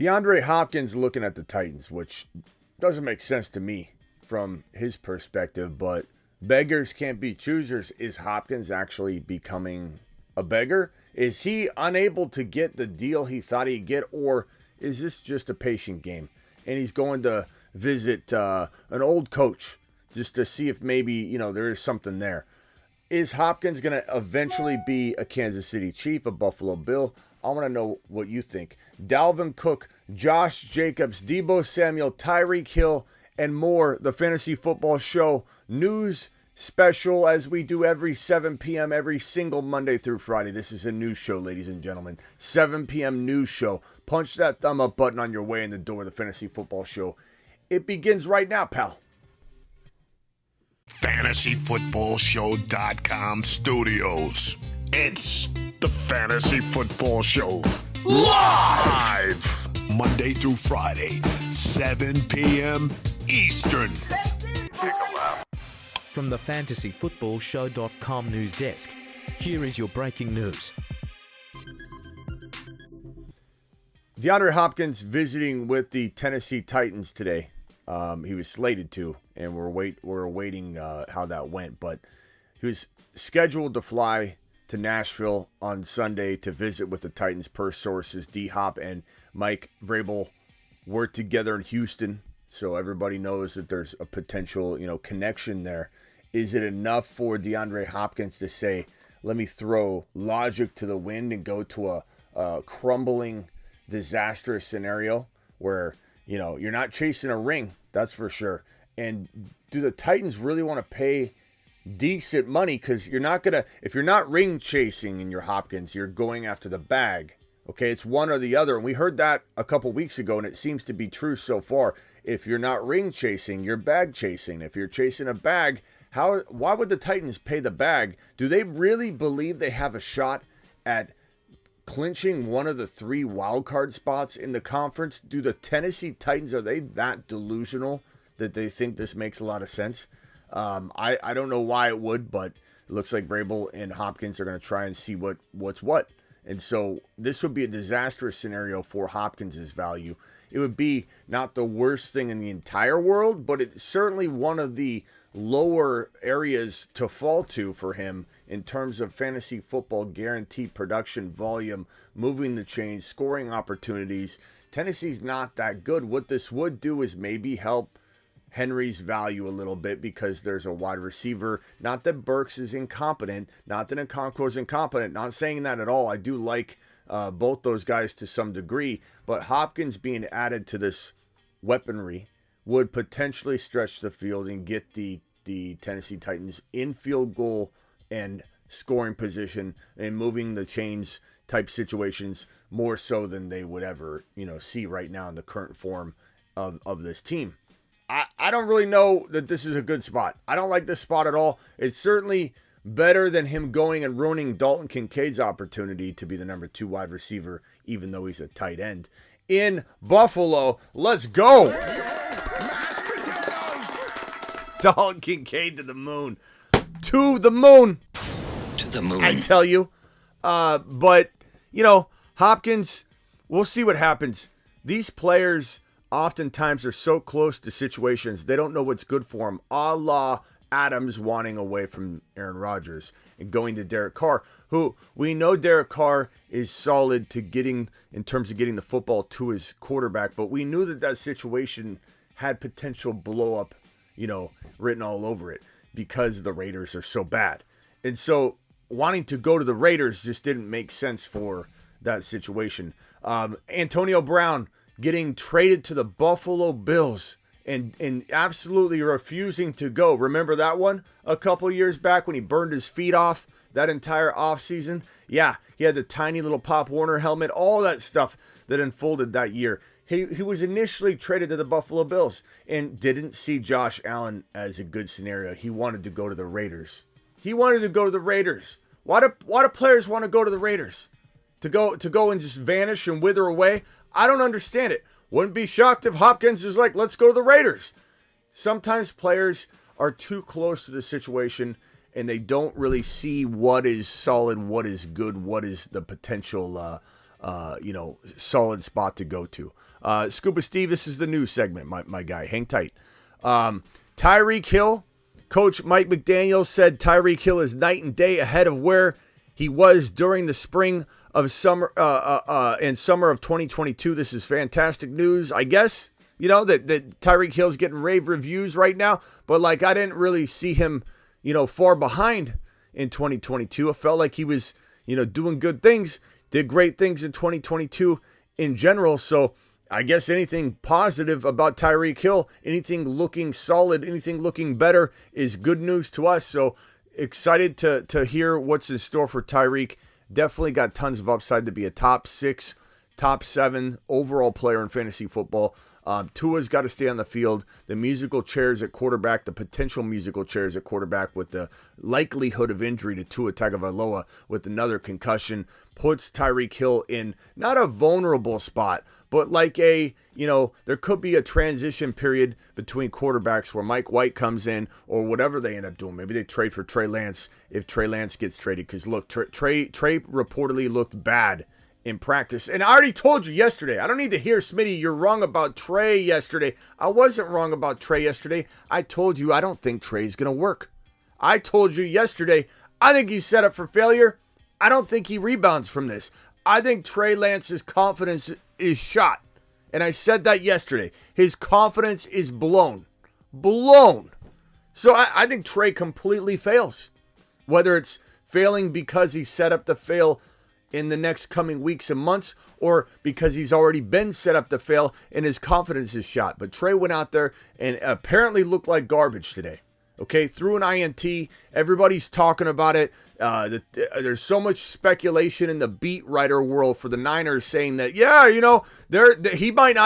DeAndre Hopkins looking at the Titans, which doesn't make sense to me from his perspective, but beggars can't be choosers. Is Hopkins actually becoming a beggar? Is he unable to get the deal he thought he'd get, or is this just a patient game? And he's going to visit an old coach just to see if maybe, there is something there. Is Hopkins going to eventually be a Kansas City Chief, a Buffalo Bill? I want to know what you think. Dalvin Cook, Josh Jacobs, Deebo Samuel, Tyreek Hill, and more. The Fantasy Football Show news special, as we do every 7 p.m. every single Monday through Friday. This is a news show, ladies and gentlemen. 7 p.m. news show. Punch that thumb up button on your way in the door. The Fantasy Football Show. It begins right now, pal. FantasyFootballShow.com studios. It's the Fantasy Football Show. Live! Monday through Friday, 7 p.m. Eastern. From the FantasyFootballShow.com news desk, here is your breaking news. DeAndre Hopkins visiting with the Tennessee Titans today. He was slated to, and we're awaiting how that went. But he was scheduled to fly to Nashville on Sunday to visit with the Titans, per sources. D-Hop and Mike Vrabel were together in Houston, so everybody knows that there's a potential, connection there. Is it enough for DeAndre Hopkins to say, let me throw logic to the wind and go to a crumbling, disastrous scenario where, you're not chasing a ring, that's for sure. And do the Titans really want to pay decent money? Because you're not going to, if you're not ring chasing in your Hopkins, you're going after the bag. Okay, it's one or the other. And we heard that a couple weeks ago, and it seems to be true so far. If you're not ring chasing, you're bag chasing. If you're chasing a bag, why would the Titans pay the bag? Do they really believe they have a shot at clinching one of the 3 wild card spots in the conference? Do the Tennessee Titans, are they that delusional that they think this makes a lot of sense? I don't know why it would, but it looks like Vrabel and Hopkins are going to try and see what's what. And so this would be a disastrous scenario for Hopkins' value. It would be not the worst thing in the entire world, but it's certainly one of the lower areas to fall to for him in terms of fantasy football guaranteed production, volume, moving the chains, scoring opportunities. Tennessee's not that good. What this would do is maybe help Henry's value a little bit because there's a wide receiver. Not that Burks is incompetent, not that Nkonkwo is incompetent, not saying that at all. I do like both those guys to some degree, but Hopkins being added to this weaponry would potentially stretch the field and get the Tennessee Titans in field goal and scoring position and moving the chains type situations more so than they would ever, see right now in the current form of this team. I don't really know that this is a good spot. I don't like this spot at all. It's certainly better than him going and ruining Dalton Kincaid's opportunity to be the number 2 wide receiver, even though he's a tight end. In Buffalo, let's go! Dalton Kincaid to the moon. To the moon! To the moon. I tell you. But, Hopkins, we'll see what happens. These players oftentimes are so close to situations, they don't know what's good for them. A la Adams wanting away from Aaron Rodgers and going to Derek Carr, who we know Derek Carr is solid to getting in terms of getting the football to his quarterback, but we knew that situation had potential blow up, written all over it because the Raiders are so bad. And so wanting to go to the Raiders just didn't make sense for that situation. Antonio Brown getting traded to the Buffalo Bills and absolutely refusing to go. Remember that one a couple years back when he burned his feet off that entire offseason? Yeah, he had the tiny little Pop Warner helmet, all that stuff that unfolded that year. He was initially traded to the Buffalo Bills and didn't see Josh Allen as a good scenario. He wanted to go to the Raiders. Why do players want to go to the Raiders? To go and just vanish and wither away? I don't understand it. Wouldn't be shocked if Hopkins is like, let's go to the Raiders. Sometimes players are too close to the situation and they don't really see what is solid, what is good, what is the potential solid spot to go to. Scuba Steve, this is the news segment, my guy. Hang tight. Tyreek Hill, Coach Mike McDaniel said Tyreek Hill is night and day ahead of where he was during the spring of summer and summer of 2022. This is fantastic news, I guess. That Tyreek Hill's getting rave reviews right now, but I didn't really see him, far behind in 2022. I felt like he was, doing good things, did great things in 2022 in general. So I guess anything positive about Tyreek Hill, anything looking solid, anything looking better is good news to us. So excited to hear what's in store for Tyreek. Definitely got tons of upside to be a top 6, top 7 overall player in fantasy football. Tua's got to stay on the field. The musical chairs at quarterback, the potential musical chairs at quarterback with the likelihood of injury to Tua Tagovailoa with another concussion puts Tyreek Hill in not a vulnerable spot, but there could be a transition period between quarterbacks where Mike White comes in or whatever they end up doing. Maybe they trade for Trey Lance if Trey Lance gets traded. Because look, Trey reportedly looked bad in practice. And I already told you yesterday, I don't need to hear, Smitty, you're wrong about Trey yesterday. I wasn't wrong about Trey yesterday. I told you I don't think Trey's going to work. I told you yesterday, I think he's set up for failure. I don't think he rebounds from this. I think Trey Lance's confidence is shot. And I said that yesterday. His confidence is blown. Blown. So I think Trey completely fails. Whether it's failing because he's set up to fail in the next coming weeks and months, or because he's already been set up to fail and his confidence is shot. But Trey went out there and apparently looked like garbage today. Okay, threw an INT. Everybody's talking about it. There's so much speculation in the beat writer world for the Niners saying that, he might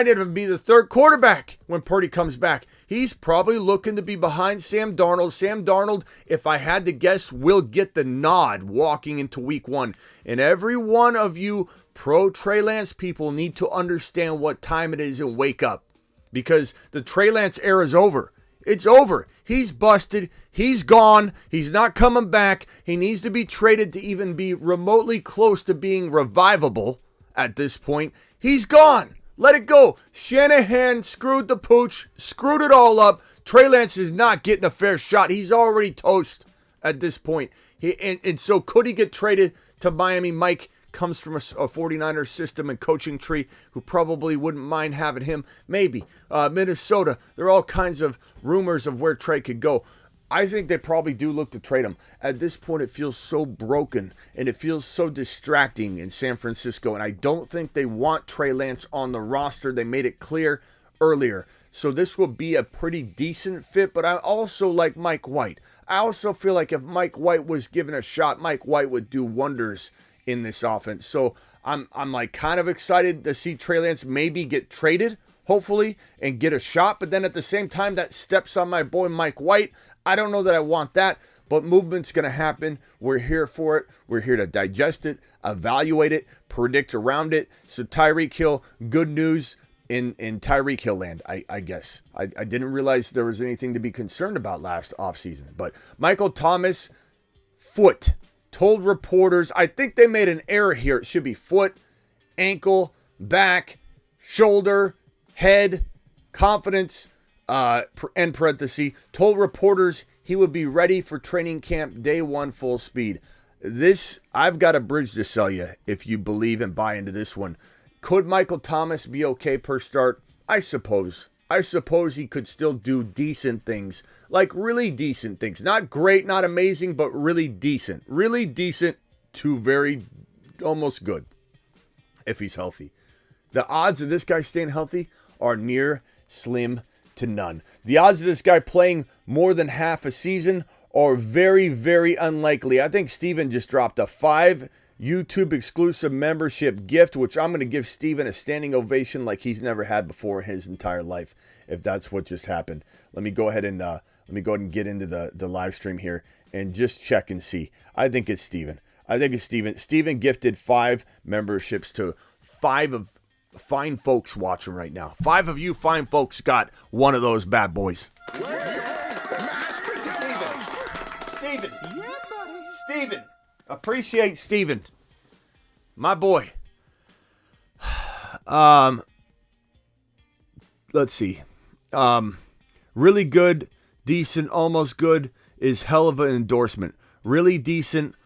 even be the third quarterback when Purdy comes back. He's probably looking to be behind Sam Darnold. Sam Darnold, if I had to guess, will get the nod walking into week 1. And every one of you pro Trey Lance people need to understand what time it is and wake up, because the Trey Lance era is over. It's over. He's busted. He's gone. He's not coming back. He needs to be traded to even be remotely close to being revivable at this point. He's gone. Let it go. Shanahan screwed the pooch, screwed it all up. Trey Lance is not getting a fair shot. He's already toast at this point. And so could he get traded to Miami? Mike comes from a 49ers system and coaching tree who probably wouldn't mind having him. Maybe. Minnesota. There are all kinds of rumors of where Trey could go. I think they probably do look to trade him. At this point, it feels so broken and it feels so distracting in San Francisco. And I don't think they want Trey Lance on the roster. They made it clear earlier. So this will be a pretty decent fit, but I also like Mike White. I also feel like if Mike White was given a shot, Mike White would do wonders in this offense. So I'm kind of excited to see Trey Lance maybe get traded, hopefully, and get a shot. But then at the same time, that steps on my boy Mike White. I don't know that I want that, but movement's going to happen. We're here for it. We're here to digest it, evaluate it, predict around it. So Tyreek Hill, good news in Tyreek Hill land, I guess. I didn't realize there was anything to be concerned about last offseason. But Michael Thomas, foot. Told reporters, I think they made an error here. It should be foot, ankle, back, shoulder, head, confidence, end parenthesis. Told reporters he would be ready for training camp day 1 full speed. This, I've got a bridge to sell you if you believe and buy into this one. Could Michael Thomas be okay per start? I suppose. I suppose he could still do decent things, like really decent things. Not great, not amazing, but really decent. Really decent to very almost good if he's healthy. The odds of this guy staying healthy are near slim to none. The odds of this guy playing more than half a season are very, very unlikely. I think Steven just dropped a 5 YouTube exclusive membership gift, which I'm going to give Steven a standing ovation like he's never had before in his entire life, if that's what just happened. Let me go ahead and get into the live stream here and just check and see. I think it's Steven. Steven gifted 5 memberships to 5 of fine folks watching right now. 5 of you fine folks got one of those bad boys. Steven. Appreciate Steven. my boy. Let's see. Really good, decent, almost good is hell of an endorsement. Really decent,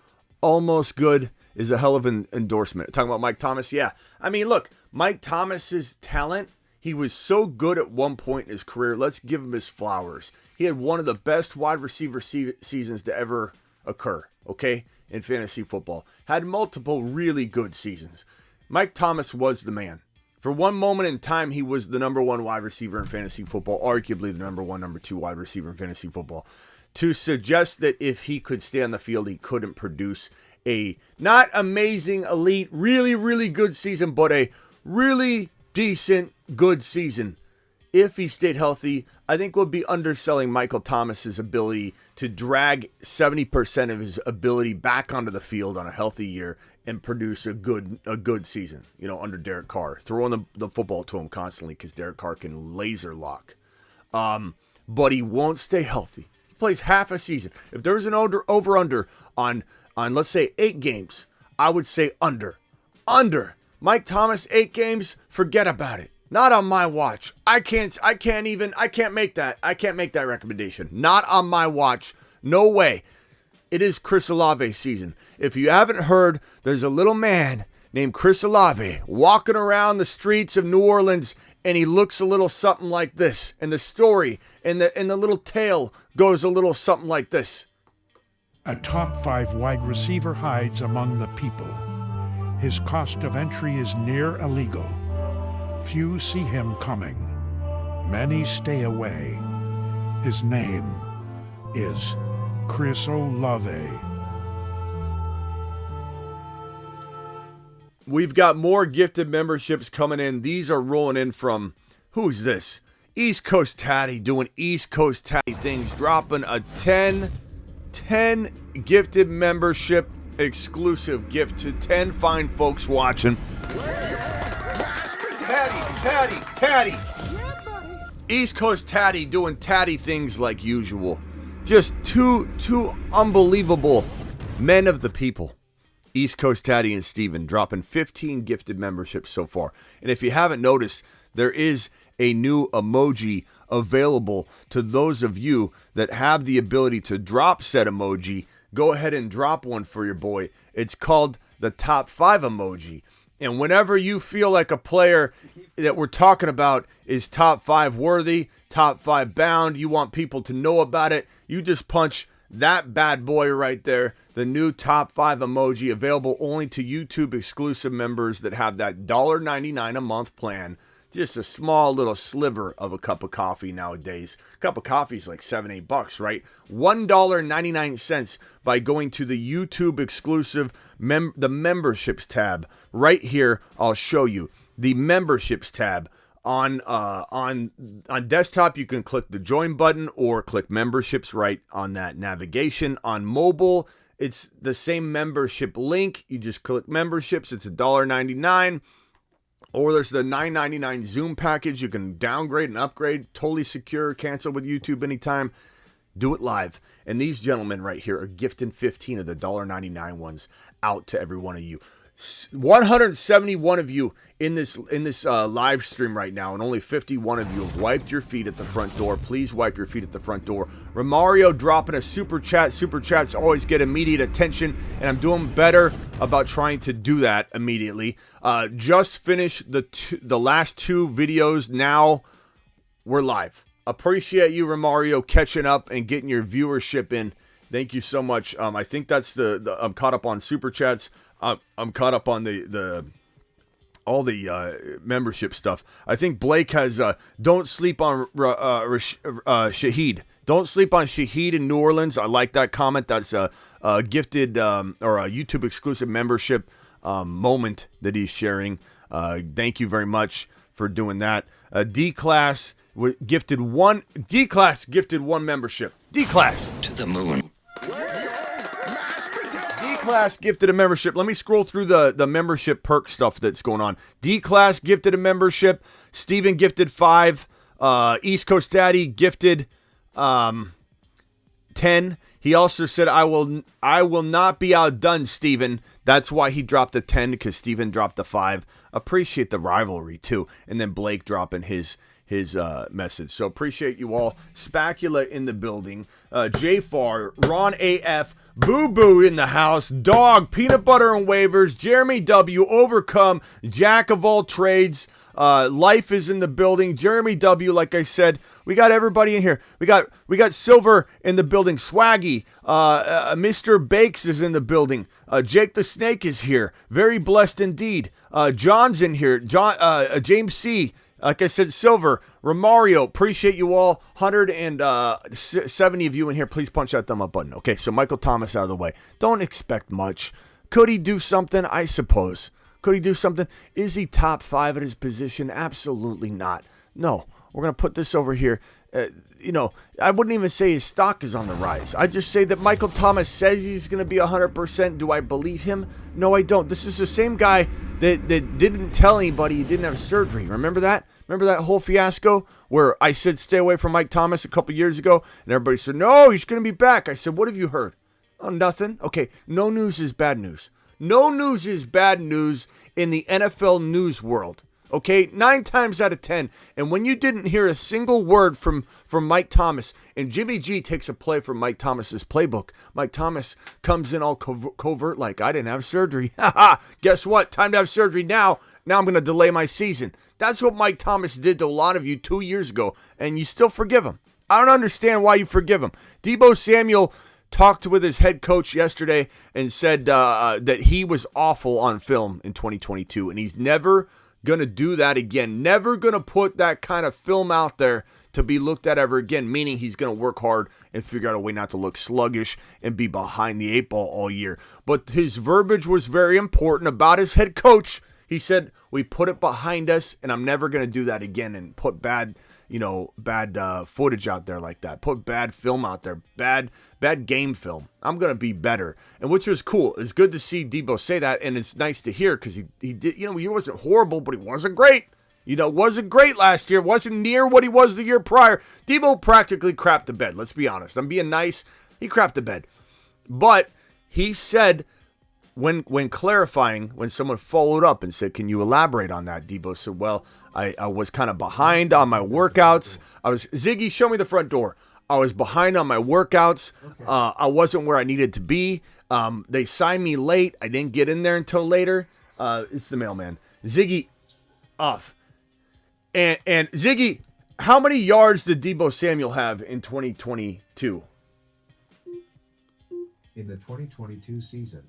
almost good is a hell of an endorsement. Talking about Mike Thomas, yeah. I mean, look, Mike Thomas's talent, he was so good at one point in his career. Let's give him his flowers. He had one of the best wide receiver seasons to ever occur, okay, in fantasy football. Had multiple really good seasons. Mike Thomas was the man. For one moment in time, he was the number one wide receiver in fantasy football, arguably the number one, number two wide receiver in fantasy football. To suggest that if he could stay on the field, he couldn't produce a not amazing, elite, really, really good season, but a really decent, good season. If he stayed healthy, I think would be underselling Michael Thomas's ability to drag 70% of his ability back onto the field on a healthy year and produce a good season, under Derek Carr. Throwing the football to him constantly because Derek Carr can laser lock. But he won't stay healthy. He plays half a season. If there was an over-under on let's say 8 games, I would say under. Under. Mike Thomas, 8 games, forget about it. Not on my watch. I can't make that recommendation. Not on my watch. No way. It is Chris Olave season. If you haven't heard, there's a little man named Chris Olave walking around the streets of New Orleans, and he looks a little something like this. And the story and the little tale goes a little something like this. A top 5 wide receiver hides among the people. His cost of entry is near illegal. Few see him coming. Many stay away. His name is Chris Olave. We've got more gifted memberships coming in. These are rolling in from, who's this? East Coast Tatty doing East Coast Tatty things, dropping a 10 gifted membership exclusive gift to 10 fine folks watching. Tatty. East Coast Tatty doing Tatty things like usual. Just two unbelievable men of the people. East Coast Tatty and Steven dropping 15 gifted memberships so far. And if you haven't noticed, there is a new emoji available to those of you that have the ability to drop said emoji. Go ahead and drop one for your boy. It's called the top 5 emoji. And whenever you feel like a player that we're talking about is top 5 worthy, top 5 bound, you want people to know about it, you just punch that bad boy right there, the new top 5 emoji, available only to YouTube exclusive members that have that $1.99 a month plan. Just a small little sliver of a cup of coffee nowadays. A cup of coffee is like $7-8, right? $1.99 by going to the YouTube exclusive the memberships tab right here. I'll show you the memberships tab on desktop. You can click the join button or click memberships right on that navigation. On mobile, it's the same membership link. You just click memberships. It's $1.99. Or there's the $9.99 Zoom package. You can downgrade and upgrade. Totally secure. Cancel with YouTube anytime. Do it live. And these gentlemen right here are gifting 15 of the $1.99 ones out to every one of you. 171 of you in this live stream right now, and only 51 of you have wiped your feet at the front door. Please wipe your feet at the front door. Romario dropping a super chat. Super chats always get immediate attention, and I'm doing better about trying to do that immediately. Just finished the last 2 videos. Now we're live. Appreciate you, Romario, catching up and getting your viewership in. Thank you so much. I think that's I'm caught up on super chats. I'm caught up on all the membership stuff. I think Blake has don't sleep on Shaheed. Don't sleep on Shaheed in New Orleans. I like that comment. That's a gifted or a YouTube exclusive membership moment that he's sharing. Thank you very much for doing that. D-Class gifted one membership. D-Class To the moon. D-Class gifted a membership. Let me scroll through the membership perk stuff that's going on. D-Class gifted a membership. Steven gifted 5. East Coast Daddy gifted 10. He also said, I will not be outdone, Steven. That's why he dropped a 10, because Steven dropped a 5. Appreciate the rivalry, too. And then Blake dropping his message. So appreciate you all. Spacula in the building. J-Far, Ron AF, Boo Boo in the house, Dog, Peanut Butter and Waivers, Jeremy W, Overcome, Jack of all trades. Life is in the building. Jeremy W, like I said, we got everybody in here. We got Silver in the building. Swaggy, Mr. Bakes is in the building. Jake the Snake is here. Very blessed indeed. John's in here. James C. Like I said, Silver, Romario, appreciate you all. 170 of you in here. Please punch that thumb up button. Okay, so Michael Thomas out of the way. Don't expect much. Could he do something? I suppose. Could he do something? Is he top 5 at his position? Absolutely not. No, we're going to put this over here. I wouldn't even say his stock is on the rise. I just say that Michael Thomas says he's going to be 100%. Do I believe him? No, I don't. This is the same guy that didn't tell anybody he didn't have surgery. Remember that? Remember that whole fiasco where I said stay away from Mike Thomas a couple years ago? And everybody said, no, he's going to be back. I said, what have you heard? Oh, nothing. Okay, no news is bad news. No news is bad news in the NFL news world. Okay, 9 times out of 10. And when you didn't hear a single word from Mike Thomas, and Jimmy G takes a play from Mike Thomas's playbook, Mike Thomas comes in all covert like, I didn't have surgery. Guess what? Time to have surgery now. Now I'm going to delay my season. That's what Mike Thomas did to a lot of you 2 years ago, and you still forgive him. I don't understand why you forgive him. Deebo Samuel talked with his head coach yesterday and said that he was awful on film in 2022, and he's never going to do that again. Never going to put that kind of film out there to be looked at ever again, meaning he's going to work hard and figure out a way not to look sluggish and be behind the 8 ball all year. But his verbiage was very important about his head coach. He said, we put it behind us, and I'm never going to do that again and put bad footage out there like that. Put bad film out there, bad game film. I'm going to be better. And which was cool. It's good to see Deebo say that, and it's nice to hear because he did, he wasn't horrible, but he wasn't great. Wasn't great last year. Wasn't near what he was the year prior. Deebo practically crapped the bed. Let's be honest. I'm being nice. He crapped the bed. But he said, when clarifying, when someone followed up and said, can you elaborate on that? Deebo said, well, I was kind of behind on my workouts. Ziggy, show me the front door. I was behind on my workouts. Okay. I wasn't where I needed to be. They signed me late. I didn't get in there until later. It's the mailman. Ziggy, off. And Ziggy, how many yards did Deebo Samuel have in 2022? In the 2022 season,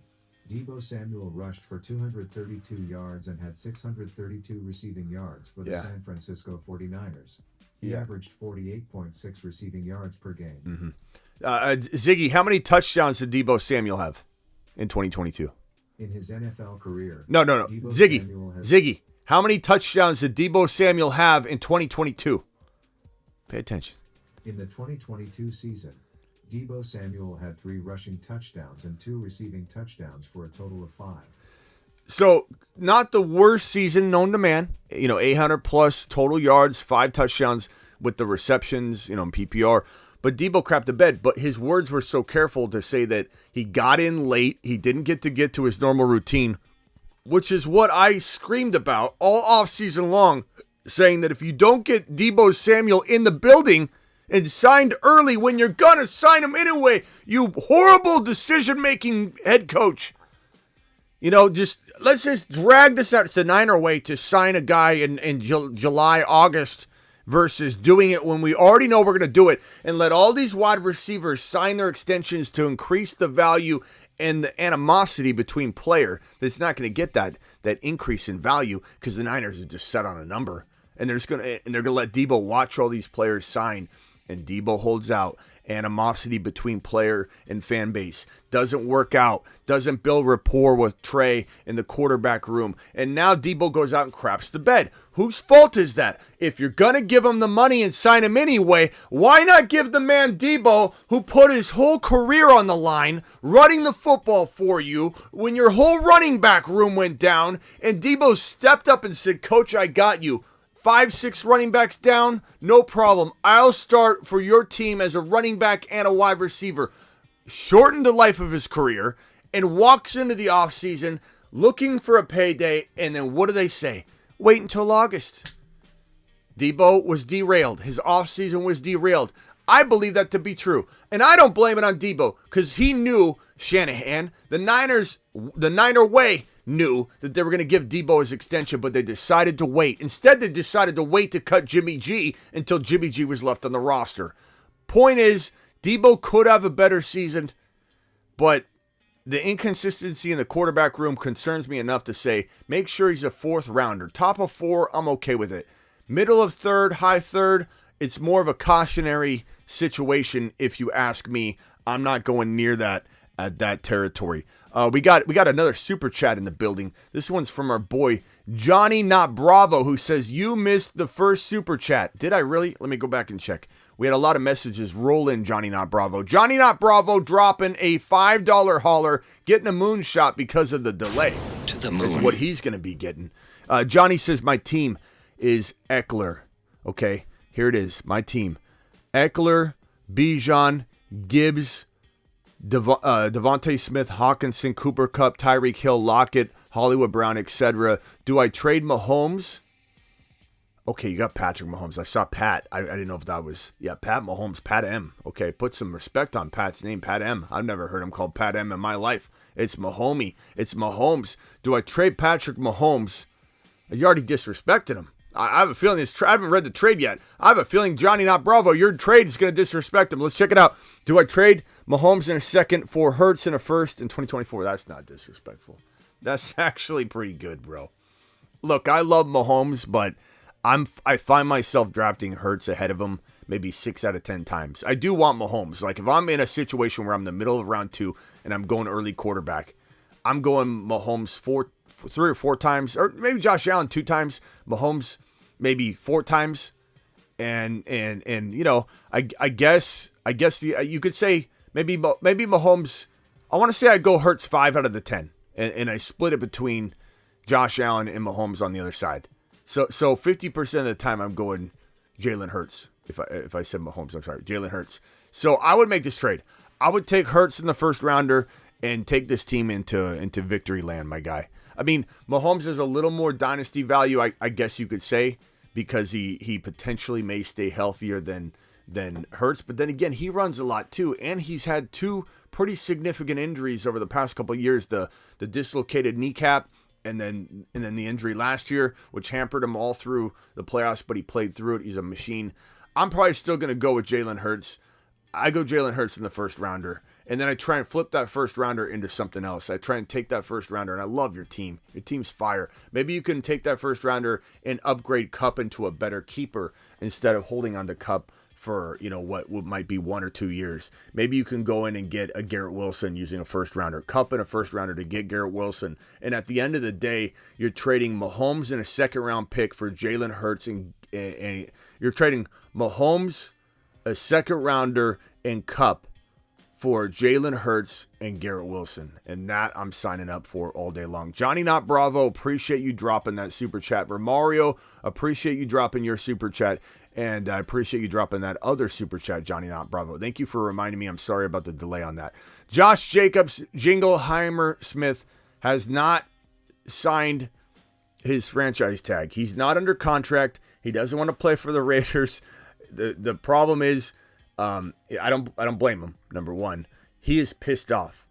Deebo Samuel rushed for 232 yards and had 632 receiving yards for the San Francisco 49ers. He averaged 48.6 receiving yards per game. Mm-hmm. Ziggy, how many touchdowns did Deebo Samuel have in 2022? In his NFL career. No. Ziggy, how many touchdowns did Deebo Samuel have in 2022? Pay attention. In the 2022 season, Deebo Samuel had 3 rushing touchdowns and 2 receiving touchdowns for a total of 5. So, not the worst season known to man. 800 plus total yards, 5 touchdowns with the receptions, in PPR. But Deebo crapped the bed. But his words were so careful to say that he got in late. He didn't get to his normal routine, which is what I screamed about all offseason long, saying that if you don't get Deebo Samuel in the building and signed early when you're going to sign him anyway, you horrible decision-making head coach. Let's just drag this out. It's the Niner way to sign a guy in July, August versus doing it when we already know we're going to do it, and let all these wide receivers sign their extensions to increase the value and the animosity between player that's not going to get that increase in value because the Niners are just set on a number, and they're going to let Deebo watch all these players sign. And Deebo holds out. Animosity between player and fan base. Doesn't work out. Doesn't build rapport with Trey in the quarterback room. And now Deebo goes out and craps the bed. Whose fault is that? If you're going to give him the money and sign him anyway, why not give the man Deebo, who put his whole career on the line, running the football for you, when your whole running back room went down, and Deebo stepped up and said, Coach, I got you. 5-6 running backs down, no problem. I'll start for your team as a running back and a wide receiver. shortened the life of his career, and walks into the offseason looking for a payday, and then what do they say? Wait until August. Deebo was derailed. His offseason was derailed. I believe that to be true. And I don't blame it on Deebo because he knew Shanahan, the Niner way knew that they were going to give Deebo his extension, but they decided to wait. Instead, they decided to wait to cut Jimmy G until Jimmy G was left on the roster. Point is, Deebo could have a better season, but the inconsistency in the quarterback room concerns me enough to say, make sure he's a 4th rounder. Top of 4, I'm okay with it. Middle of 3rd, high 3rd, it's more of a cautionary situation if you ask me. I'm not going near that at that territory. We got another super chat in the building. This one's from our boy Johnny Not Bravo, who says, you missed the first super chat. Did I really? Let me go back and check. We had a lot of messages roll in, Johnny Not Bravo. Johnny Not Bravo dropping a $5 hauler, getting a moonshot because of the delay. To the moon. Is what he's going to be getting. Johnny says, my team is Eckler. Okay, here it is. My team. Eckler, Bijan, Gibbs, Devontae Smith, Hawkinson, Cooper Kupp, Tyreek Hill, Lockett, Hollywood Brown, etc. Do I trade Mahomes? Okay, you got Patrick Mahomes. I saw Pat. I didn't know if that was... Yeah, Pat Mahomes. Pat M. Okay, put some respect on Pat's name. Pat M. I've never heard him called Pat M in my life. It's Mahomey. It's Mahomes. Do I trade Patrick Mahomes? You already disrespected him. I have a feeling I haven't read the trade yet. I have a feeling, Johnny Not Bravo, your trade is going to disrespect him. Let's check it out. Do I trade Mahomes in a second for Hurts in a first in 2024? That's not disrespectful. That's actually pretty good, bro. Look, I love Mahomes, but I find myself drafting Hurts ahead of him maybe 6 out of 10 times. I do want Mahomes. Like, if I'm in a situation where I'm in the middle of round 2 and I'm going early quarterback, I'm going Mahomes 3 or 4 times, or maybe Josh Allen 2 times, Mahomes maybe 4 times, and you know, I guess you could say maybe Mahomes. I want to say I go Hurts 5 out of the 10, and I split it between Josh Allen and Mahomes on the other side. So 50% of the time I'm going Jalen Hurts. If I said Mahomes, I'm sorry, Jalen Hurts. So I would make this trade. I would take Hurts in the first rounder and take this team into victory land, my guy. I mean, Mahomes has a little more dynasty value, I guess you could say, because he potentially may stay healthier than Hurts. But then again, he runs a lot too, and he's had 2 pretty significant injuries over the past couple of years: the dislocated kneecap, and then the injury last year, which hampered him all through the playoffs. But he played through it. He's a machine. I'm probably still going to go with Jalen Hurts. I go Jalen Hurts in the first rounder, and then I try and flip that first rounder into something else. I try and take that first rounder, and I love your team. Your team's fire. Maybe you can take that first rounder and upgrade Kupp into a better keeper instead of holding on to Kupp for, you know, what might be 1 or 2 years. Maybe you can go in and get a Garrett Wilson using a first rounder, Kupp in a first rounder to get Garrett Wilson. And at the end of the day, you're trading Mahomes in a second round pick for Jalen Hurts, and you're trading Mahomes, a second rounder, and Kupp for Jalen Hurts and Garrett Wilson. And that I'm signing up for all day long. Johnny Not Bravo, appreciate you dropping that super chat. Romario, appreciate you dropping your super chat. And I appreciate you dropping that other super chat, Johnny Not Bravo. Thank you for reminding me. I'm sorry about the delay on that. Josh Jacobs, Jingleheimer Smith, has not signed his franchise tag. He's not under contract. He doesn't want to play for the Raiders. The problem is, I don't blame him. Number one, he is pissed off.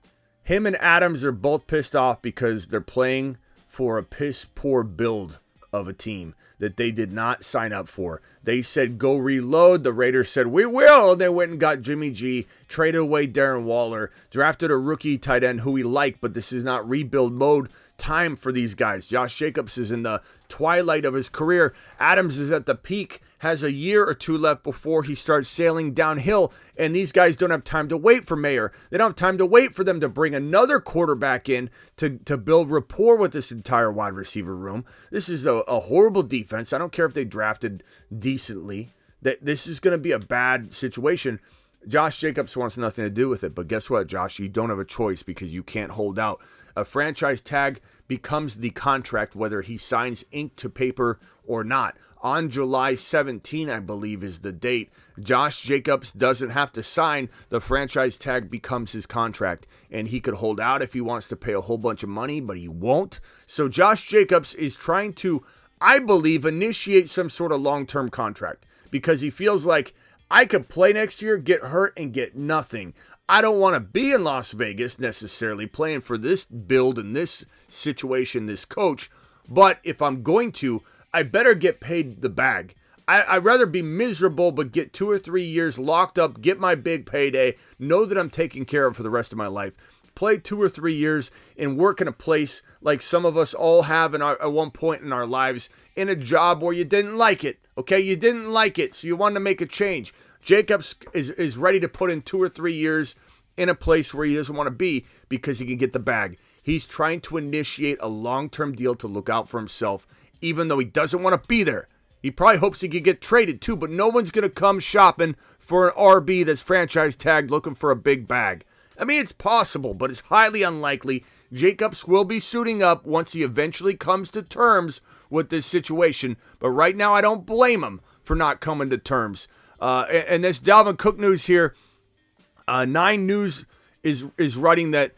Him and Adams are both pissed off because they're playing for a piss poor build of a team that they did not sign up for. They said, go reload. The Raiders said, we will. They went and got Jimmy G, traded away Darren Waller, drafted a rookie tight end who we like, but this is not rebuild mode time for these guys. Josh Jacobs is in the twilight of his career. Adams is at the peak, has a year or 2 left before he starts sailing downhill, and these guys don't have time to wait for Mayer. They don't have time to wait for them to bring another quarterback in to build rapport with this entire wide receiver room. This is a horrible defense. I don't care if they drafted decently. This is going to be a bad situation. Josh Jacobs wants nothing to do with it, but guess what, Josh? You don't have a choice because you can't hold out A franchise tag becomes the contract, whether he signs ink to paper or not. On July 17, I believe, is the date. Josh Jacobs doesn't have to sign. The franchise tag becomes his contract, and he could hold out if he wants to pay a whole bunch of money, but he won't. So Josh Jacobs is trying to, I believe, initiate some sort of long-term contract because he feels like, I could play next year, get hurt, and get nothing. I don't want to be in Las Vegas necessarily playing for this build and this situation, this coach. But if I'm going to, I better get paid the bag. I'd rather be miserable but get 2 or 3 years locked up, get my big payday, know that I'm taken care of for the rest of my life. Play 2 or 3 years and work in a place like some of us all have at one point in our lives, in a job where you didn't like it. Okay, you didn't like it, so you wanted to make a change. Jacobs is ready to put in 2 or 3 years in a place where he doesn't want to be because he can get the bag. He's trying to initiate a long-term deal to look out for himself, even though he doesn't want to be there. He probably hopes he could get traded too, but no one's going to come shopping for an RB that's franchise tagged looking for a big bag. I mean, it's possible, but it's highly unlikely. Jacobs will be suiting up once he eventually comes to terms with this situation, but right now I don't blame him for not coming to terms. And this Dalvin Cook news here, 9 News is writing that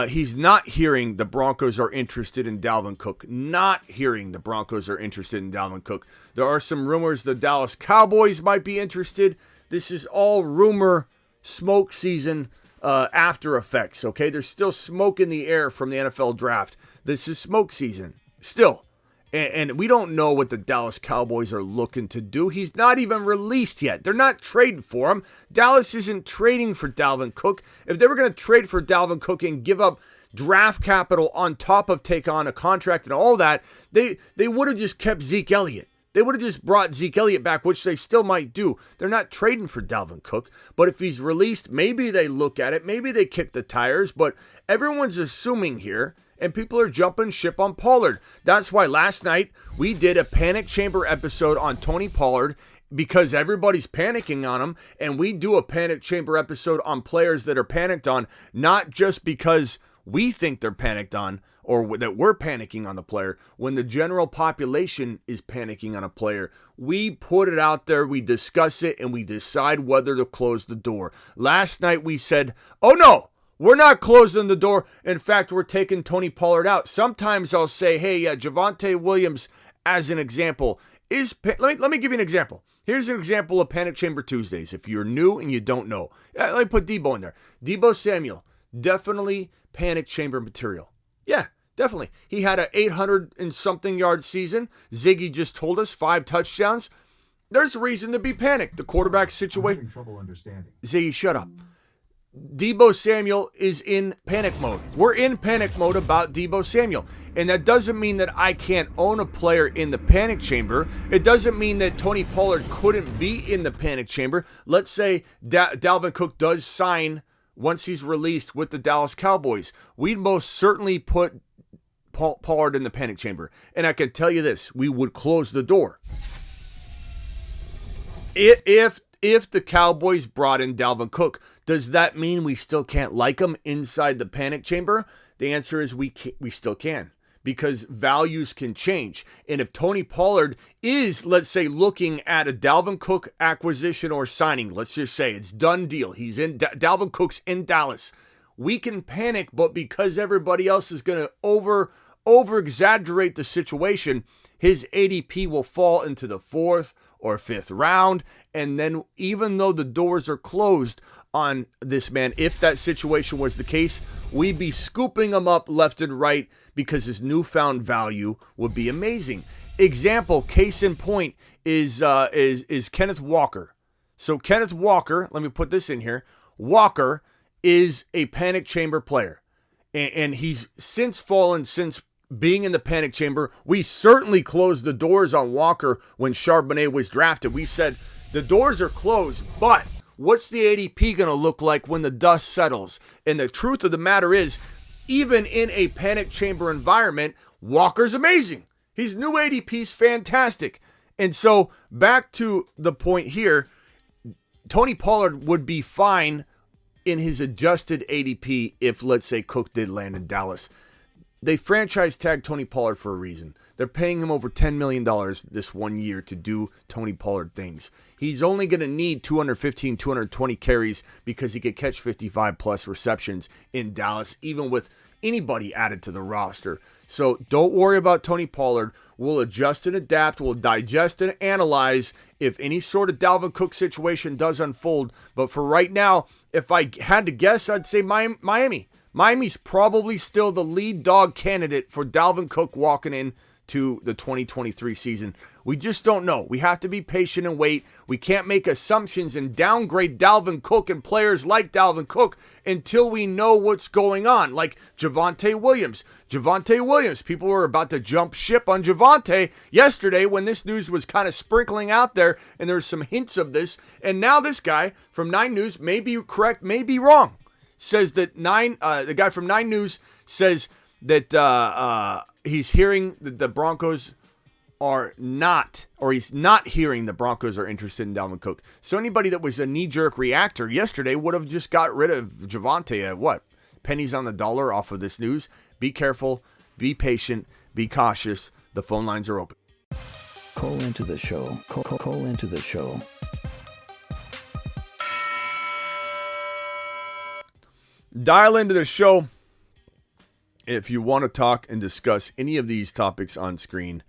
he's not hearing the Broncos are interested in Dalvin Cook. Not hearing the Broncos are interested in Dalvin Cook. There are some rumors the Dallas Cowboys might be interested. This is all rumor, smoke season, after effects, okay? There's still smoke in the air from the NFL draft. This is smoke season, still. And we don't know what the Dallas Cowboys are looking to do. He's not even released yet. They're not trading for him. Dallas isn't trading for Dalvin Cook. If they were going to trade for Dalvin Cook and give up draft capital on top of take on a contract and all that, they would have just kept Zeke Elliott. They would have just brought Zeke Elliott back, which they still might do. They're not trading for Dalvin Cook. But if he's released, maybe they look at it. Maybe they kick the tires. But everyone's assuming here, and people are jumping ship on Pollard. That's why last night we did a panic chamber episode on Tony Pollard because everybody's panicking on him. And we do a panic chamber episode on players that are panicked on, not just because we think they're panicked on or that we're panicking on the player. When the general population is panicking on a player, we put it out there, we discuss it, and we decide whether to close the door. Last night we said, oh no, we're not closing the door. In fact, we're taking Tony Pollard out. Sometimes I'll say, hey, Javonte Williams, as an example, let me give you an example. Here's an example of Panic Chamber Tuesdays. If you're new and you don't know, let me put Deebo in there. Deebo Samuel, definitely Panic Chamber material. Yeah, definitely. He had an 800 and something yard season. Ziggy just told us 5 touchdowns. There's reason to be panicked. The quarterback situation. I'm having trouble understanding. Ziggy, shut up. Deebo Samuel is in panic mode. We're in panic mode about Deebo Samuel. And that doesn't mean that I can't own a player in the panic chamber. It doesn't mean that Tony Pollard couldn't be in the panic chamber. Let's say Dalvin Cook does sign once he's released with the Dallas Cowboys. We'd most certainly put Pollard in the panic chamber. And I can tell you this, we would close the door. If the Cowboys brought in Dalvin Cook, does that mean we still can't like him inside the panic chamber? The answer is we still can, because values can change. And if Tony Pollard is, let's say, looking at a Dalvin Cook acquisition or signing, let's just say it's done deal. He's in Dalvin Cook's in Dallas. We can panic, but because everybody else is going to over exaggerate the situation, his ADP will fall into the 4th or 5th round. And then even though the doors are closed on this man, if that situation was the case, we'd be scooping him up left and right because his newfound value would be amazing. Example, case in point is Kenneth Walker. So Kenneth Walker, let me put this in here. Walker is a panic chamber player. And he's since fallen since being in the panic chamber. We certainly closed the doors on Walker when Charbonnet was drafted. We said the doors are closed, but what's the ADP going to look like when the dust settles? And the truth of the matter is, even in a panic chamber environment, Walker's amazing. His new ADP's fantastic. And so back to the point here, Tony Pollard would be fine in his adjusted ADP if, let's say, Cook did land in Dallas. They franchise tagged Tony Pollard for a reason. They're paying him over $10 million this 1 year to do Tony Pollard things. He's only going to need 215, 220 carries because he could catch 55-plus receptions in Dallas, even with anybody added to the roster. So don't worry about Tony Pollard. We'll adjust and adapt. We'll digest and analyze if any sort of Dalvin Cook situation does unfold. But for right now, if I had to guess, I'd say Miami. Miami's probably still the lead dog candidate for Dalvin Cook walking in to the 2023 season. We just don't know. We have to be patient and wait. We can't make assumptions and downgrade Dalvin Cook and players like Dalvin Cook until we know what's going on. Like Javonte Williams. Javonte Williams. People were about to jump ship on Javonte yesterday when this news was kind of sprinkling out there and there were some hints of this. And now this guy from 9 News, may be correct, may be wrong, says that the guy from 9 News says that he's hearing that the Broncos are not, or he's not hearing the Broncos are interested in Dalvin Cook. So anybody that was a knee-jerk reactor yesterday would have just got rid of Javonte at what? Pennies on the dollar off of this news. Be careful, be patient, be cautious. The phone lines are open. Call into the show. Call into the show. Dial into the show if you want to talk and discuss any of these topics on screen,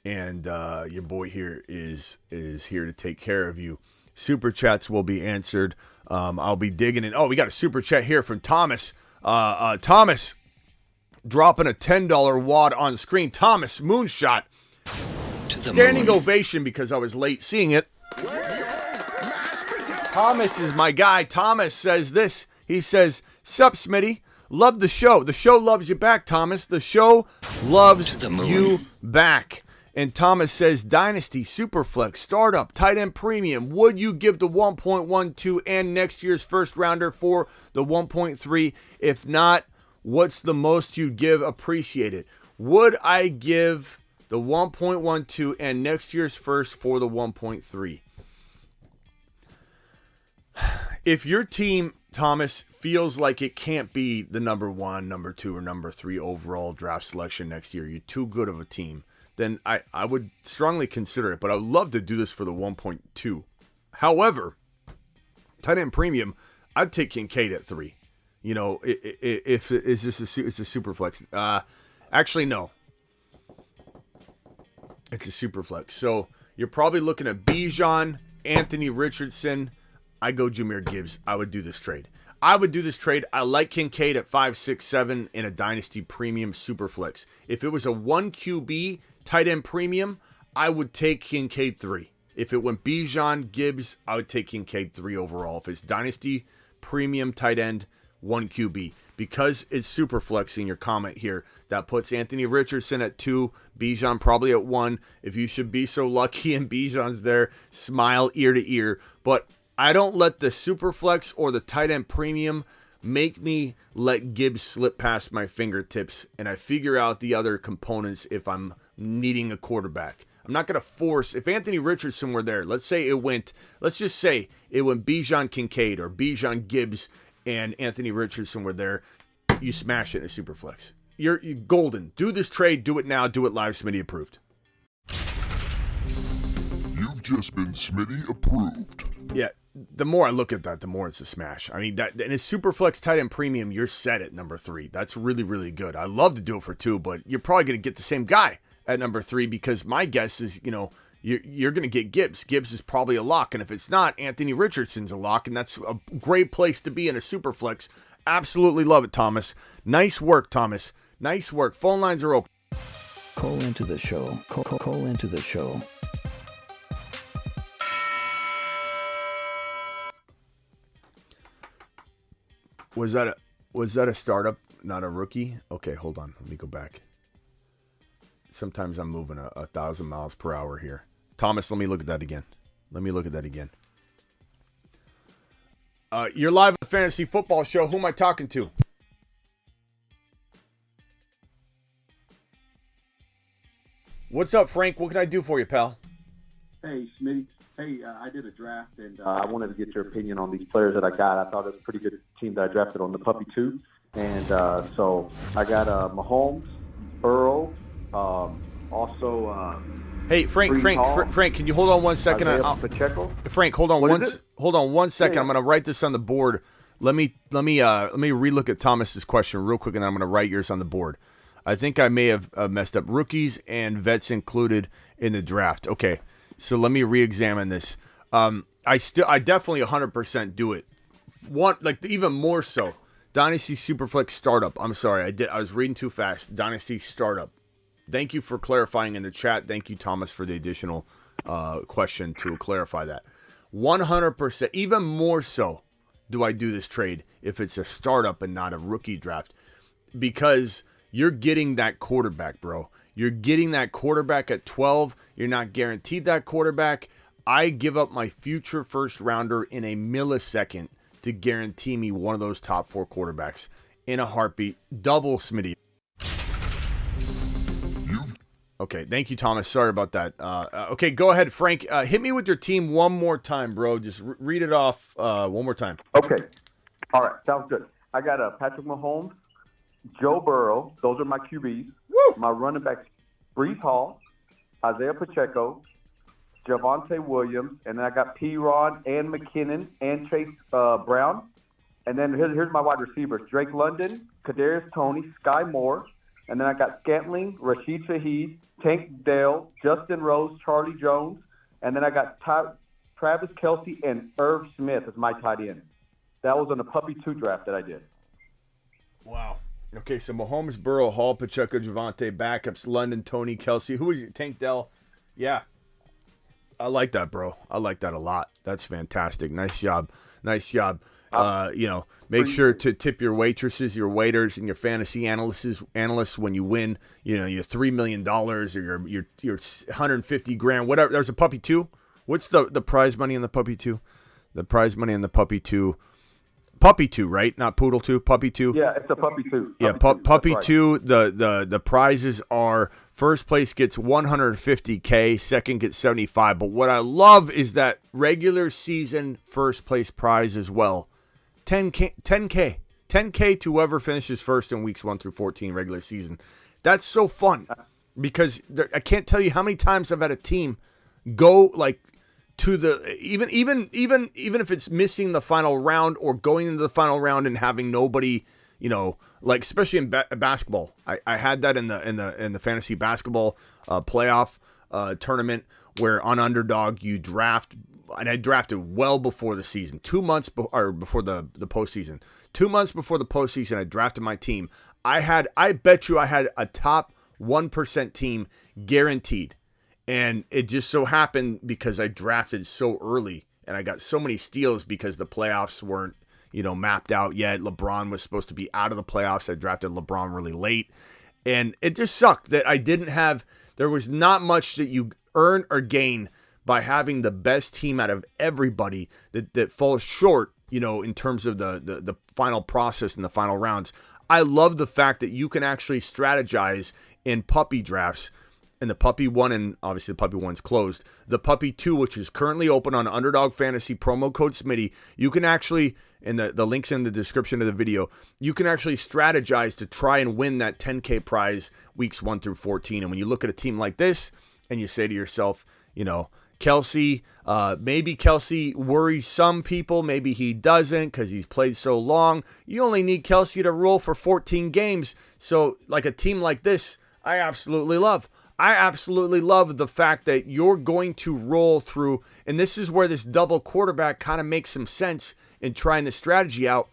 and your boy here is here to take care of you. Super chats will be answered. I'll be digging in. Oh, we got a super chat here from Thomas. Thomas dropping a $10 wad on screen. Thomas, moonshot. Standing ovation because I was late seeing it. Thomas is my guy. Thomas says this. He says, "Sup, Smitty? Love the show. The show loves you back, Thomas. The show loves you back." And Thomas says, "Dynasty, Superflex, Startup, Tight End Premium. Would you give the 1.12 and next year's first rounder for the 1.3? If not, what's the most you'd give? Appreciate it." Would I give the 1.12 and next year's first for the 1.3? If your team, Thomas, feels like it can't be the number 1, number 2, or number 3 overall draft selection next year, you're too good of a team, then I would strongly consider it. But I would love to do this for the 1.2. However, tight end premium, I'd take Kincaid at 3. You know, if it's a super flex. Actually, no. It's a super flex. So you're probably looking at Bijan, Anthony Richardson. I go Jahmyr Gibbs. I would do this trade. I like Kincaid at 5, 6, 7 in a Dynasty Premium Superflex. If it was a 1 QB tight end premium, I would take Kincaid 3. If it went Bijan, Gibbs, I would take Kincaid 3 overall. If it's Dynasty Premium tight end, 1 QB. Because it's Superflexing your comment here, that puts Anthony Richardson at 2, Bijan probably at 1. If you should be so lucky and Bijan's there, smile ear to ear. But I don't let the Superflex or the tight end premium make me let Gibbs slip past my fingertips, and I figure out the other components if I'm needing a quarterback. I'm not going to force, if Anthony Richardson were there, let's just say it went Bijan Kincaid or Bijan Gibbs and Anthony Richardson were there, you smash it in a Superflex. You're golden. Do this trade, do it now, do it live, Smitty approved. You've just been Smitty approved. Yeah, the more I look at that, the more it's a smash. I mean, that in a Superflex tight end premium, you're set at number 3. That's really, really good. I love to do it for 2, but you're probably going to get the same guy at number 3 because my guess is, you're going to get Gibbs. Gibbs is probably a lock, and if it's not, Anthony Richardson's a lock, and that's a great place to be in a Superflex. Absolutely love it, Thomas. Nice work, Thomas. Nice work. Phone lines are open. Call into the show. Call into the show. Was that a startup, not a rookie? Okay, hold on. Let me go back. Sometimes I'm moving 1,000 miles per hour here. Thomas, let me look at that again. You're live at the Fantasy Football Show. Who am I talking to? What's up, Frank? What can I do for you, pal? Hey, Smitty. Hey, I did a draft, and I wanted to get your opinion on these players that I got. I thought it was a pretty good team that I drafted on the Puppy 2. And so I got Mahomes, Burrow, Hey, Frank, can you hold on 1 second? Pacheco. Frank, hold on one second. Yeah. I'm going to write this on the board. Let me relook at Thomas's question real quick, and then I'm going to write yours on the board. I think I may have messed up. Rookies and vets included in the draft. Okay, so let me re-examine this. I definitely 100% do it. Even more so. Dynasty Superflex startup. I'm sorry, I was reading too fast. Dynasty startup. Thank you for clarifying in the chat. Thank you, Thomas, for the additional question to clarify that. 100%, even more so, do I do this trade if it's a startup and not a rookie draft, because you're getting that quarterback, bro. You're getting that quarterback at 12. You're not guaranteed that quarterback. I give up my future first rounder in a millisecond to guarantee me one of those top 4 quarterbacks in a heartbeat. Double Smitty. Okay, thank you, Thomas. Sorry about that. Okay, go ahead, Frank. Hit me with your team one more time, bro. Just read it off one more time. Okay. All right, sounds good. I got Patrick Mahomes, Joe Burrow. Those are my QBs. Woo! My running backs, Breece Hall, Isaiah Pacheco, Javonte Williams, and then I got P-Rod and McKinnon and Chase Brown. And then here's my wide receivers, Drake London, Kadarius Toney, Sky Moore. And then I got Scantling, Rashid Shaheed, Tank Dell, Justin Rose, Charlie Jones. And then I got Travis Kelce and Irv Smith as my tight end. That was on the Puppy 2 draft that I did. Wow. Okay, so Mahomes, Burrow, Hall, Pacheco, Javonte, backups, London, Toney, Kelce. Who is it? Tank Dell. Yeah. I like that, bro. I like that a lot. That's fantastic. Nice job. Make sure to tip your waitresses, your waiters, and your fantasy analysts when you win. Your $3 million or your $150,000, whatever. There's a Puppy 2. What's the prize money in the Puppy 2? The prize money in the Puppy 2. Puppy 2, right? Not Poodle 2. Puppy 2. Yeah, it's a Puppy 2. Puppy 2. The prizes are: first place gets $150K, second gets $75. But what I love is that regular season first place prize as well. $10K to whoever finishes first in weeks 1 through 14 regular season. That's so fun because I can't tell you how many times I've had a team go to the even if it's missing the final round or going into the final round and having nobody, especially in basketball. I had that in the fantasy basketball playoff tournament where on Underdog you draft. And I drafted well before the season, 2 months before the postseason. 2 months before the postseason, I drafted my team. I bet you I had a top 1% team guaranteed. And it just so happened because I drafted so early and I got so many steals because the playoffs weren't, mapped out yet. LeBron was supposed to be out of the playoffs. I drafted LeBron really late. And it just sucked that there was not much that you earn or gain by having the best team out of everybody that falls short, in terms of the final process and the final rounds. I love the fact that you can actually strategize in puppy drafts. And the Puppy 1, and obviously the Puppy 1's closed. The Puppy 2, which is currently open on Underdog Fantasy, promo code Smitty. You can actually, and the link's in the description of the video, you can actually strategize to try and win that 10K prize weeks 1 through 14. And when you look at a team like this, and you say to yourself, Kelce, maybe Kelce worries some people, maybe he doesn't because he's played so long. You only need Kelce to roll for 14 games. So like a team like this, I absolutely love the fact that you're going to roll through, and this is where this double quarterback kind of makes some sense in trying the strategy out.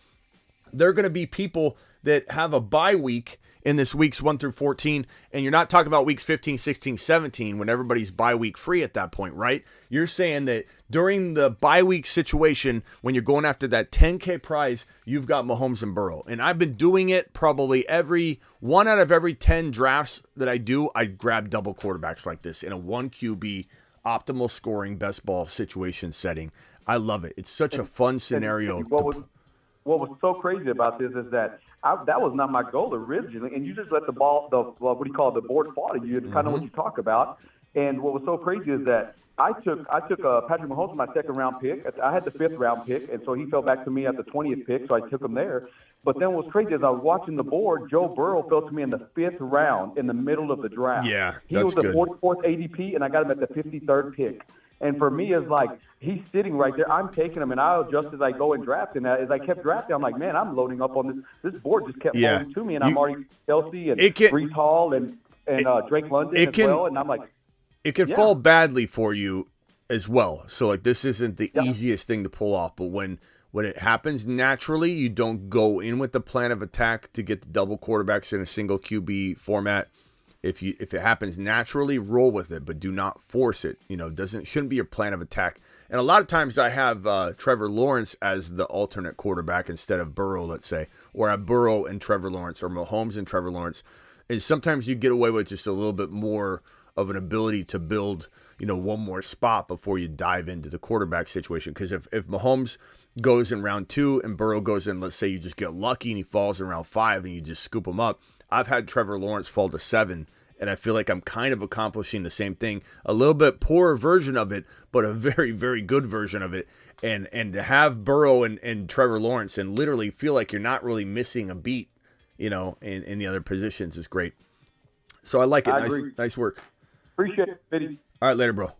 There are going to be people that have a bye week in this weeks 1 through 14, and you're not talking about weeks 15, 16, 17 when everybody's bye week free at that point, right? You're saying that during the bye week situation, when you're going after that 10K prize, you've got Mahomes and Burrow. And I've been doing it probably every 1 out of every 10 drafts that I do, I grab double quarterbacks like this in a 1 QB optimal scoring best ball situation setting. I love it. It's such a fun scenario. What was so crazy about this is that that was not my goal originally, and you just let the board fall to you. It's kind of what you talk about. And what was so crazy is that I took Patrick Mahomes my second round pick. I had the 5th round pick, and so he fell back to me at the 20th pick, so I took him there. But then what's crazy is I was watching the board. Joe Burrow fell to me in the 5th round in the middle of the draft. Yeah, he that's was the good. 44th ADP, and I got him at the 53rd pick. And for me, it's like he's sitting right there. I'm taking him, and I'll adjust as I go and draft. And as I kept drafting, I'm like, man, I'm loading up on this. This board just kept falling to me, and I'm already Chelsea and Brees Hall and Drake London as well. And I'm like, it can fall badly for you as well. So like this isn't the easiest thing to pull off, but when it happens naturally, you don't go in with the plan of attack to get the double quarterbacks in a single QB format. If it happens naturally, roll with it, but do not force it. Shouldn't be your plan of attack. And a lot of times I have Trevor Lawrence as the alternate quarterback instead of Burrow, let's say, or I have Burrow and Trevor Lawrence, or Mahomes and Trevor Lawrence. And sometimes you get away with just a little bit more of an ability to build, one more spot before you dive into the quarterback situation. Because if Mahomes goes in round 2 and Burrow goes in, let's say you just get lucky and he falls in round 5 and you just scoop him up. I've had Trevor Lawrence fall to 7, and I feel like I'm kind of accomplishing the same thing. A little bit poorer version of it, but a very, very good version of it. And to have Burrow and Trevor Lawrence and literally feel like you're not really missing a beat, in the other positions is great. So I like it. Nice work. Appreciate it, Vinny. All right, later, bro.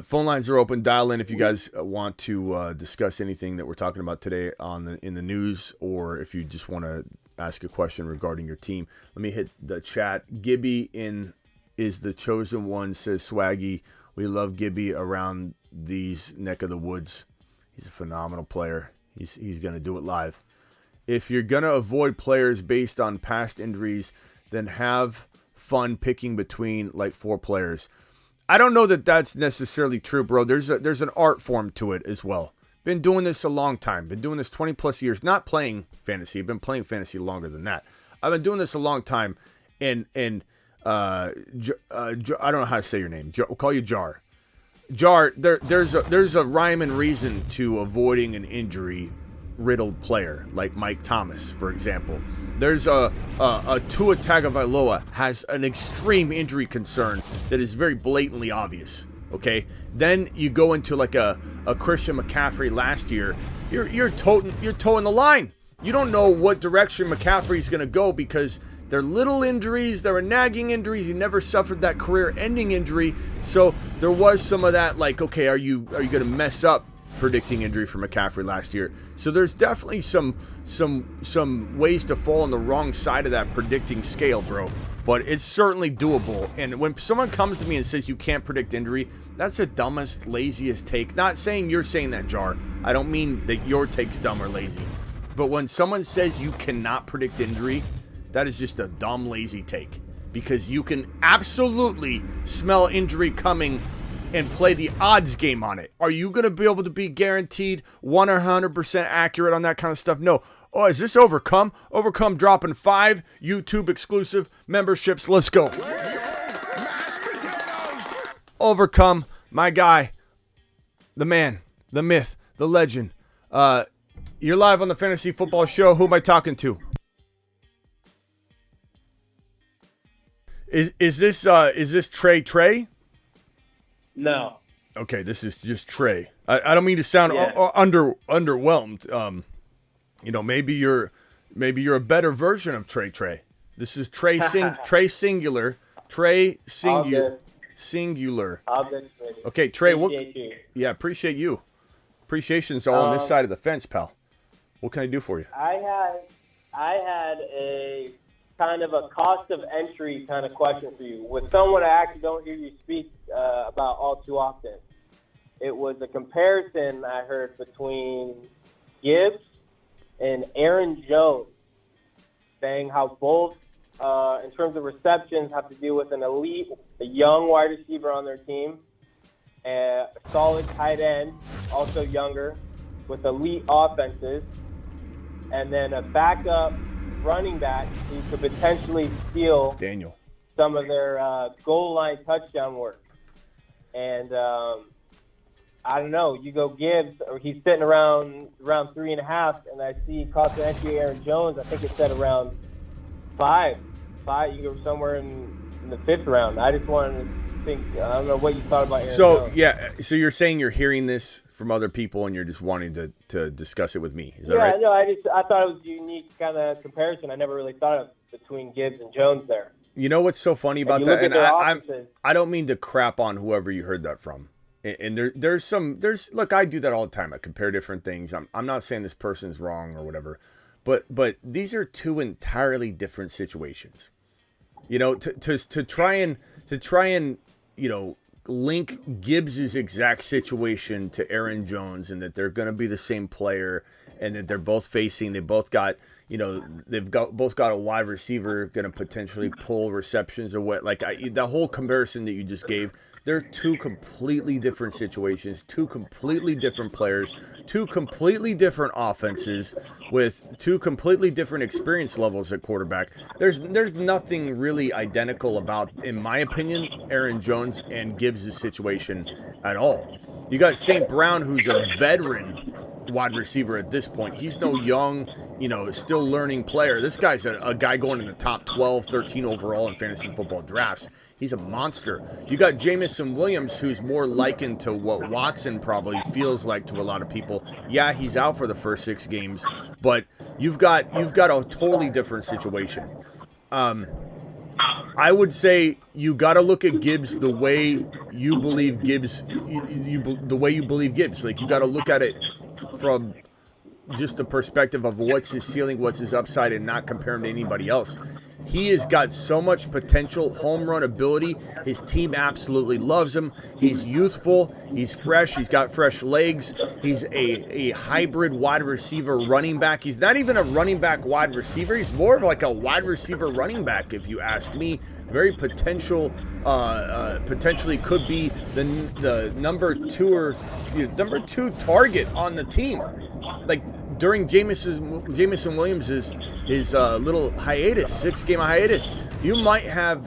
Phone lines are open. Dial in if you guys want to discuss anything that we're talking about today in the news, or if you just want to ask a question regarding your team. Let me hit the chat. Gibby is the chosen one, says Swaggy. We love Gibby around these neck of the woods. He's a phenomenal player. He's going to do it live. If you're going to avoid players based on past injuries, then have fun picking between like 4 players. I don't know that that's necessarily true, bro. There's an art form to it as well. Been doing this a long time. Been doing this 20 plus years. Not playing fantasy. I've been playing fantasy longer than that. I've been doing this a long time. And I don't know how to say your name. We'll call you Jar. Jar. There's a rhyme and reason to avoiding an injury riddled player like Mike Thomas, for example. There's a Tua Tagovailoa has an extreme injury concern that is very blatantly obvious. Okay, then you go into like a Christian McCaffrey last year. You're toeing the line. You don't know what direction McCaffrey's going to go because they're little injuries. There are nagging injuries. He never suffered that career-ending injury, so there was some of that. Like, okay, are you going to mess up predicting injury for McCaffrey last year? So there's definitely some ways to fall on the wrong side of that predicting scale, bro. But it's certainly doable. And when someone comes to me and says you can't predict injury, that's the dumbest, laziest take. Not saying you're saying that, Jar. I don't mean that your take's dumb or lazy. But when someone says you cannot predict injury, that is just a dumb, lazy take. Because you can absolutely smell injury coming and play the odds game on it. Are you going to be able to be guaranteed 100% accurate on that kind of stuff? No. Oh, is this Overcome? Overcome dropping 5 YouTube exclusive memberships. Let's go. Overcome, my guy, the man, the myth, the legend. You're live on the Fantasy Football Show. Who am I talking to? Is this Trey? No. Okay, this is just Trey. I don't mean to sound underwhelmed. Maybe you're a better version of Trey. This is Trey singular. Trey singular. Okay, Trey. Yeah, appreciate you. Appreciation's all on this side of the fence, pal. What can I do for you? I had a kind of a cost of entry kind of question for you. With someone I actually don't hear you speak about all too often. It was a comparison I heard between Gibbs and Aaron Jones, saying how both, in terms of receptions, have to do with an elite, a young wide receiver on their team, a solid tight end, also younger, with elite offenses, and then a backup running back who could potentially steal some of their goal line touchdown work. And I don't know, you go Gibbs, or he's sitting around 3.5, and I see cost of entry Aaron Jones, I think it said around 5. You go somewhere in in the 5th round. I just wanted to think. I don't know what you thought about Aaron So Jones. yeah, so you're saying you're hearing this from other people and you're just wanting to discuss it with me. Is that right? No, I thought it was a unique kind of comparison. I never really thought of between Gibbs and Jones there. You know what's so funny about you that? look at And their I don't mean to crap on whoever you heard that from. And there's look, I do that all the time. I compare different things. I'm not saying this person's wrong or whatever, but these are two entirely different situations. You know, to try and you know, link Gibbs's exact situation to Aaron Jones and that they're going to be the same player and that they're both they both got, you know, both got a wide receiver going to potentially pull receptions or what, like the whole comparison that you just gave, they're two completely different situations, two completely different players, two completely different offenses with two completely different experience levels at quarterback. There's nothing really identical about, in my opinion, Aaron Jones and Gibbs' situation at all. You got St. Brown, who's a veteran wide receiver at this point. He's no young, you know, still learning player. This guy's a guy going in the top 12, 13 overall in fantasy football drafts. He's a monster. You got Jamison Williams, who's more likened to what Watson probably feels like to a lot of people. Yeah, he's out for the first 6 games, but you've got a totally different situation. I would say you got to look at Gibbs the way you believe Gibbs, the way you believe Gibbs. Like, you got to look at it from just the perspective of what's his ceiling, what's his upside, and not compare him to anybody else. He has got so much potential home run ability. His team absolutely loves him. He's youthful. He's fresh. He's got fresh legs. He's a hybrid wide receiver running back. He's not even a running back wide receiver. He's more of like a wide receiver running back, if you ask me. Very potentially could be the number 2 target on the team. Like, during Jamison Williams' his little hiatus, 6-game hiatus, you might have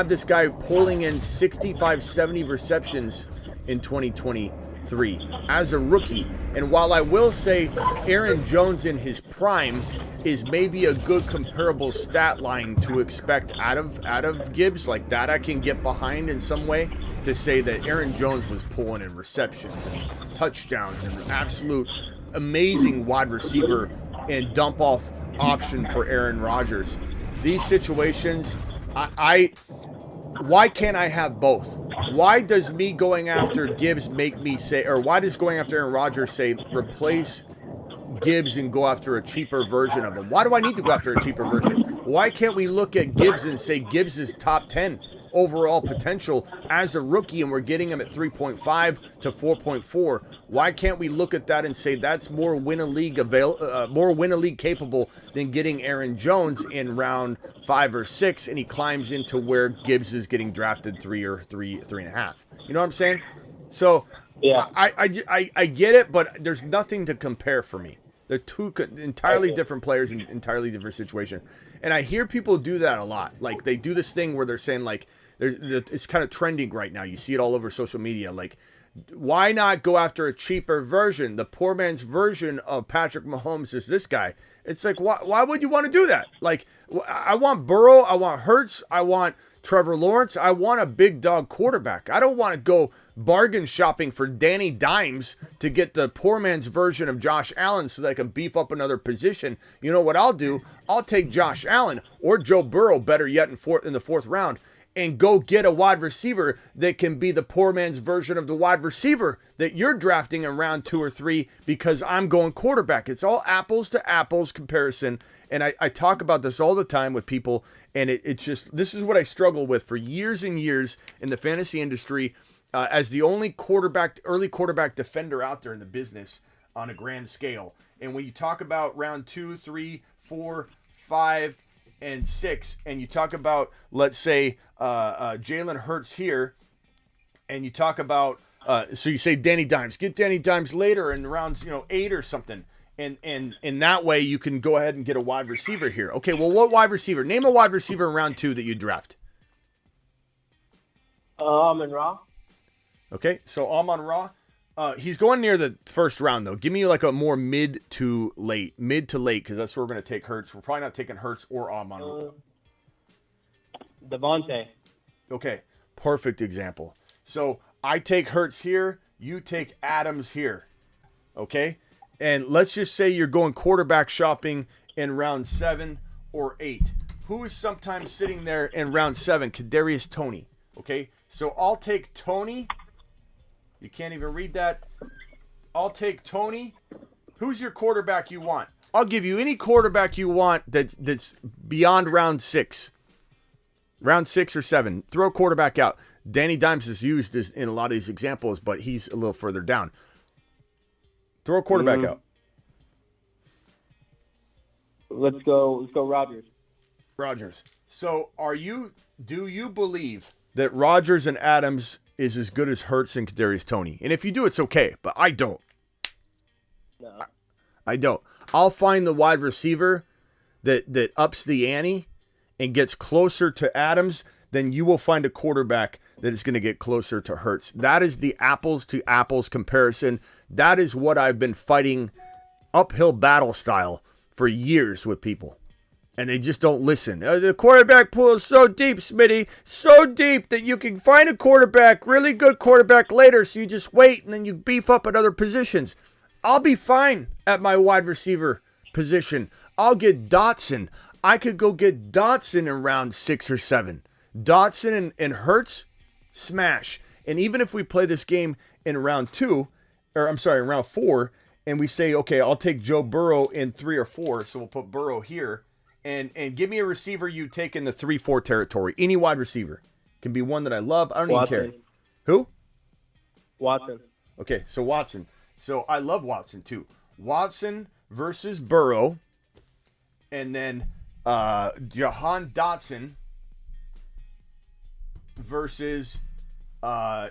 this guy pulling in 65, 70 receptions in 2023 as a rookie. And while I will say Aaron Jones in his prime is maybe a good comparable stat line to expect out of Gibbs, like that I can get behind in some way, to say that Aaron Jones was pulling in receptions and touchdowns and absolute amazing wide receiver and dump off option for Aaron Rodgers. These situations, why can't I have both? Why does me going after Gibbs make me say, or why does going after Aaron Rodgers say replace Gibbs and go after a cheaper version of him? Why do I need to go after a cheaper version? Why can't we look at Gibbs and say Gibbs is top 10 overall potential as a rookie, and we're getting him at 3.5 to 4.4? Why can't we look at that and say that's more win a league capable than getting Aaron Jones in round 5 or 6, and he climbs into where Gibbs is getting drafted 3 or 3.5? You know what I'm saying? So yeah, I get it, but there's nothing to compare for me. They're two entirely different players in entirely different situations. And I hear people do that a lot. Like, they do this thing where they're saying, like, it's kind of trending right now. You see it all over social media. Like, why not go after a cheaper version? The poor man's version of Patrick Mahomes is this guy. It's like, why would you want to do that? Like, I want Burrow. I want Hurts. I want Trevor Lawrence. I want a big dog quarterback. I don't want to go bargain shopping for Danny Dimes to get the poor man's version of Josh Allen so that I can beef up another position. You know what I'll do? I'll take Josh Allen or Joe Burrow, better yet, in the 4th round, and go get a wide receiver that can be the poor man's version of the wide receiver that you're drafting in round 2 or 3, because I'm going quarterback. It's all apples to apples comparison. And I talk about this all the time with people, and it's just, this is what I struggle with for years and years in the fantasy industry, as the only early quarterback defender out there in the business on a grand scale. And when you talk about round 2, 3, 4, 5, and 6, and you talk about, let's say, Jalen Hurts here, and you talk about, so you say Danny Dimes, get Danny Dimes later in rounds, 8 or something. And in that way, you can go ahead and get a wide receiver here. Okay, well, what wide receiver? Name a wide receiver in round 2 that you draft. Amon-Ra. Okay, so Amon-Ra. He's going near the 1st round, though. Give me like a more mid to late, because that's where we're going to take Hurts. We're probably not taking Hurts or Amon-Ra. Devontae. Okay, perfect example. So I take Hurts here, you take Adams here. Okay? And let's just say you're going quarterback shopping in round 7 or 8. Who is sometimes sitting there in round 7? Kadarius Toney. Okay? So I'll take Toney. You can't even read that. I'll take Toney. Who's your quarterback you want? I'll give you any quarterback you want that's beyond round 6. Round 6 or 7. Throw a quarterback out. Danny Dimes is used in a lot of these examples, but he's a little further down. Throw a quarterback out. Let's go Rodgers. Rodgers. So do you believe that Rodgers and Adams is as good as Hurts and Kadarius Toney? And if you do, it's okay, but I don't. No. I don't. I'll find the wide receiver that ups the ante and gets closer to Adams, then you will find a quarterback that is going to get closer to Hurts. That is the apples to apples comparison. That is what I've been fighting uphill battle style for years with people. And they just don't listen. The quarterback pool is so deep, Smitty. So deep that you can find a quarterback, really good quarterback later, so you just wait and then you beef up at other positions. I'll be fine at my wide receiver position. I'll get Dotson. I could go get Dotson in round 6 or 7. Dotson and Hurts, smash. And even if we play this game in round 4, and we say, okay, I'll take Joe Burrow in 3 or 4, so we'll put Burrow here, and give me a receiver you take in the 3-4 territory. Any wide receiver. Can be one that I love. I don't even care. Who? Watson. Okay, so Watson. So I love Watson too. Watson versus Burrow, and then Jahan Dotson versus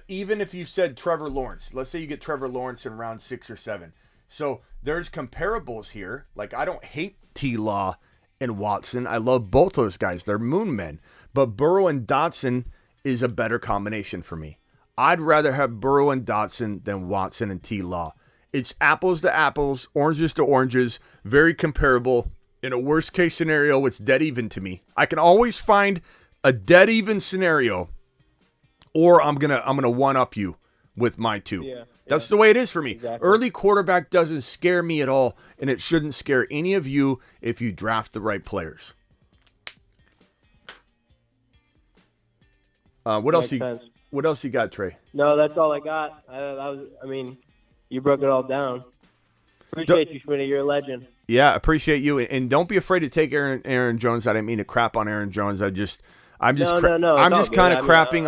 even if you said Trevor Lawrence. Let's say you get Trevor Lawrence in round 6 or 7. So there's comparables here. Like, I don't hate T-Law and Watson. I love both those guys. They're moon men. But Burrow and Dotson is a better combination for me. I'd rather have Burrow and Dotson than Watson and T-Law. It's apples to apples, oranges to oranges, very comparable. In a worst case scenario, it's dead even to me. I can always find a dead even scenario, or I'm gonna one up you with my 2. Yeah, that's the way it is for me. Exactly. Early quarterback doesn't scare me at all, and it shouldn't scare any of you if you draft the right players. What else you got, Trey? No, that's all I got. You broke it all down. Appreciate you, Schmitty. You're a legend. Yeah, appreciate you, and don't be afraid to take Aaron Jones. I didn't mean to crap on Aaron Jones. I'm just kind of crapping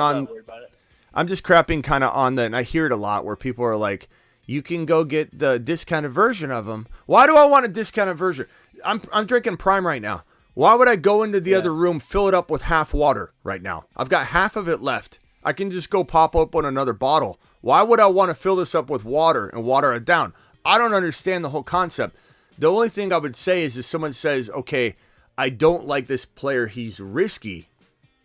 kind of on that, and I hear it a lot where people are like, "You can go get the discounted version of them." Why do I want a discounted version? I'm drinking Prime right now. Why would I go into the other room, fill it up with half water right now? I've got half of it left. I can just go pop open another bottle. Why would I want to fill this up with water and water it down? I don't understand the whole concept. The only thing I would say is if someone says, okay, I don't like this player, he's risky.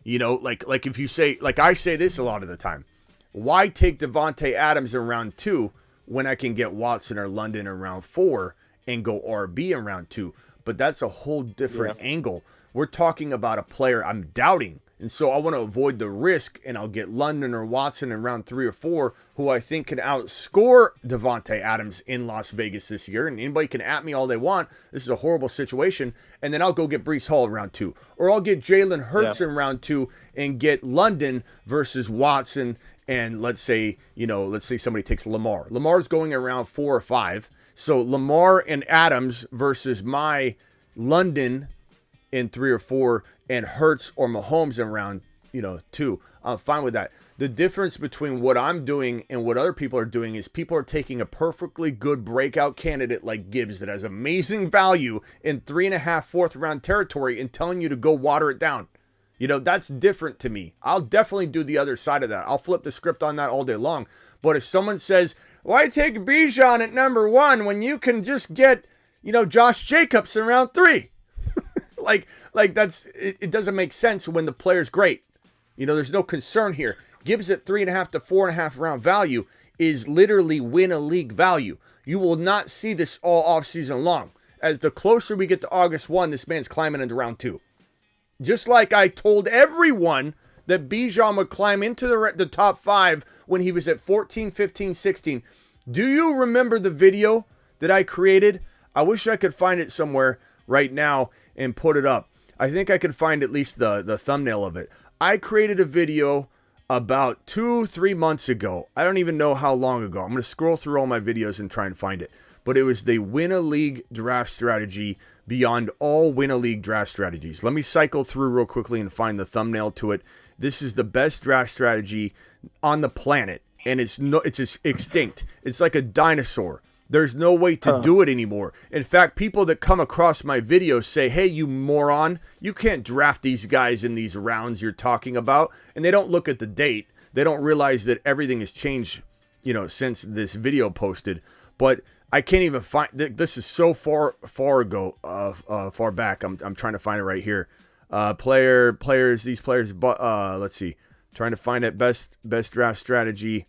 You know, like if you say, like I say this a lot of the time, why take Devontae Adams in round 2 when I can get Watson or London in round 4 and go RB in round 2? But that's a whole different angle. We're talking about a player I'm doubting. And so I want to avoid the risk, and I'll get London or Watson in round 3 or 4, who I think can outscore Devontae Adams in Las Vegas this year. And anybody can at me all they want. This is a horrible situation. And then I'll go get Breece Hall in round 2. Or I'll get Jalen Hurts in round 2 and get London versus Watson. And let's say somebody takes Lamar. Lamar's going around 4 or 5. So Lamar and Adams versus my London in 3 or 4, and Hurts or Mahomes in round 2. I'm fine with that. The difference between what I'm doing and what other people are doing is people are taking a perfectly good breakout candidate like Gibbs that has amazing value in 3.5, 4th round territory and telling you to go water it down. That's different to me. I'll definitely do the other side of that. I'll flip the script on that all day long. But if someone says, why take Bijan at number 1 when you can just get, Josh Jacobs in round 3? Like that's it doesn't make sense when the player's great. There's no concern here. Gibbs at 3.5 to 4.5 round value is literally win a league value. You will not see this all off season long. As the closer we get to August 1, this man's climbing into round 2. Just like I told everyone that Bijan would climb into the top 5 when he was at 14, 15, 16. Do you remember the video that I created? I wish I could find it somewhere right now and put it up. I think I could find at least the thumbnail of it. I created a video about 2-3 months ago. I don't even know how long ago. I'm going to scroll through all my videos and try and find it. But it was the win a league draft strategy beyond all win a league draft strategies. Let me cycle through real quickly and find the thumbnail to it. This is the best draft strategy on the planet, and it's just extinct. It's like a dinosaur. There's no way to do it anymore. In fact, people that come across my videos say, hey, you moron, you can't draft these guys in these rounds you're talking about. And they don't look at the date. They don't realize that everything has changed, since this video posted. But I can't even find, this is so far back. I'm trying to find it right here. These players, let's see. Trying to find it, best draft strategy.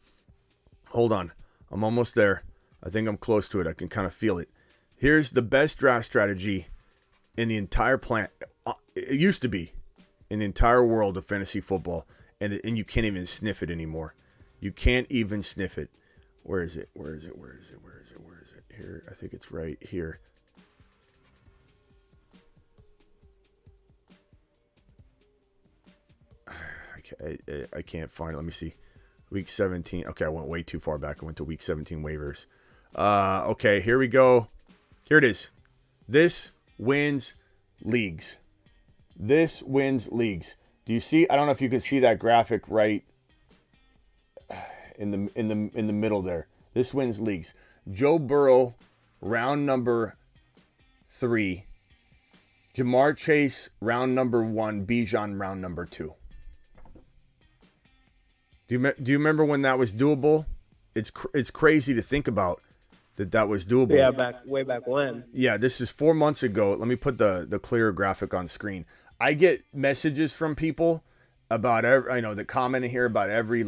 Hold on. I'm almost there. I think I'm close to it. I can kind of feel it. Here's the best draft strategy in the entire planet. It used to be in the entire world of fantasy football, and you can't even sniff it anymore. You can't even sniff it. Where is it? Here, I think it's right here. I can't find it. Let me see. Week 17. Okay, I went way too far back. I went to week 17 waivers. Okay, here we go. Here it is. This wins leagues. This wins leagues. Do you see? I don't know if you can see that graphic right in the middle there. This wins leagues. Joe Burrow, round number 3. Jamar Chase, round number 1. Bijan, round number 2. Do you remember when that was doable? It's crazy to think about that was doable. Yeah, way back when. Yeah, this is 4 months ago. Let me put the clearer graphic on screen. I get messages from people about that comment in here about every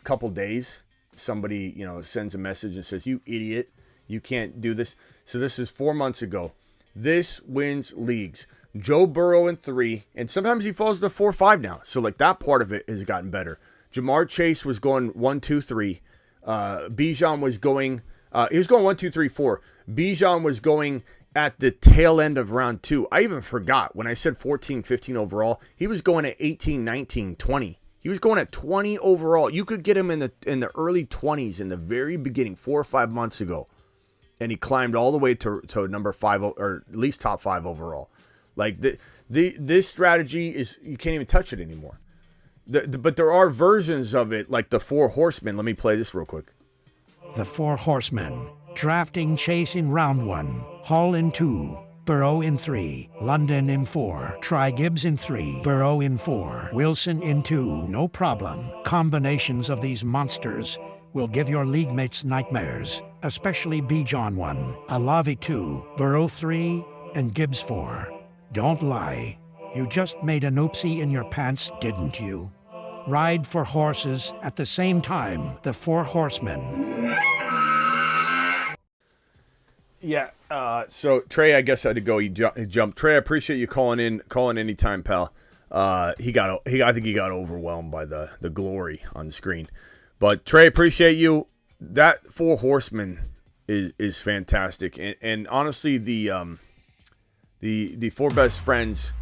couple days. Somebody sends a message and says, "You idiot, you can't do this." So this is 4 months ago. This wins leagues. Joe Burrow in 3, and sometimes he falls to 4, 5 now. So that part of it has gotten better. Jamar Chase was going 1, 2, 3. Bijan was going. He was going 1, 2, 3, 4. Bijan was going at the tail end of round 2. I even forgot when I said 14, 15 overall. He was going at 18, 19, 20. He was going at 20 overall. You could get him in the early 20s in the very beginning, 4 or 5 months ago, and he climbed all the way to number 5 or at least top 5 overall. This strategy is, you can't even touch it anymore. But there are versions of it, like the 4 horsemen. Let me play this real quick. The 4 horsemen. Drafting Chase in round 1. Hall in 2. Burrow in 3. London in 4. Try Gibbs in 3. Burrow in 4. Wilson in 2. No problem. Combinations of these monsters will give your league mates nightmares, especially Bijan 1, Olave 2, Burrow 3, and Gibbs 4. Don't lie. You just made an oopsie in your pants, didn't you? Ride for horses at the same time. The 4 horsemen. Yeah. So Trey, I guess I had to go. He jumped. Trey, I appreciate you calling anytime, pal. I think he got overwhelmed by the glory on the screen. But Trey, appreciate you. That 4 horsemen is fantastic, and honestly, the 4 best friends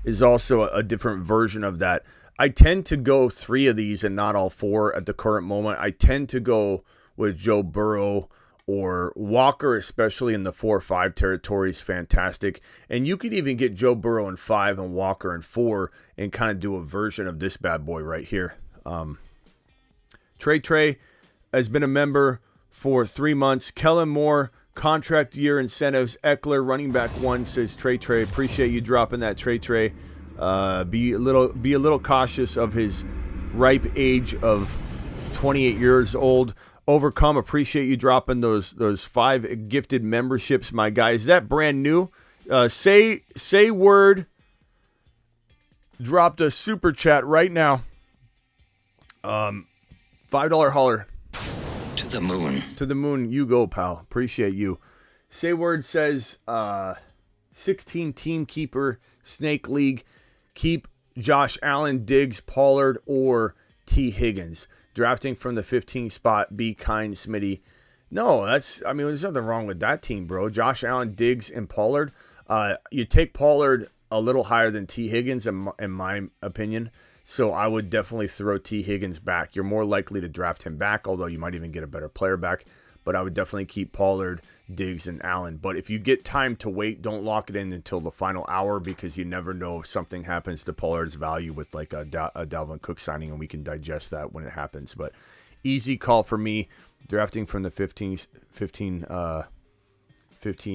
is also a different version of that. I tend to go 3 of these and not all 4 at the current moment. I tend to go with Joe Burrow or Walker, especially in the 4 or 5 territory, is fantastic. And you could even get Joe Burrow in 5 and Walker in 4 and kind of do a version of this bad boy right here. Trey has been a member for 3 months. Kellen Moore, contract year incentives. Eckler, running back 1, says Trey. Appreciate you dropping that, Trey. Be a little cautious of his ripe age of 28 years old. Overcome, appreciate you dropping those 5 gifted memberships, my guy. Is that brand new? Say word. Dropped a super chat right now. $5 holler. To the moon. To the moon, you go, pal. Appreciate you. Say word says 16 team keeper snake league. keep Josh Allen, Diggs, Pollard, or T. Higgins. Drafting from the 15 spot, be kind, Smitty. No, there's nothing wrong with that team, bro. Josh Allen, Diggs, and Pollard. You take Pollard a little higher than T. Higgins, in my opinion. So I would definitely throw T. Higgins back. You're more likely to draft him back, although you might even get a better player back. But I would definitely keep Pollard, Diggs, and Allen. But if you get time to wait, don't lock it in until the final hour, because you never know if something happens to Pollard's value with like a Dalvin Cook signing, and we can digest that when it happens. But easy call for me, drafting from the 15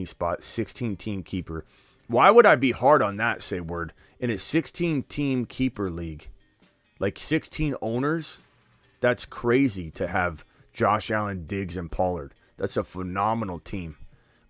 spot, 16 team keeper. Why would I be hard on that, say word, in a 16 team keeper league? Like 16 owners? That's crazy to have Josh Allen, Diggs, and Pollard. That's a phenomenal team.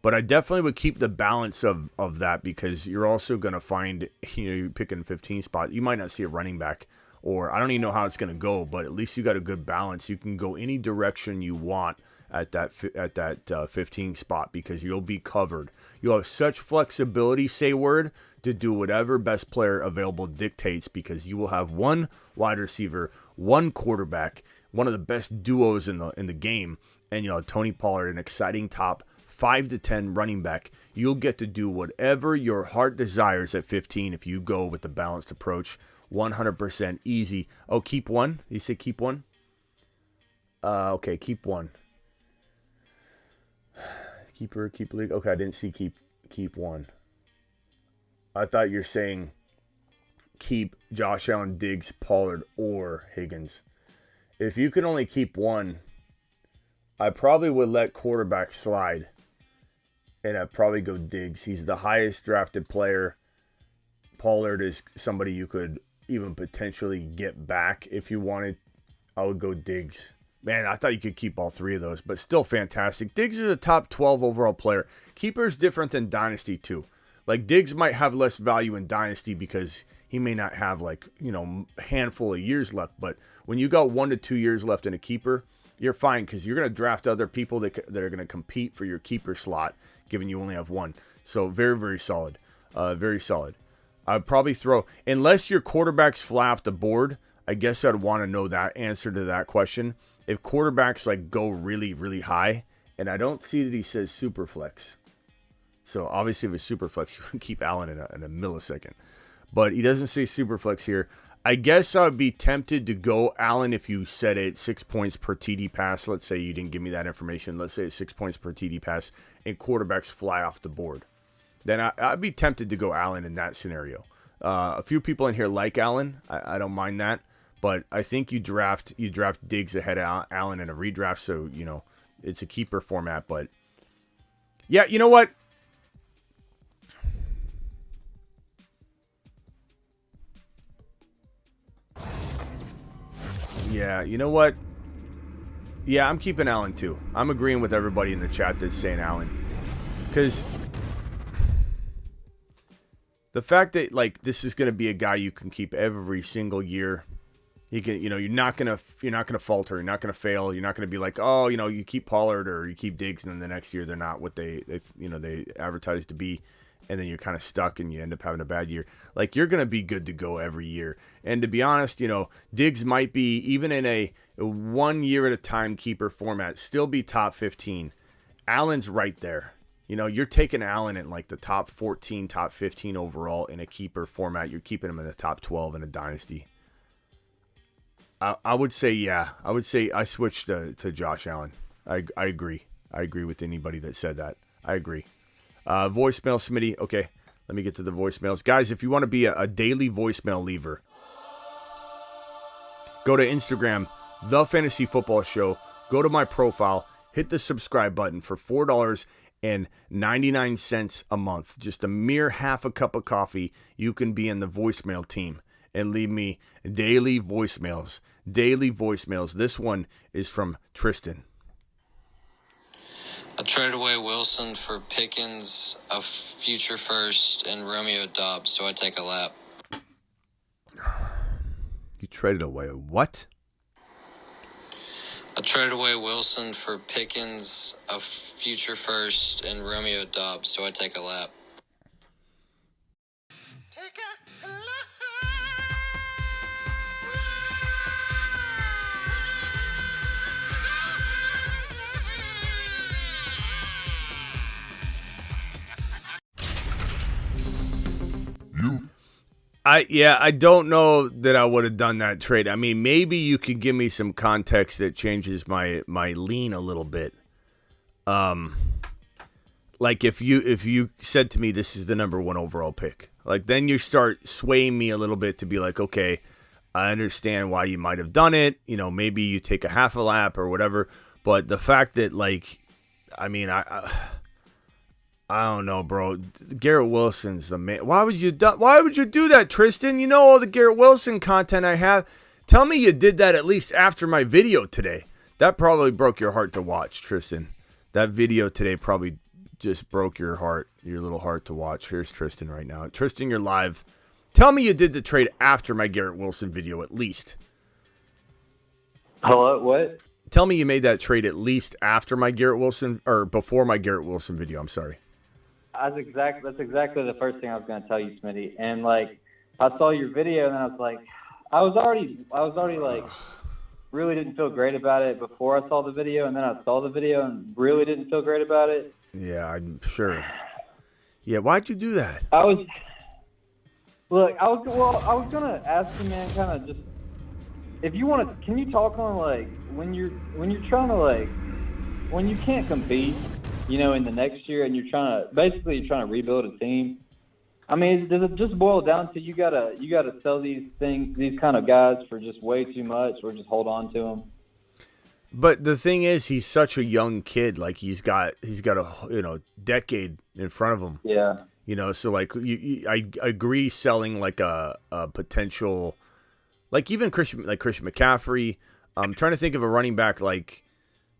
But I definitely would keep the balance of that, because you're also going to find, you're picking 15 spot, you might not see a running back, or I don't even know how it's going to go, but at least you got a good balance. You can go any direction you want at that 15 spot, because you'll be covered. You'll have such flexibility, say word, to do whatever best player available dictates, because you will have one wide receiver, one quarterback, one of the best duos in the game, and you'll have Tony Pollard, an exciting top 5 to 10 running back. You'll get to do whatever your heart desires at 15 if you go with the balanced approach. 100% easy. Oh, keep one? You say keep one? Okay, keep one. Keeper league. Okay, I didn't see keep one. I thought you're saying keep Josh Allen, Diggs, Pollard, or Higgins. If you could only keep one, I probably would let quarterback slide, and I'd probably go Diggs. He's the highest drafted player. Pollard is somebody you could even potentially get back if you wanted. I would go Diggs. Man, I thought you could keep all three of those, but still fantastic. Diggs is a top 12 overall player. Keeper's different than Dynasty too. Like, Diggs might have less value in Dynasty because he may not have, like, a handful of years left. But when you got 1 to 2 years left in a keeper, you're fine, because you're going to draft other people that are going to compete for your keeper slot, given you only have one. So very, very solid. Very solid. I'd probably throw, unless your quarterbacks fly off the board, I guess I'd want to know that answer to that question. If quarterbacks go really, really high, and I don't see that he says super flex. So obviously if it's super flex, you can keep Allen in a millisecond. But he doesn't say super flex here. I guess I would be tempted to go Allen if you set it 6 points per TD pass. Let's say you didn't give me that information. Let's say it's 6 points per TD pass, and quarterbacks fly off the board. Then I'd be tempted to go Allen in that scenario. A few people in here like Allen. I don't mind that. But I think you draft Diggs ahead of Allen in a redraft, so, it's a keeper format. But, yeah, you know what? Yeah, you know what? Yeah, I'm keeping Allen too. I'm agreeing with everybody in the chat that's saying Allen. Because the fact that, this is going to be a guy you can keep every single year. You can, you're not gonna falter. You're not gonna fail. You're not gonna be like, oh, you keep Pollard or you keep Diggs, and then the next year they're not what they advertised to be, and then you're kind of stuck and you end up having a bad year. You're gonna be good to go every year. And to be honest, Diggs might be, even in a 1 year at a time keeper format, still be top 15. Allen's right there. You're taking Allen in the top 14, top 15 overall in a keeper format. You're keeping him in the top 12 in a dynasty. I would say, yeah. I would say I switched to Josh Allen. I agree. I agree with anybody that said that. I agree. Voicemail, Smitty. Okay, let me get to the voicemails. Guys, if you want to be a daily voicemail leaver, go to Instagram, The Fantasy Football Show. Go to my profile. Hit the subscribe button for $4.99 a month. Just a mere half a cup of coffee. You can be in the voicemail team and leave me daily voicemails. Daily voicemails. This one is from Tristan. I traded away Wilson for Pickens, a future first, and Romeo Dobbs. Do I take a lap? You traded away what? I traded away Wilson for Pickens, a future first, and Romeo Dobbs. Do I take a lap? Take a lap. I don't know that I would have done that trade. I mean, maybe you could give me some context that changes my lean a little bit. Like if you said to me this is the number 1 overall pick, like then you start swaying me a little bit to be like, okay, I understand why you might have done it. You know, maybe you take a half a lap or whatever. But the fact that, like, I mean, I don't know, bro. Garrett Wilson's the man. Why would you do that, Tristan? You know all the Garrett Wilson content I have. Tell me you did that at least after my video today. That probably broke your heart to watch, Tristan. That video today probably just broke your little heart to watch. Here's Tristan right now. Tristan, you're live. Tell me you did the trade after my Garrett Wilson video at least. Hello, what? Tell me you made that trade at least after my Garrett Wilson, or before my Garrett Wilson video. I'm sorry. That's exactly the first thing I was going to tell you, Smitty. And like, I saw your video, and I was like, I was already like, really didn't feel great about it before I saw the video, and then I saw the video and really didn't feel great about it. Yeah, I'm sure. Yeah, why'd you do that? I was gonna ask you, man, kind of just if you want to, can you talk on like when you're trying to like when you can't compete, you know, in the next year, and you're trying to rebuild a team. I mean, does it just boil down to you gotta sell these kind of guys for just way too much, or just hold on to them? But the thing is, he's such a young kid. Like he's got a decade in front of him. Yeah. You know, so like I agree selling like a potential, like even Christian McCaffrey. I'm trying to think of a running back like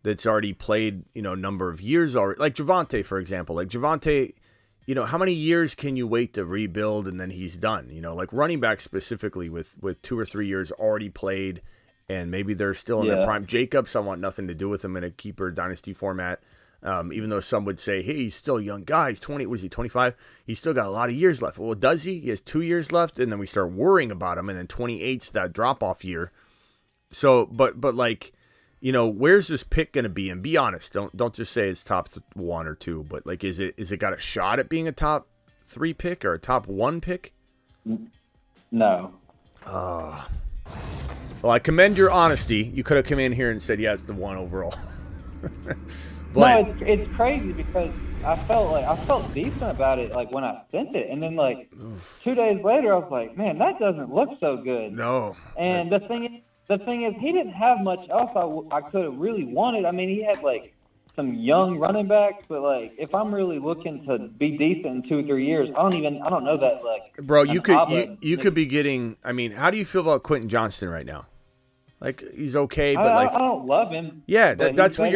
that's already played, you know, a number of years already. Like Javonte, for example. Like Javonte, you know, how many years can you wait to rebuild and then he's done? You know, like running back specifically with 2 or 3 years already played, and maybe they're still in their prime. Jacobs, I want nothing to do with him in a keeper dynasty format. Even though some would say, hey, he's still a young guy. He's 20. Was he 25? He's still got a lot of years left. Well, does he? He has 2 years left, and then we start worrying about him, and then 28's that drop-off year. So, but like, you know, where's this pick going to be? And be honest. Don't just say it's top 1 or 2, but like, is it got a shot at being a top 3 pick or a top 1 pick? No. Well, I commend your honesty. You could have come in here and said, yeah, it's the 1 overall. But no, it's crazy because I felt decent about it like when I sent it, and then like 2 days later I was like, man, that doesn't look so good. No. And the thing is, he didn't have much else I could have really wanted. I mean, he had like some young running backs, but like if I'm really looking to be decent in 2 or 3 years, I don't know that like. Bro, you could be getting. I mean, how do you feel about Quentin Johnston right now? Like he's okay, but like I don't love him. Yeah, that's what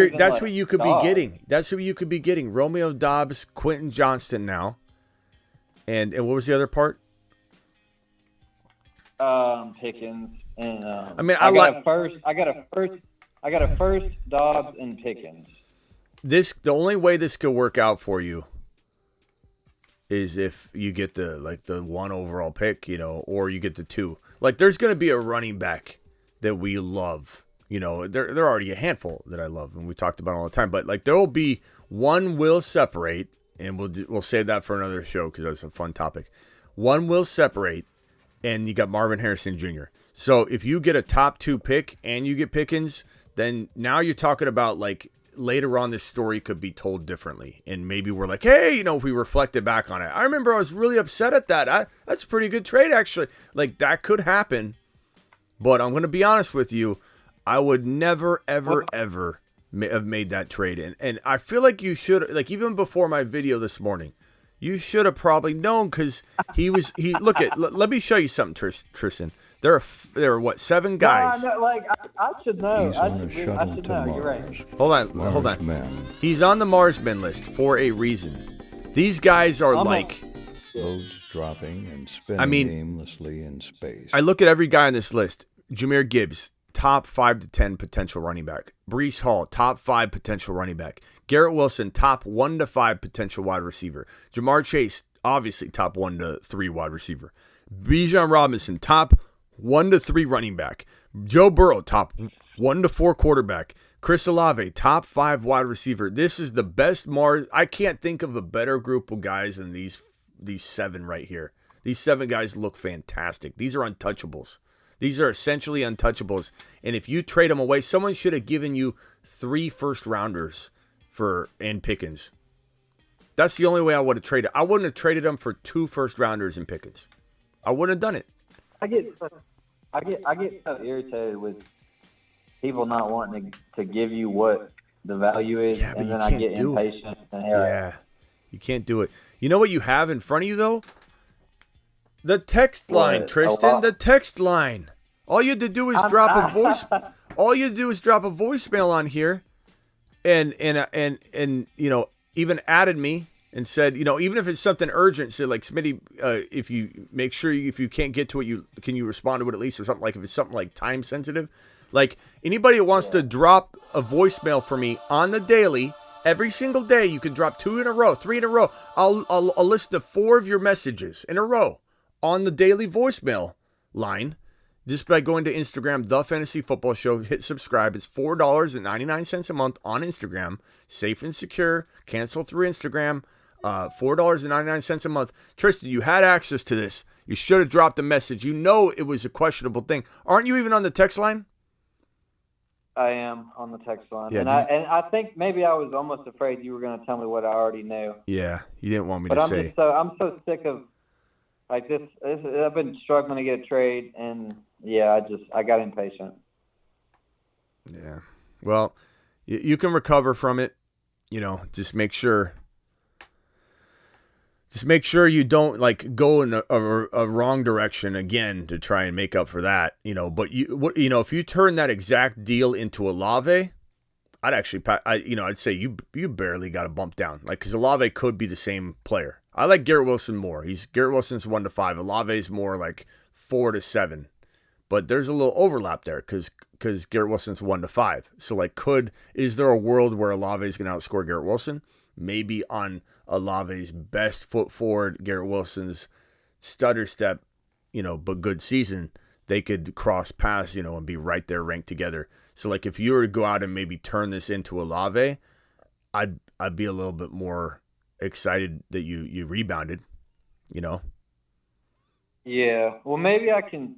you could be getting. That's what you could be getting. Romeo Doubs, Quentin Johnston now, and what was the other part? Pickens and. I mean, I got a first Dobbs and Pickens. The only way this could work out for you is if you get the 1 overall pick, you know, or you get the 2. Like there's going to be a running back that we love, you know, there are already a handful that I love, and we talked about all the time. But like there will be one will separate, and we'll save that for another show because that's a fun topic. One will separate, and you got Marvin Harrison Jr. So if you get a top 2 pick and you get Pickens, then now you're talking about like later on this story could be told differently, and maybe we're like, hey, you know, if we reflected back on it, I remember I was really upset at that. That's a pretty good trade actually. Like that could happen. But I'm going to be honest with you, I would never, ever, ever have made that trade. And I feel like you should, like even before my video this morning, you should have probably known because let me show you something, Tristan. There are what, 7 guys? No, I should know. He's on a shuttle to Mars. You're right. Hold on. Man. He's on the Marsmen list for a reason. These guys are Loads dropping and spinning aimlessly in space. I look at every guy on this list. Jahmyr Gibbs, top 5 to 10 potential running back. Breece Hall, top 5 potential running back. Garrett Wilson, top 1 to 5 potential wide receiver. Jamar Chase, obviously top 1 to 3 wide receiver. Bijan Robinson, top 1 to 3 running back. Joe Burrow, top 1 to 4 quarterback. Chris Olave, top 5 wide receiver. This is the best Mars. I can't think of a better group of guys than these 7 right here. These 7 guys look fantastic. These are untouchables. These are essentially untouchables. And if you trade them away, someone should have given you 3 first-rounders and Pickens. That's the only way I would have traded. I wouldn't have traded them for 2 first-rounders and Pickens. I wouldn't have done it. I get so irritated with people not wanting to give you what the value is, and then I get impatient. You can't do it. You know what you have in front of you, though? The text line, Tristan. The text line. All you had to do is drop a voice. All you had to do is drop a voicemail on here, and even added me and said, even if it's something urgent, say like, Smitty, if you make sure if you can't get to it, can you respond to it at least, or something, like if it's something like time sensitive. Like anybody that wants to drop a voicemail for me on the daily, every single day, you can drop 2 in a row, 3 in a row. I'll listen to 4 of your messages in a row on the daily voicemail line, just by going to Instagram, The Fantasy Football Show, hit subscribe. It's $4.99 a month on Instagram, safe and secure, cancel through Instagram, $4.99 a month. Tristan, you had access to this. You should have dropped a message. You know it was a questionable thing. Aren't you even on the text line? I am on the text line. Yeah, and I think maybe I was almost afraid you were going to tell me what I already knew. Yeah, you didn't want me to say. I'm so sick of like this. I've been struggling to get a trade, and I got impatient. Yeah. Well, you can recover from it. Just make sure you don't like go in a wrong direction again to try and make up for that. But if you turn that exact deal into Olave, I'd say you barely got a bump down. Like, because Olave could be the same player. I like Garrett Wilson more. Garrett Wilson's 1 to 5. Olave's more like 4 to 7. But there's a little overlap there because Garrett Wilson's 1 to 5. So like, is there a world where Olave is going to outscore Garrett Wilson? Maybe on Olave's best foot forward, Garrett Wilson's stutter step, but good season, they could cross paths, and be right there ranked together. So like, if you were to go out and maybe turn this into Olave, I'd be a little bit more excited that you rebounded, Yeah. Well, maybe I can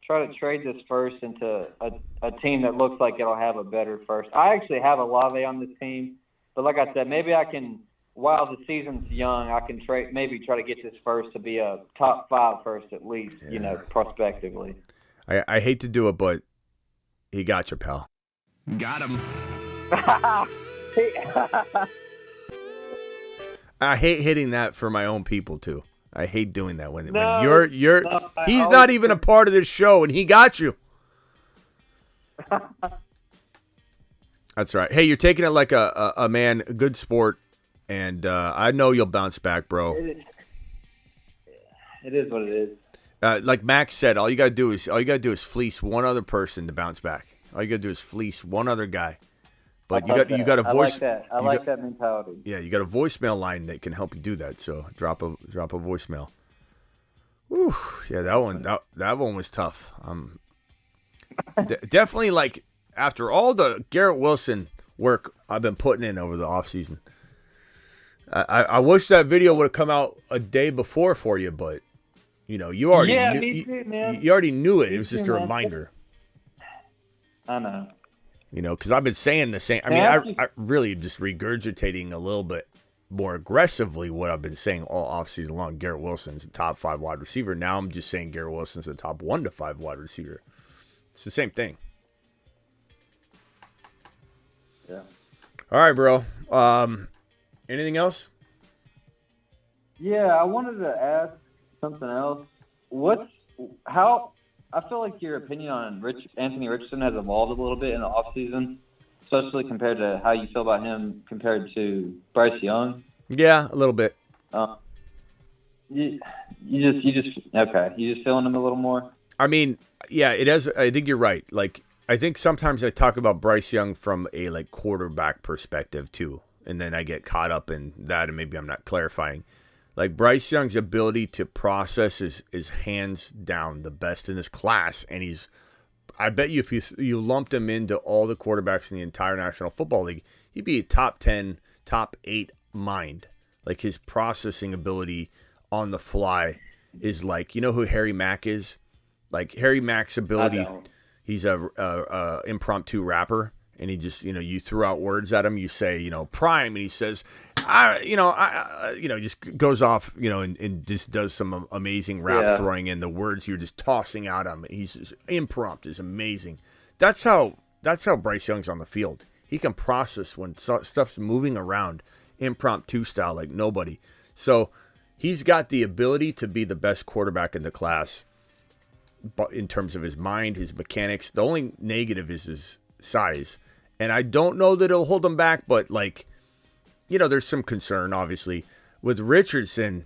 try to trade this first into a team that looks like it'll have a better first. I actually have Olave on this team, but like I said, maybe I can, while the season's young, I can maybe try to get this first to be a top 5 first at least, prospectively. I hate to do it, but he got you, pal. Got him. I hate hitting that for my own people too. I hate doing that when he's not even a part of this show and he got you. That's right. Hey, you're taking it like a man, a good sport, and I know you'll bounce back, bro. It is what it is. Like Max said, all you gotta do is fleece one other person to bounce back. All you gotta do is fleece one other guy. But you got a voice. I like that mentality. Yeah, you got a voicemail line that can help you do that. So drop a voicemail. Whew, yeah, that one was tough. Definitely, like, after all the Garrett Wilson work I've been putting in over the offseason, I wish that video would have come out a day before for you, but you already you already knew it. It was just a reminder. I know. Because I've been saying the same. I mean, I really just regurgitating a little bit more aggressively what I've been saying all offseason long. Garrett Wilson's a top 5 wide receiver. Now I'm just saying Garrett Wilson's a top 1 to 5 wide receiver. It's the same thing. Yeah. All right, bro. Anything else? Yeah, I wanted to ask something else. I feel like your opinion on Anthony Richardson has evolved a little bit in the offseason, especially compared to how you feel about him compared to Bryce Young. Yeah, a little bit. You just feeling him a little more? I mean, yeah, it has. I think you're right. Like, I think sometimes I talk about Bryce Young from a quarterback perspective too, and then I get caught up in that, and maybe I'm not clarifying. Like, Bryce Young's ability to process is hands down the best in his class, and I bet you if you lumped him into all the quarterbacks in the entire National Football League, he'd be a top 10, top 8 mind. Like, his processing ability on the fly is like, you know who Harry Mack is? Like Harry Mack's ability, he's a impromptu rapper, and he just, you throw out words at him, you say, prime, and he says, just goes off, and just does some amazing rap throwing in the words you're just tossing out at him. He's just, impromptu is amazing. That's how Bryce Young's on the field. He can process when stuff's moving around, impromptu style like nobody. So he's got the ability to be the best quarterback in the class, but in terms of his mind, his mechanics. The only negative is his size. And I don't know that it'll hold him back, but there's some concern, obviously. With Richardson,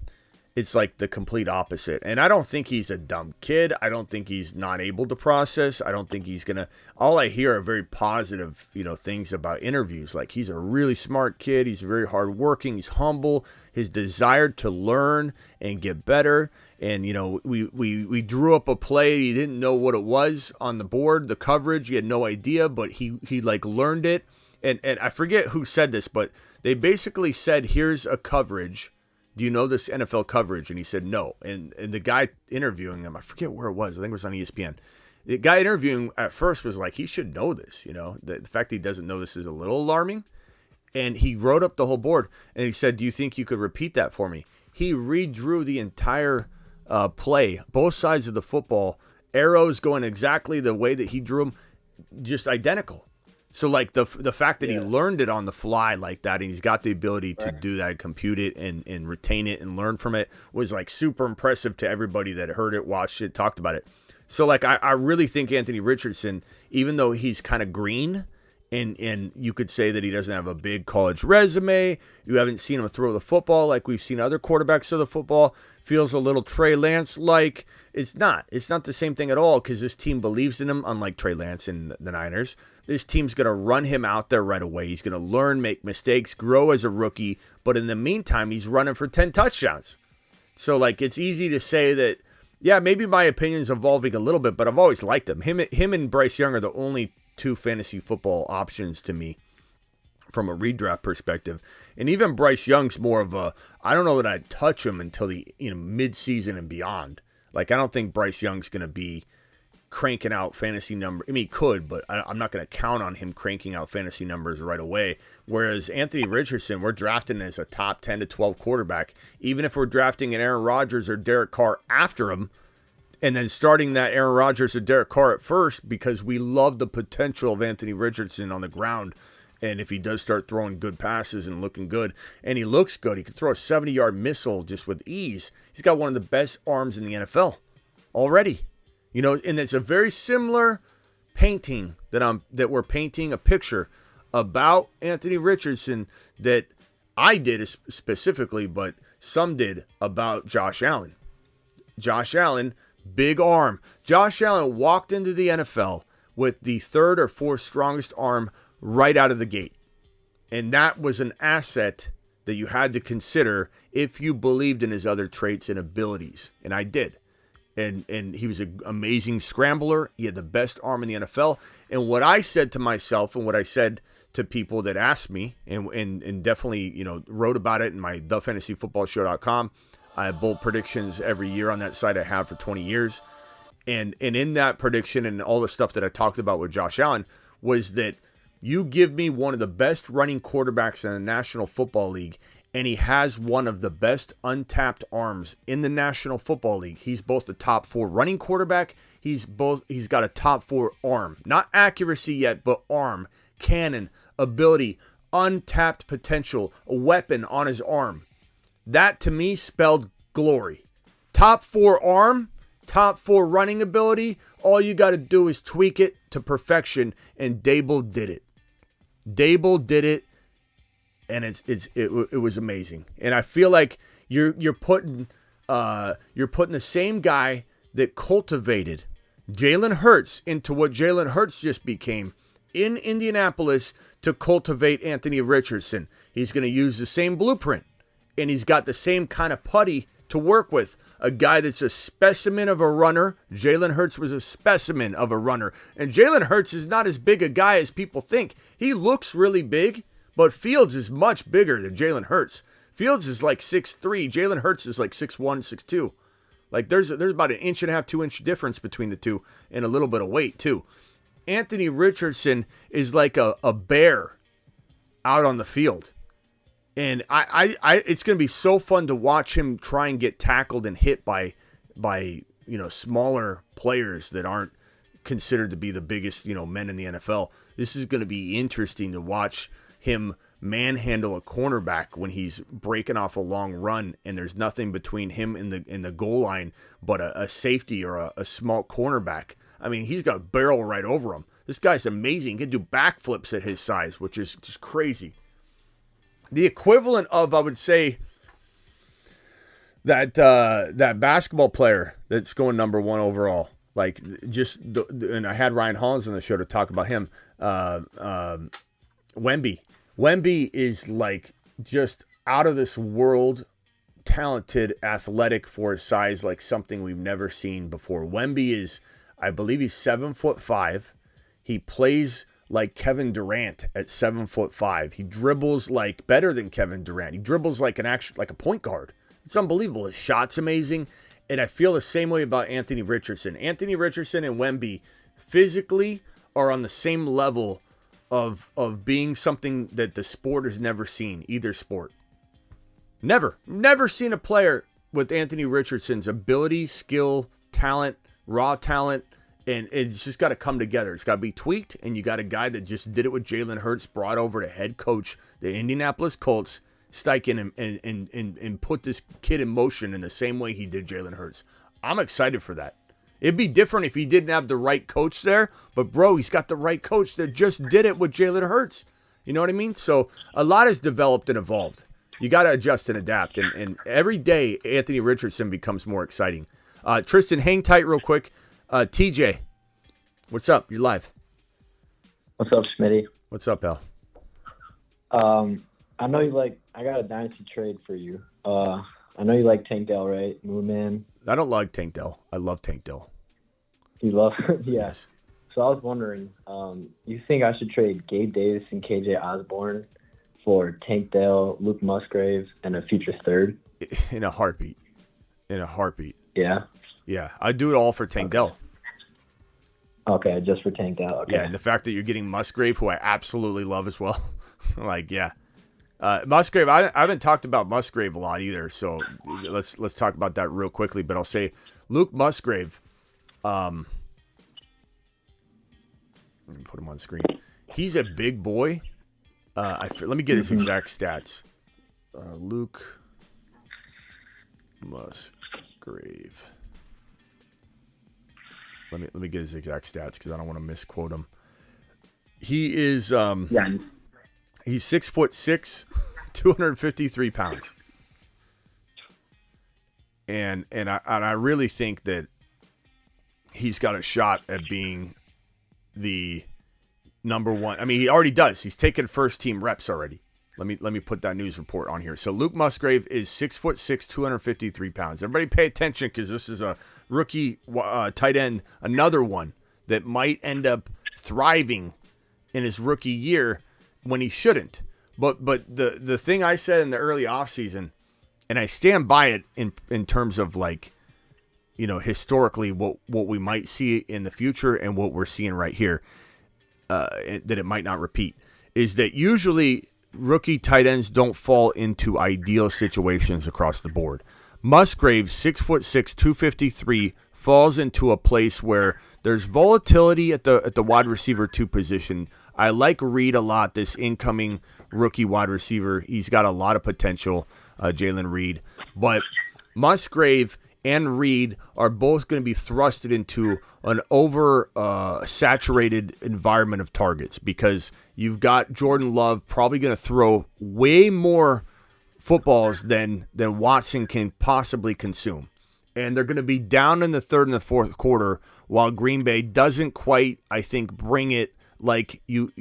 it's like the complete opposite. And I don't think he's a dumb kid. I don't think he's not able to process. I don't think he's going to... All I hear are very positive, things about interviews. Like, he's a really smart kid. He's very hardworking. He's humble. His desire to learn and get better. And, we drew up a play. He didn't know what it was on the board, the coverage. He had no idea, but he learned it. And I forget who said this, but they basically said, here's a coverage. Do you know this NFL coverage? And he said, no. And the guy interviewing him, I forget where it was. I think it was on ESPN. The guy interviewing at first was like, he should know this. The fact that he doesn't know this is a little alarming. And he wrote up the whole board. And he said, do you think you could repeat that for me? He redrew the entire play, both sides of the football, arrows going exactly the way that he drew them, just identical. So like the fact that he learned it on the fly like that, and he's got the ability to do that, compute it and retain it and learn from it, was like super impressive to everybody that heard it, watched it, talked about it. So like I really think Anthony Richardson, even though he's kind of green, and you could say that he doesn't have a big college resume, you haven't seen him throw the football like we've seen other quarterbacks throw the football, feels a little Trey Lance-like. It's not the same thing at all, because this team believes in him, unlike Trey Lance and the Niners. This team's going to run him out there right away. He's going to learn, make mistakes, grow as a rookie, but in the meantime, he's running for 10 touchdowns. So like, it's easy to say that, yeah, maybe my opinion's evolving a little bit, but I've always liked him. Him and Bryce Young are the only two fantasy football options to me from a redraft perspective. And even Bryce Young's more of a, I don't know that I'd touch him until the mid-season and beyond. Like, I don't think Bryce Young's going to be cranking out fantasy numbers. I mean, he could, but I'm not going to count on him cranking out fantasy numbers right away. Whereas Anthony Richardson, we're drafting as a top 10 to 12 quarterback. Even if we're drafting an Aaron Rodgers or Derek Carr after him, and then starting that Aaron Rodgers or Derek Carr at first, because we love the potential of Anthony Richardson on the ground. And if he does start throwing good passes and looking good, and he looks good, he can throw a 70-yard missile just with ease. He's got one of the best arms in the NFL already. And it's a very similar painting that we're painting a picture about Anthony Richardson that I did specifically, but some did about Josh Allen. Josh Allen, big arm. Josh Allen walked into the NFL with the third or fourth strongest arm right out of the gate. And that was an asset that you had to consider if you believed in his other traits and abilities. And I did. And he was an amazing scrambler. He had the best arm in the NFL. And what I said to myself, and what I said to people that asked me, and definitely wrote about it in my thefantasyfootballshow.com. I have bold predictions every year on that site. I have for 20 years. And in that prediction and all the stuff that I talked about with Josh Allen was that you give me one of the best running quarterbacks in the National Football League, and he has one of the best untapped arms in the National Football League. He's both the top 4 running quarterback. He's got a top 4 arm. Not accuracy yet, but arm, cannon, ability, untapped potential, a weapon on his arm. That to me spelled glory. Top 4 arm, top 4 running ability. All you got to do is tweak it to perfection, and Daboll did it. Daboll did it. And it was amazing. And I feel like you're putting the same guy that cultivated Jalen Hurts into what Jalen Hurts just became in Indianapolis to cultivate Anthony Richardson. He's going to use the same blueprint, and he's got the same kind of putty to work with. A guy that's a specimen of a runner. Jalen Hurts was a specimen of a runner. And Jalen Hurts is not as big a guy as people think. He looks really big, but Fields is much bigger than Jalen Hurts. Fields is like 6'3". Jalen Hurts is like 6'1", 6'2". Like there's about 1.5 inch, 2 inch difference between the two, and a little bit of weight too. Anthony Richardson is like a bear out on the field. And it's going to be so fun to watch him try and get tackled and hit by smaller players that aren't considered to be the biggest, men in the NFL. This is going to be interesting to watch him manhandle a cornerback when he's breaking off a long run and there's nothing between him and the goal line but a safety or a small cornerback. I mean, he's got a barrel right over him. This guy's amazing. He can do backflips at his size, which is just crazy. The equivalent of, I would say, that basketball player that's going number 1 overall. Like, and I had Ryan Hollins on the show to talk about him. Wemby. Wemby is like just out of this world, talented, athletic for his size, like something we've never seen before. Wemby is, I believe he's 7'5". He plays like Kevin Durant at 7'5". He dribbles like better than Kevin Durant. He dribbles like like a point guard. It's unbelievable. His shot's amazing. And I feel the same way about Anthony Richardson. Anthony Richardson and Wemby physically are on the same level of being something that the sport has never seen, either sport. Never seen a player with Anthony Richardson's ability, skill, talent, raw talent, and it's just got to come together. It's got to be tweaked, and you got a guy that just did it with Jalen Hurts, brought over to head coach the Indianapolis Colts, Steichen, and put this kid in motion in the same way he did Jalen Hurts. I'm excited for that. It'd be different if he didn't have the right coach there, but bro, he's got the right coach that just did it with Jalen Hurts. You know what I mean? So a lot has developed and evolved. You got to adjust and adapt, and every day Anthony Richardson becomes more exciting. Tristan, hang tight real quick. TJ, what's up? You're live. What's up, Smitty? What's up, Al? I know you I got a Dynasty trade for you. I know you like Tank Dell, right? Moon Man. I don't like Tank Dell. I love Tank Dell. You love yeah. Yes. So I was wondering, you think I should trade Gabe Davis and KJ Osborne for Tank Dell, Luke Musgrave, and a future third? In a heartbeat. Yeah? Yeah. I'd do it all for Tank Dell. Okay, just for Tank Dell. Okay. Yeah, and the fact that you're getting Musgrave, who I absolutely love as well. Yeah. Musgrave, I haven't talked about Musgrave a lot either, so let's talk about that real quickly. But I'll say Luke Musgrave, let me put him on screen. He's a big boy. Let me get his exact stats. Luke Musgrave. Let me get his exact stats because I don't want to misquote him. He is he's 6'6", 253 pounds. And I really think that he's got a shot at being the number one. I mean, he already does. He's taken first team reps already. Let me put that news report on here. So Luke Musgrave is 6'6", 253 pounds. Everybody pay attention because this is a rookie tight end, another one that might end up thriving in his rookie year when he shouldn't. But the thing I said in the early offseason, and I stand by it in terms of historically what we might see in the future and what we're seeing right here, that it might not repeat, is that usually rookie tight ends don't fall into ideal situations across the board. Musgrave, 6'6", 253, falls into a place where there's volatility at the wide receiver 2 position. I like Reed a lot, this incoming rookie wide receiver. He's got a lot of potential, Jalen Reed. But Musgrave and Reed are both going to be thrusted into an saturated environment of targets because you've got Jordan Love probably going to throw way more footballs than Watson can possibly consume. And they're going to be down in the third and the fourth quarter while Green Bay doesn't quite, I think, bring it like you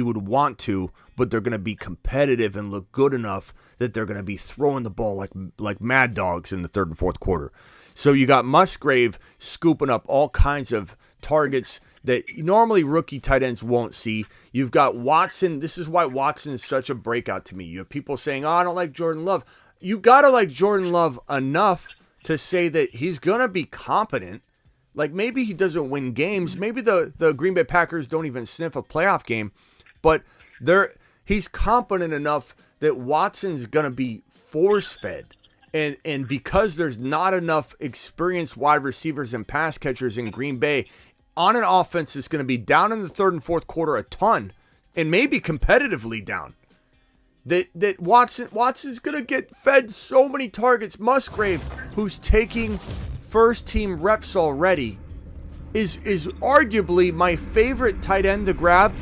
would want to, but they're going to be competitive and look good enough that they're going to be throwing the ball like mad dogs in the third and fourth quarter. So you got Musgrave scooping up all kinds of targets that normally rookie tight ends won't see. You've got Watson. This is why Watson is such a breakout to me. You have people saying, I don't like Jordan Love. You got to like Jordan Love enough to say that he's going to be competent. Like, maybe he doesn't win games. Maybe the Green Bay Packers don't even sniff a playoff game. But he's competent enough that Watson's going to be force-fed. And because there's not enough experienced wide receivers and pass catchers in Green Bay, on an offense that's going to be down in the third and fourth quarter a ton, and maybe competitively down, that Watson's going to get fed so many targets. Musgrave, who's taking first-team reps already, is arguably my favorite tight end to grab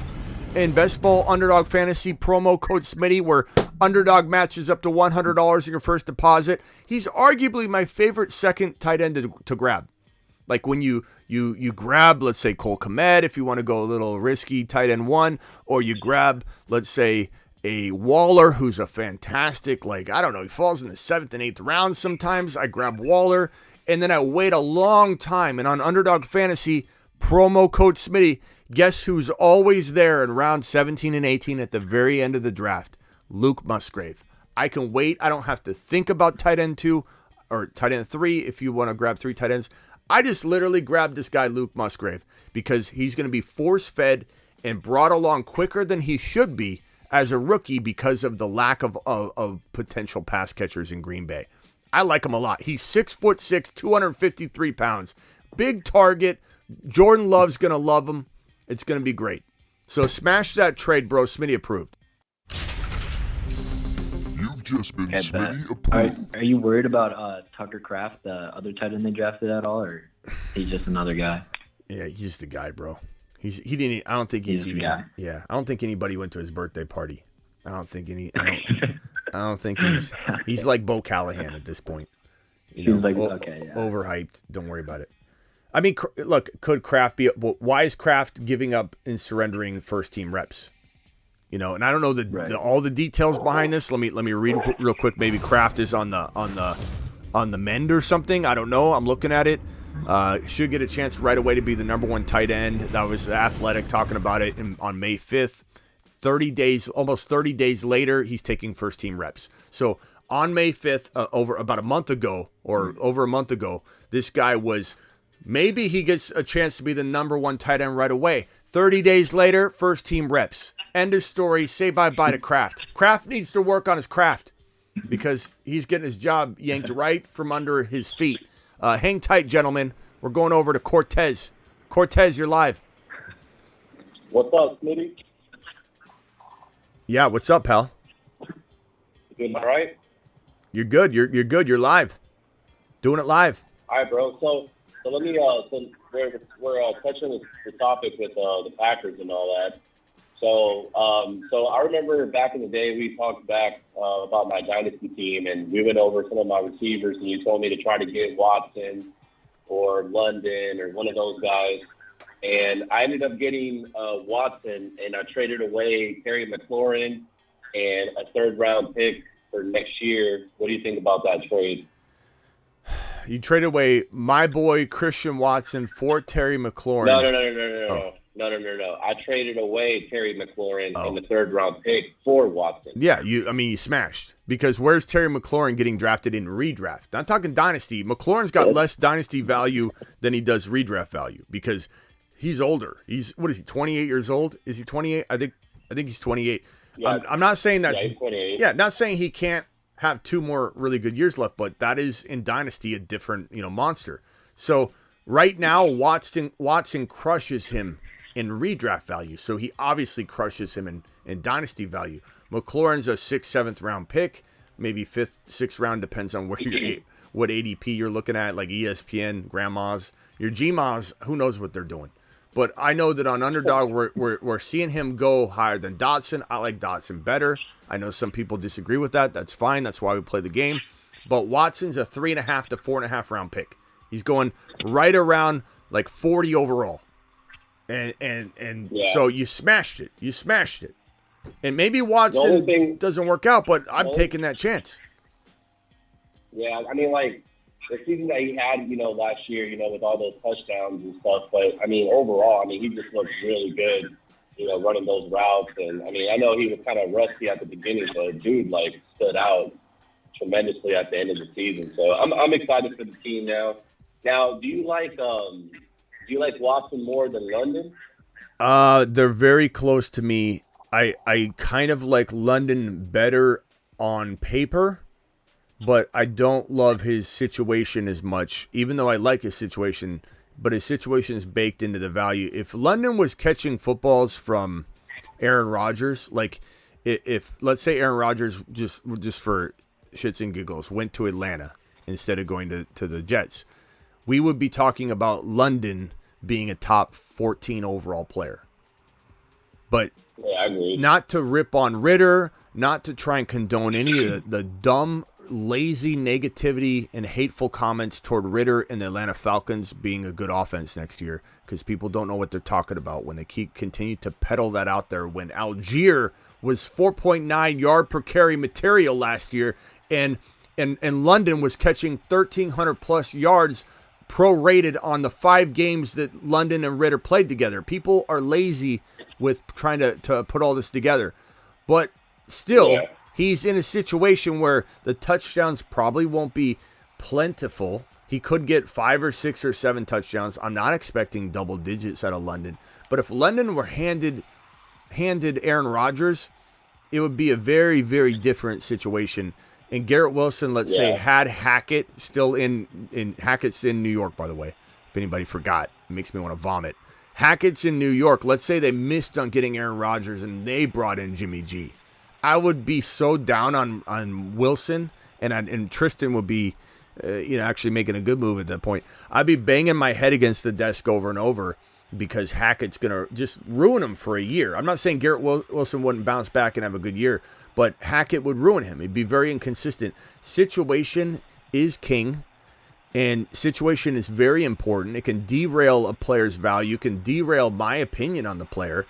in Best Ball Underdog Fantasy promo code Smitty, where Underdog matches up to $100 in your first deposit. He's arguably my favorite second tight end to grab. Like when you grab, let's say, Cole Kmet, if you want to go a little risky, tight end 1, or you grab, let's say, a Waller, who's a fantastic, like, I don't know, he falls in the 7th and 8th round sometimes. I grab Waller, and then I wait a long time, and on Underdog Fantasy, promo code Smitty, guess who's always there in round 17 and 18 at the very end of the draft? Luke Musgrave. I can wait. I don't have to think about tight end 2 or tight end 3 if you want to grab 3 tight ends. I just literally grabbed this guy, Luke Musgrave, because he's going to be force-fed and brought along quicker than he should be as a rookie because of the lack of potential pass catchers in Green Bay. I like him a lot. He's 6'6", 253 pounds. Big target. Jordan Love's going to love him. It's going to be great. So smash that trade, bro. Smitty approved. You've just been Smitty approved. Are you worried about Tucker Kraft, the other tight end they drafted at all, or he's just another guy? Yeah, he's just a guy, bro. He didn't. I don't think he's even. Yeah, I don't think anybody went to his birthday party. I don't think he's like Bo Callahan at this point. Overhyped. Don't worry about it. I mean, look, could Kraft be? Why is Kraft giving up and surrendering first team reps? And I don't know all the details behind this. Let me read real quick. Maybe Kraft is on the mend or something. I don't know. I'm looking at it. Should get a chance right away to be the number 1 tight end. That was Athletic talking about it on May 5th. Almost 30 days later, he's taking first team reps. So on May 5th, over a month ago, this guy was. Maybe he gets a chance to be the number 1 tight end right away. 30 days later, first team reps. End of story. Say bye-bye to Kraft. Kraft needs to work on his craft because he's getting his job yanked right from under his feet. Hang tight, gentlemen. We're going over to Cortez. Cortez, you're live. What's up, Smitty? Yeah, what's up, pal? You doing all right? You're good. You're good. You're live. Doing it live. All right, bro. So let me. So we're touching the topic with the Packers and all that. So I remember back in the day we talked back about my Dynasty team, and we went over some of my receivers, and you told me to try to get Watson or London or one of those guys. And I ended up getting Watson, and I traded away Terry McLaurin and a 3rd-round pick for next year. What do you think about that trade? You traded away my boy Christian Watson for Terry McLaurin. No. I traded away Terry McLaurin and the 3rd-round pick for Watson. Yeah, you smashed. Because where's Terry McLaurin getting drafted in redraft? I'm talking Dynasty. McLaurin's got less Dynasty value than he does redraft value because he's older. What is he, 28 years old? Is he 28? I think he's 28. Yeah. I'm not saying that's... Yeah, he's 28. Yeah, not saying he can't have 2 more really good years left, but that is in Dynasty a different, monster. So right now, Watson crushes him in redraft value. So he obviously crushes him in Dynasty value. McLaurin's a 6th, 7th round pick, maybe 5th, 6th round, depends on what ADP you're looking at, like ESPN, Grandma's, your GMA's, who knows what they're doing. But I know that on Underdog, we're seeing him go higher than Dotson. I like Dotson better. I know some people disagree with that. That's fine. That's why we play the game. But Watson's a 3.5 to 4.5 round pick. He's going right around like 40 overall. And so you smashed it. You smashed it. And maybe Watson doesn't work out, but I'm taking that chance. Yeah, I mean, like, the season that he had, last year, with all those touchdowns and stuff. But, I mean, overall, he just looked really good, running those routes. And, I know he was kind of rusty at the beginning, but dude, stood out tremendously at the end of the season. So I'm excited for the team now. Now, do you like Watson more than London? They're very close to me. I kind of like London better on paper, but I don't love his situation as much, even though I like his situation, but his situation is baked into the value. If London was catching footballs from Aaron Rodgers, like if let's say Aaron Rodgers just for shits and giggles went to Atlanta instead of going to the Jets, we would be talking about London being a top 14 overall player. But yeah, I agree. Not to rip on Ritter, not to try and condone any of the dumb, lazy negativity and hateful comments toward Ritter and the Atlanta Falcons being a good offense next year, because people don't know what they're talking about when they continue to peddle that out there. When Algier was 4.9 yard per carry material last year, and London was catching 1,300 plus yards prorated on the 5 games that London and Ritter played together. People are lazy with trying to put all this together. But still, he's in a situation where the touchdowns probably won't be plentiful. He could get 5 or 6 or 7 touchdowns. I'm not expecting double digits out of London. But if London were handed Aaron Rodgers, it would be a very, very different situation. And Garrett Wilson, let's say, had Hackett still Hackett's in New York, by the way, if anybody forgot. It makes me want to vomit. Hackett's in New York. Let's say they missed on getting Aaron Rodgers and they brought in Jimmy G. I would be so down on Wilson, and Tristan would be actually making a good move at that point. I'd be banging my head against the desk over and over because Hackett's going to just ruin him for a year. I'm not saying Garrett Wilson wouldn't bounce back and have a good year, but Hackett would ruin him. He'd be very inconsistent. Situation is king, and situation is very important. It can derail a player's value. It can derail my opinion on the player.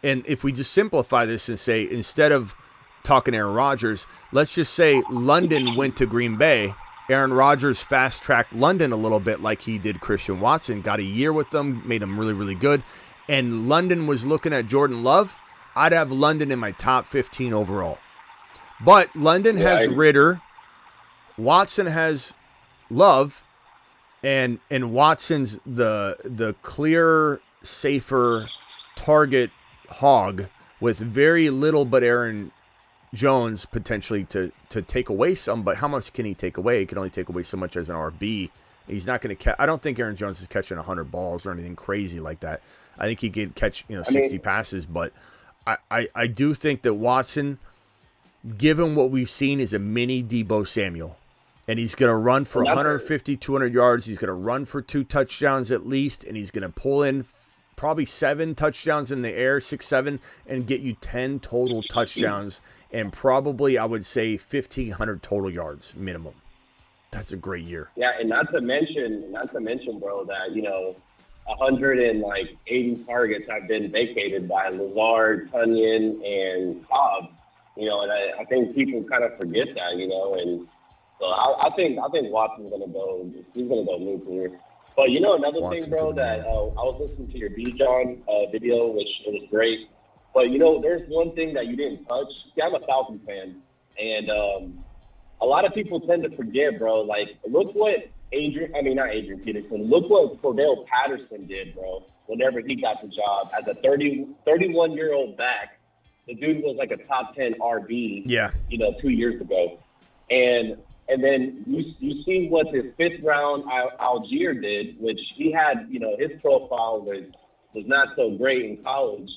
And if we just simplify this and say, instead of talking Aaron Rodgers, let's just say London went to Green Bay. Aaron Rodgers fast-tracked London a little bit like he did Christian Watson, got a year with them, made them really, really good. And London was looking at Jordan Love. I'd have London in my top 15 overall. But London has Ritter, Watson has Love, and Watson's the clear, safer target hog with very little but Aaron Jones potentially to take away some. But how much can he take away? He can only take away so much as an RB. He's not going to catch. I don't think Aaron Jones is catching 100 balls or anything crazy like that. I think he could catch 60 passes, but I do think that Watson, given what we've seen, is a mini Deebo Samuel. And he's going to run for 150, 200 yards. He's going to run for 2 touchdowns at least. And he's going to pull in probably 7 touchdowns in the air, 6, 7, and get you 10 total touchdowns. And probably, I would say, 1,500 total yards minimum. That's a great year. Yeah, and not to mention, bro, that, 180 targets have been vacated by Lazard, Tunyon, and Cobb. And I think people kind of forget that, and so I think Watson's gonna go. He's gonna go nuclear. But another Watson thing, bro, that I was listening to your Bijan video, which it was great. But there's one thing that you didn't touch. See, I'm a Falcons fan, and a lot of people tend to forget, bro. Like, look what not Adrian Peterson. Look what Cordell Patterson did, bro. Whenever he got the job as a 31-year-old back. The dude was like a top 10 RB, 2 years ago. And then you see what his 5th round Algier did, which he had, his profile was not so great in college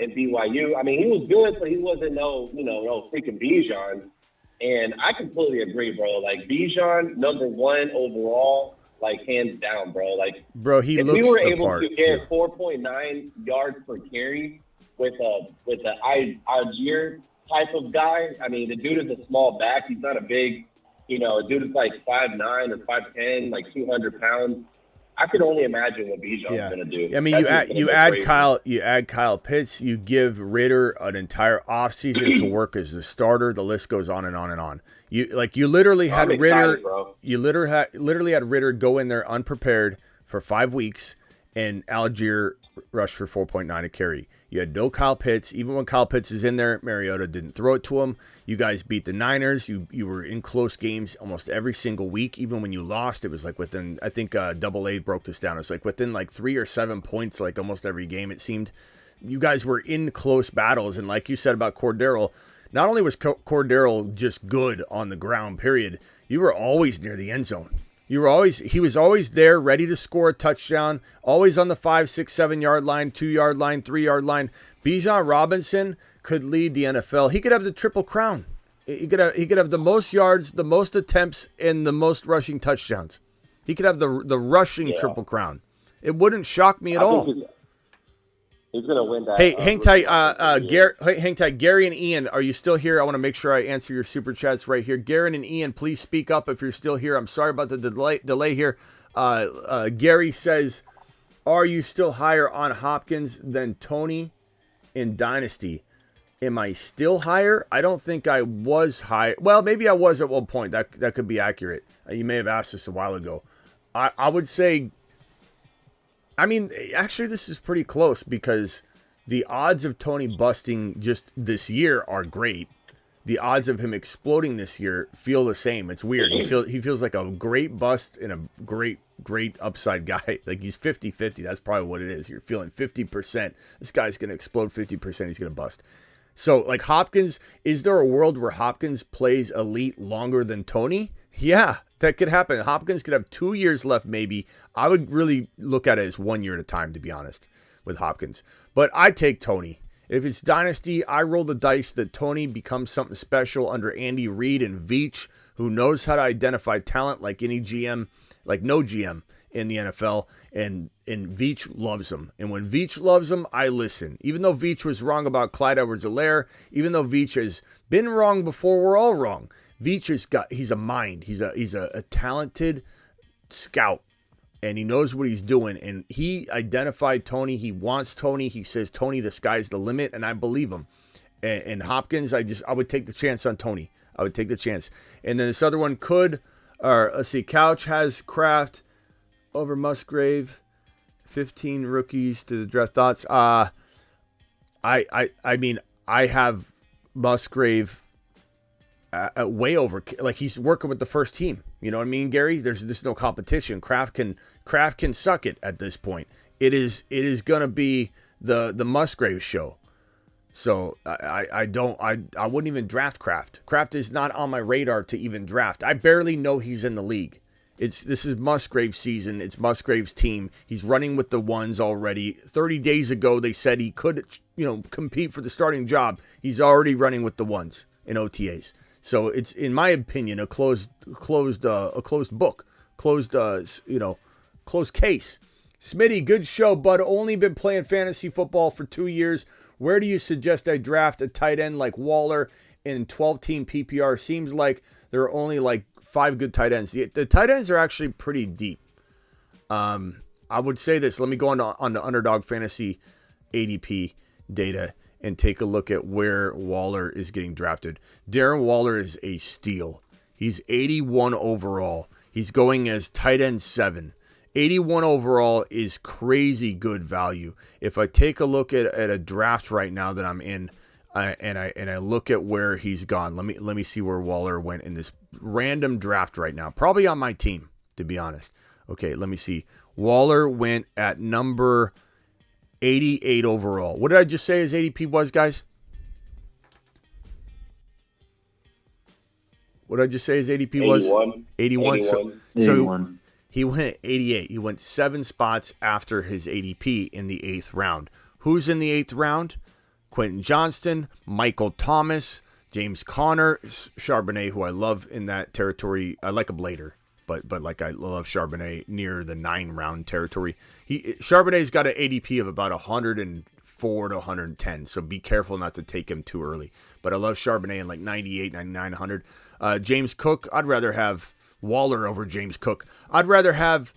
at BYU. I mean, he was good, but he wasn't no freaking Bijan. And I completely agree, bro. Like, Bijan, number 1 overall, like, hands down, bro. Like, he if looks we were the able part, to get 4.9 yards per carry with the Algier type of guy. I mean, the dude is a small back. He's not a big, dude is like 5'9" or 5'10", like 200 pounds. I could only imagine what Bijan's going to do. I mean, you add Kyle Pitts, you give Ritter an entire offseason to work as the starter. The list goes on and on and on. You literally had Ritter. Bro. You literally had Ritter go in there unprepared for 5 weeks, and Algier rushed for 4.9 a carry. You had no Kyle Pitts. Even when Kyle Pitts is in there, Mariota didn't throw it to him. You guys beat the Niners. You were in close games almost every single week. Even when you lost, it was like within, I think Double A broke this down. It was like within like 3 or 7 points, like almost every game it seemed. You guys were in close battles. And like you said about Cordero, not only was Cordero just good on the ground, period, you were always near the end zone. He was always there, ready to score a touchdown, always on the 5, 6, 7 yard line, 2 yard line, 3 yard line. Bijan Robinson could lead the NFL. He could have the triple crown. He could have the most yards, the most attempts, and the most rushing touchdowns. He could have the rushing triple crown. It wouldn't shock me at all. He's going to win that. Hey, hang tight. Gary and Ian, are you still here? I want to make sure I answer your super chats right here. Gary and Ian, please speak up if you're still here. I'm sorry about the delay here. Gary says, are you still higher on Hopkins than Tony in Dynasty? Am I still higher? I don't think I was high. Well, maybe I was at one point. That could be accurate. You may have asked this a while ago. I would say, I mean, actually, this is pretty close because the odds of Tony busting just this year are great. The odds of him exploding this year feel the same. It's weird. He feels like a great bust and a great upside guy. Like he's 50-50. That's probably what it is. You're feeling 50%. This guy's going to explode 50%. He's going to bust. So, like Hopkins, is there a world where Hopkins plays elite longer than Tony? Yeah, that could happen. Hopkins could have 2 years left, maybe. I would really look at it as 1 year at a time, to be honest, with Hopkins. But I take Tony. If it's Dynasty, I roll the dice that Tony becomes something special under Andy Reid and Veach, who knows how to identify talent like any GM, like no GM in the NFL, and Veach loves him. And when Veach loves him, I listen. Even though Veach was wrong about Clyde Edwards-Helaire, even though Veach has been wrong before, we're all wrong. Veach he's a mind. He's a talented scout, and he knows what he's doing. And he identified Tony. He wants Tony. He says, Tony, the sky's the limit, and I believe him. And Hopkins, I would take the chance on Tony. I would take the chance. And then this other one let's see, Couch has Kraft over Musgrave, 15 rookies to the draft. Thoughts? I mean, I have Musgrave way over, like he's working with the first team. You know what I mean, Gary? There's no competition. Kraft can suck it at this point. It is gonna be the Musgrave show. So I wouldn't even draft Kraft. Kraft is not on my radar to even draft. I barely know he's in the league. This is Musgrave's season. It's Musgrave's team. He's running with the ones already. 30 days ago, they said he could, compete for the starting job. He's already running with the ones in OTAs. So it's, in my opinion, a closed book, closed case. Smitty, good show, bud. Only been playing fantasy football for 2 years. Where do you suggest I draft a tight end like Waller in 12-team PPR? Seems like there are only like 5 good tight ends. The tight ends are actually pretty deep. I would say this. Let me go on the Underdog Fantasy ADP data and take a look at where Waller is getting drafted. Darren Waller is a steal. He's 81 overall. He's going as tight end 7. 81 overall is crazy good value. If I take a look at a draft right now that I'm in, and I look at where he's gone, let me see where Waller went in this random draft right now. Probably on my team, to be honest. Okay, let me see. Waller went at number 88 overall. What did I just say his ADP was, guys? What did I just say his ADP was? 81. So 81. He went at 88. He went 7 spots after his ADP in the 8th round. Who's in the 8th round? Quentin Johnston, Michael Thomas, James Conner, Charbonnet, who I love in that territory. I like him later, but like I love Charbonnet near the 9-round territory. Charbonnet's got an ADP of about 104 to 110, so be careful not to take him too early. But I love Charbonnet in like 98, 99, 100. James Cook, I'd rather have Waller over James Cook. I'd rather have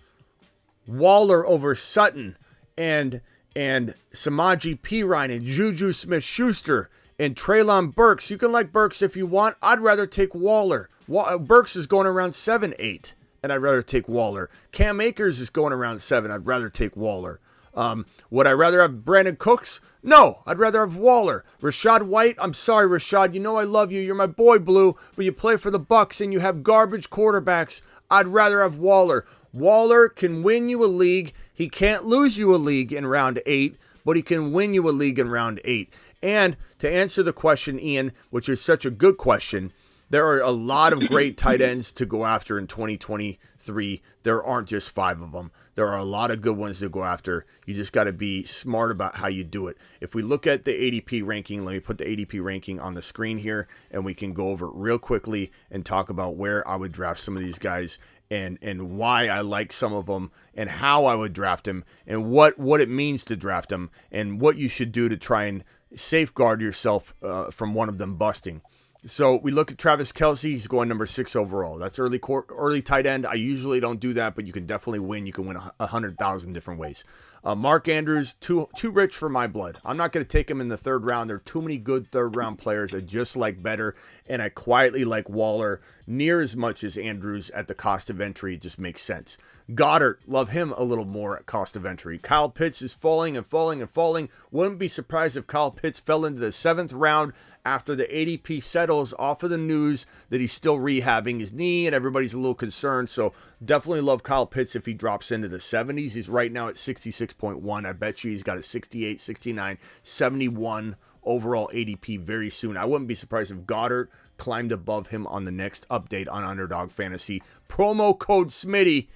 Waller over Sutton and Samaje Perine and Juju Smith-Schuster and Treylon Burks. You can like Burks if you want. I'd rather take Waller. Burks is going around 7, 8, and I'd rather take Waller. Cam Akers is going around 7. I'd rather take Waller. Would I rather have Brandon Cooks? No, I'd rather have Waller. Rachaad White, I'm sorry, Rashad. You know I love you. You're my boy, Blue, but you play for the Bucks and you have garbage quarterbacks. I'd rather have Waller. Waller can win you a league. He can't lose you a league in round 8, but he can win you a league in round 8. And to answer the question, Ian, which is such a good question, there are a lot of great tight ends to go after in 2023. There aren't just 5 of them. There are a lot of good ones to go after. You just got to be smart about how you do it. If we look at the ADP ranking, let me put the ADP ranking on the screen here, and we can go over it real quickly and talk about where I would draft some of these guys and why I like some of them and how I would draft them and what it means to draft them and what you should do to try and safeguard yourself from one of them busting. So we look at Travis Kelce. He's going number 6 overall. That's early tight end. I usually don't do that, but you can definitely win. You can win 100,000 different ways. Mark Andrews, too rich for my blood. I'm not going to take him in the 3rd round. There are too many good 3rd round players I just like better, and I quietly like Waller near as much as Andrews at the cost of entry. It just makes sense. Goddard, love him a little more at cost of entry. Kyle Pitts is falling and falling and falling. Wouldn't be surprised if Kyle Pitts fell into the 7th round after the ADP settles off of the news that he's still rehabbing his knee and everybody's a little concerned. So definitely love Kyle Pitts if he drops into the 70s. He's right now at 66.1. I bet you he's got a 68, 69, 71 overall ADP very soon. I wouldn't be surprised if Goddard climbed above him on the next update on Underdog Fantasy. Promo code Smitty.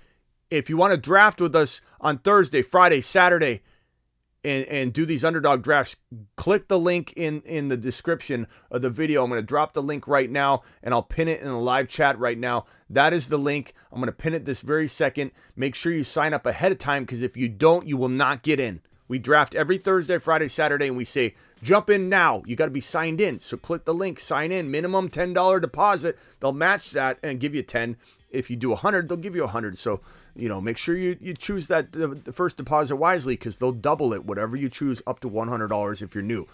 If you want to draft with us on Thursday, Friday, Saturday, and do these underdog drafts, click the link in the description of the video. I'm going to drop the link right now, and I'll pin it in the live chat right now. That is the link. I'm going to pin it this very second. Make sure you sign up ahead of time, because if you don't, you will not get in. We draft every Thursday, Friday, Saturday, and we say, jump in now. You got to be signed in. So click the link, sign in, minimum $10 deposit. They'll match that and give you 10. If you do 100, they'll give you 100. So, make sure you choose that the first deposit wisely, because they'll double it, whatever you choose, up to $100 if you're new.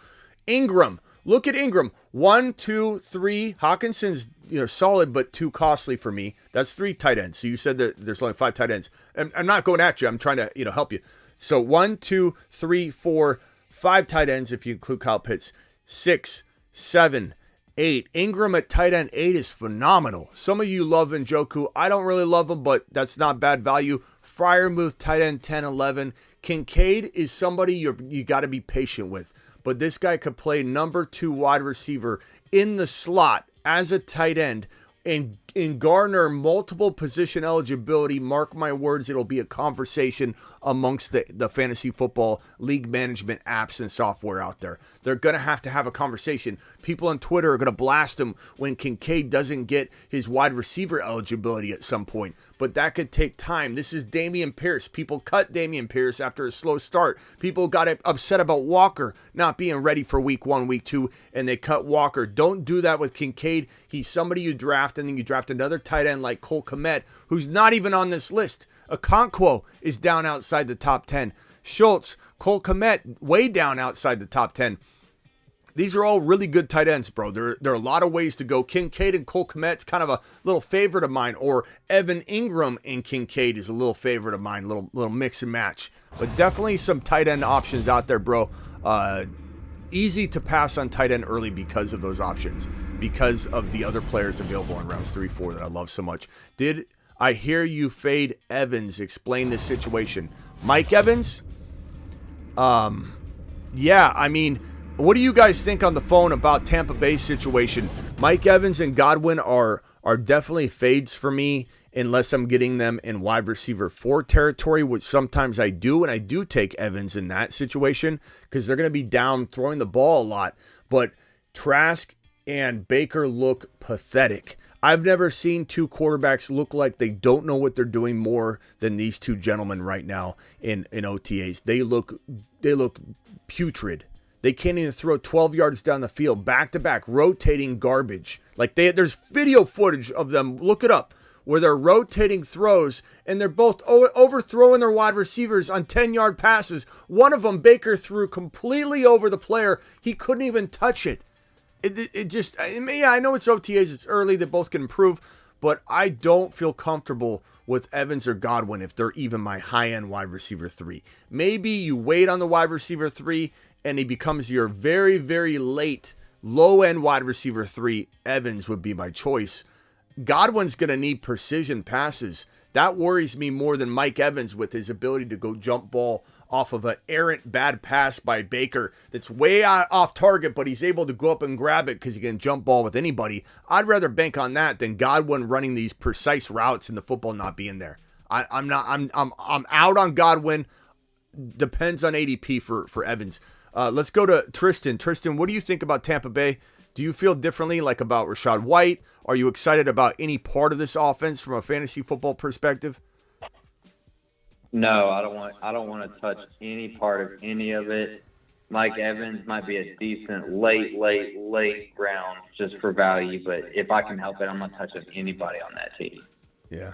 Ingram, look at Ingram. 1, 2, 3. Hawkinson's solid, but too costly for me. That's 3 tight ends. So you said that there's only 5 tight ends. I'm not going at you. I'm trying to help you. So 1, 2, 3, 4, 5 tight ends if you include Kyle Pitts. 6, 7, 8. Ingram at tight end 8 is phenomenal. Some of you love Njoku. I don't really love him, but that's not bad value. Freiermuth, tight end 10, 11. Kincaid is somebody you got to be patient with. But this guy could play number 2 wide receiver in the slot as a tight end and garner multiple position eligibility. Mark my words, it'll be a conversation amongst the fantasy football league management apps and software out there. They're going to have a conversation. People on Twitter are going to blast him when Kincaid doesn't get his wide receiver eligibility at some point. But that could take time. This is Dameon Pierce. People cut Dameon Pierce after a slow start. People got upset about Walker not being ready for week 1, week 2, and they cut Walker. Don't do that with Kincaid. He's somebody you draft, and then you draft another tight end like Cole Kmet, who's not even on this list. Okonkwo is down outside the top 10. Schultz, Cole Kmet, way down outside the top 10. These are all really good tight ends, bro. There are a lot of ways to go. Kincaid and Cole Kmet's kind of a little favorite of mine, or Evan Ingram and Kincaid is a little favorite of mine, little mix and match. But definitely some tight end options out there, bro. Easy to pass on tight end early because of those options, because of the other players available in rounds 3, 4 that I love so much. Did I hear you fade Evans? Explain this situation. Mike Evans? Yeah, I mean, what do you guys think on the phone about Tampa Bay situation? Mike Evans and Godwin are definitely fades for me, unless I'm getting them in wide receiver 4 territory, which sometimes I do, and I do take Evans in that situation because they're going to be down throwing the ball a lot. But Trask and Baker look pathetic. I've never seen 2 quarterbacks look like they don't know what they're doing more than these 2 gentlemen right now in OTAs. They look putrid. They can't even throw 12 yards down the field, back-to-back, rotating garbage. Like there's video footage of them, look it up, where they're rotating throws, and they're both overthrowing their wide receivers on 10-yard passes. One of them, Baker, threw completely over the player. He couldn't even touch it. I know it's OTAs, it's early, they both can improve, but I don't feel comfortable with Evans or Godwin if they're even my high-end wide receiver 3. Maybe you wait on the wide receiver 3 and he becomes your very, very late low-end wide receiver 3. Evans would be my choice. Godwin's going to need precision passes. That worries me more than Mike Evans with his ability to go jump ball off of an errant bad pass by Baker that's way off target, but he's able to go up and grab it because he can jump ball with anybody. I'd rather bank on that than Godwin running these precise routes and the football not being there. I'm out on Godwin. Depends on ADP for Evans. Let's go to Tristan. Tristan, what do you think about Tampa Bay? Do you feel differently like about Rachaad White? Are you excited about any part of this offense from a fantasy football perspective? No, I don't want to touch any part of any of it. Mike Evans might be a decent late round just for value, but if I can help it, I'm not touching anybody on that team. Yeah,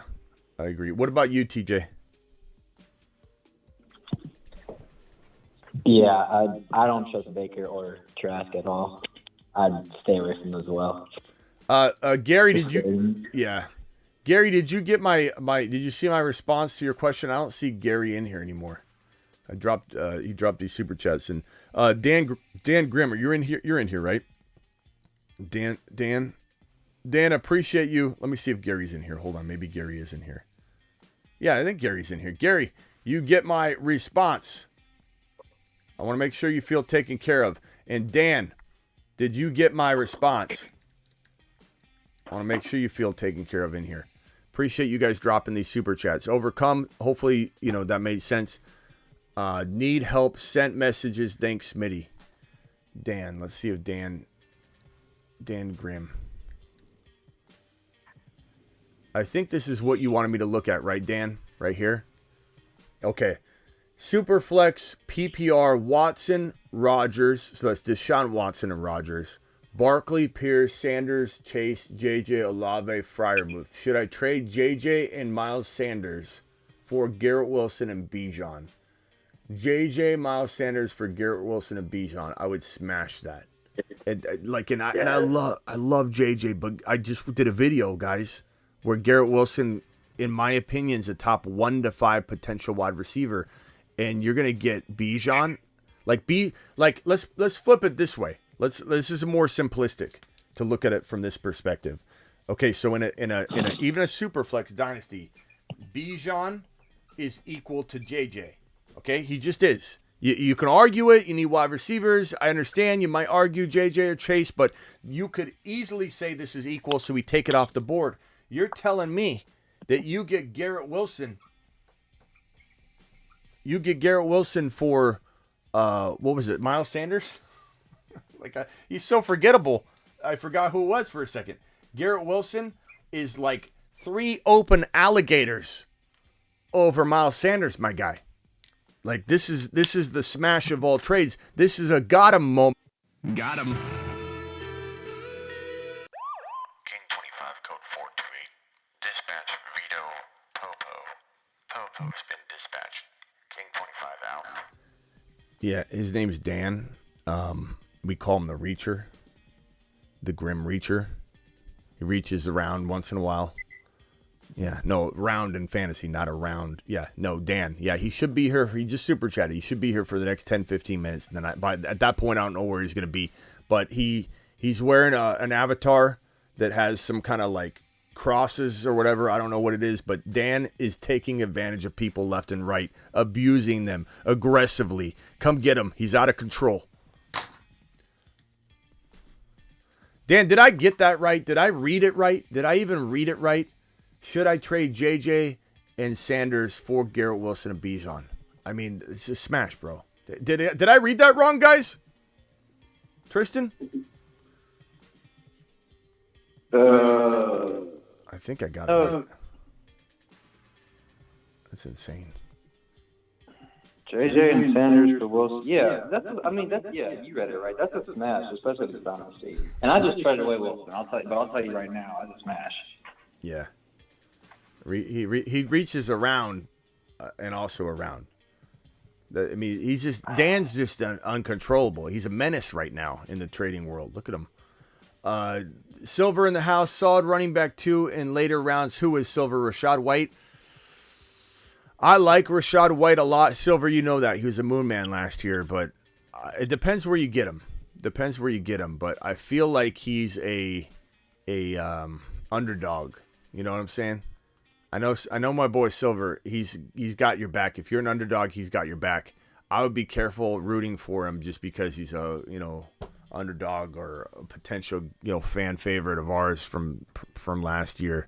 I agree. What about you, TJ? Yeah, I don't trust Baker or Trask at all. I'd stay away from them as well. Gary, did you? Yeah, Gary, did you get my? Did you see my response to your question? I don't see Gary in here anymore. I dropped. He dropped these super chats, and Dan Grimmer, you're in here. You're in here, right? Dan, appreciate you. Let me see if Gary's in here. Hold on, maybe Gary is in here. Yeah, I think Gary's in here. Gary, you get my response. I want to make sure you feel taken care of. And Dan, did you get my response? I want to make sure you feel taken care of in here. Appreciate you guys dropping these super chats. Overcome, hopefully, that made sense. Need help, sent messages. Thanks, Smitty. Dan, let's see if Dan Grimm. I think this is what you wanted me to look at, right, Dan? Right here? Okay. Superflex, PPR, Watson, Rodgers. So that's Deshaun Watson and Rodgers. Barkley, Pierce, Sanders, Chase, JJ, Olave, Freiermuth. Should I trade JJ and Miles Sanders for Garrett Wilson and Bijan? JJ, Miles Sanders for Garrett Wilson and Bijan. I would smash that. I love JJ, but I just did a video, guys, where Garrett Wilson, in my opinion, is a top 1 to 5 potential wide receiver. And you're gonna get Bijan, let's flip it this way. This is more simplistic to look at it from this perspective. Okay, so in a even a super flex dynasty, Bijan is equal to JJ. Okay, he just is. You can argue it. You need wide receivers. I understand. You might argue JJ or Chase, but you could easily say this is equal, so we take it off the board. You're telling me that you get Garrett Wilson. You get Garrett Wilson for, what was it, Miles Sanders? He's so forgettable. I forgot who it was for a second. Garrett Wilson is like 3 open alligators over Miles Sanders, my guy. This is the smash of all trades. This is a got him moment. Got him. King 25 code 428. Dispatch Vito Popo. Popo's been dispatched. King 25 out. Yeah, his name's Dan. We call him the Reacher. The Grim Reacher. He reaches around once in a while. Yeah, no, round in fantasy, not around. Yeah, no, Dan. Yeah, he should be here. He just super chatted. He should be here for the next 10, 15 minutes. And then at that point, I don't know where he's going to be. But he's wearing an avatar that has some kind of crosses or whatever. I don't know what it is. But Dan is taking advantage of people left and right, abusing them aggressively. Come get him. He's out of control. Dan, did I get that right? Did I read it right? Did I even read it right? Should I trade JJ and Sanders for Garrett Wilson and Bijan? I mean, it's a smash, bro. Did I read that wrong, guys? Tristan? I think I got it right. That's insane. JJ and Sanders for Wilson. Yeah, you read it right. That's a smash, especially the dynasty. And I just traded away Wilson. I'll tell you right now, that's a smash. Yeah. He reaches around and also around. Dan's just uncontrollable. He's a menace right now in the trading world. Look at him. Silver in the house, solid running back 2 in later rounds. Who is Silver? Rachaad White. I like Rachaad White a lot. Silver, you know that. He was a moon man last year, but it depends where you get him. But I feel like he's a underdog. You know what I'm saying? I know my boy Silver, he's got your back. If you're an underdog, he's got your back. I would be careful rooting for him just because he's a, underdog or a potential, fan favorite of ours from last year.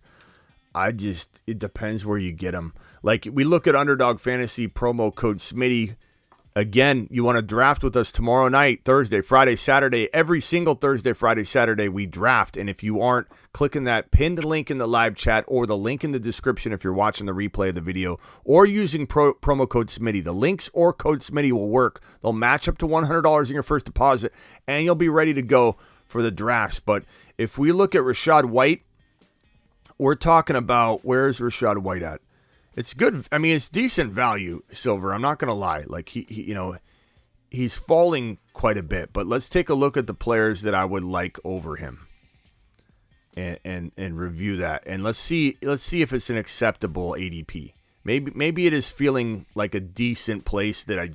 It depends where you get him. Like, we look at Underdog Fantasy promo code Smitty. Again, you want to draft with us tomorrow night, Thursday, Friday, Saturday. Every single Thursday, Friday, Saturday, we draft. And if you aren't clicking that pinned link in the live chat or the link in the description if you're watching the replay of the video or using promo code Smitty, the links or code Smitty will work. They'll match up to $100 in your first deposit, and you'll be ready to go for the drafts. But if we look at Rachaad White, we're talking about, where's Rachaad White at? It's good. I mean, it's decent value, Silver. I'm not going to lie. Like, he's falling quite a bit. But let's take a look at the players that I would like over him, and review that. And let's see if it's an acceptable ADP. Maybe it is feeling like a decent place that I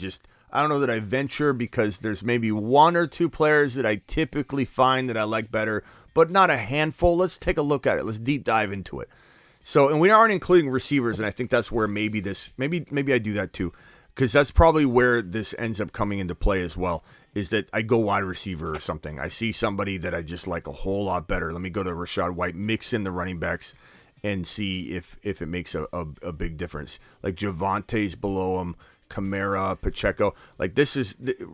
don't know that I venture, because there's maybe 1 or 2 players that I typically find that I like better, but not a handful. Let's take a look at it. Let's deep dive into it. So, and we aren't including receivers, and I think that's where maybe I do that too, because that's probably where this ends up coming into play as well, is that I go wide receiver or something. I see somebody that I just like a whole lot better. Let me go to Rachaad White, mix in the running backs, and see if it makes a big difference. Like Javante's below him, Kamara, Pacheco. Like,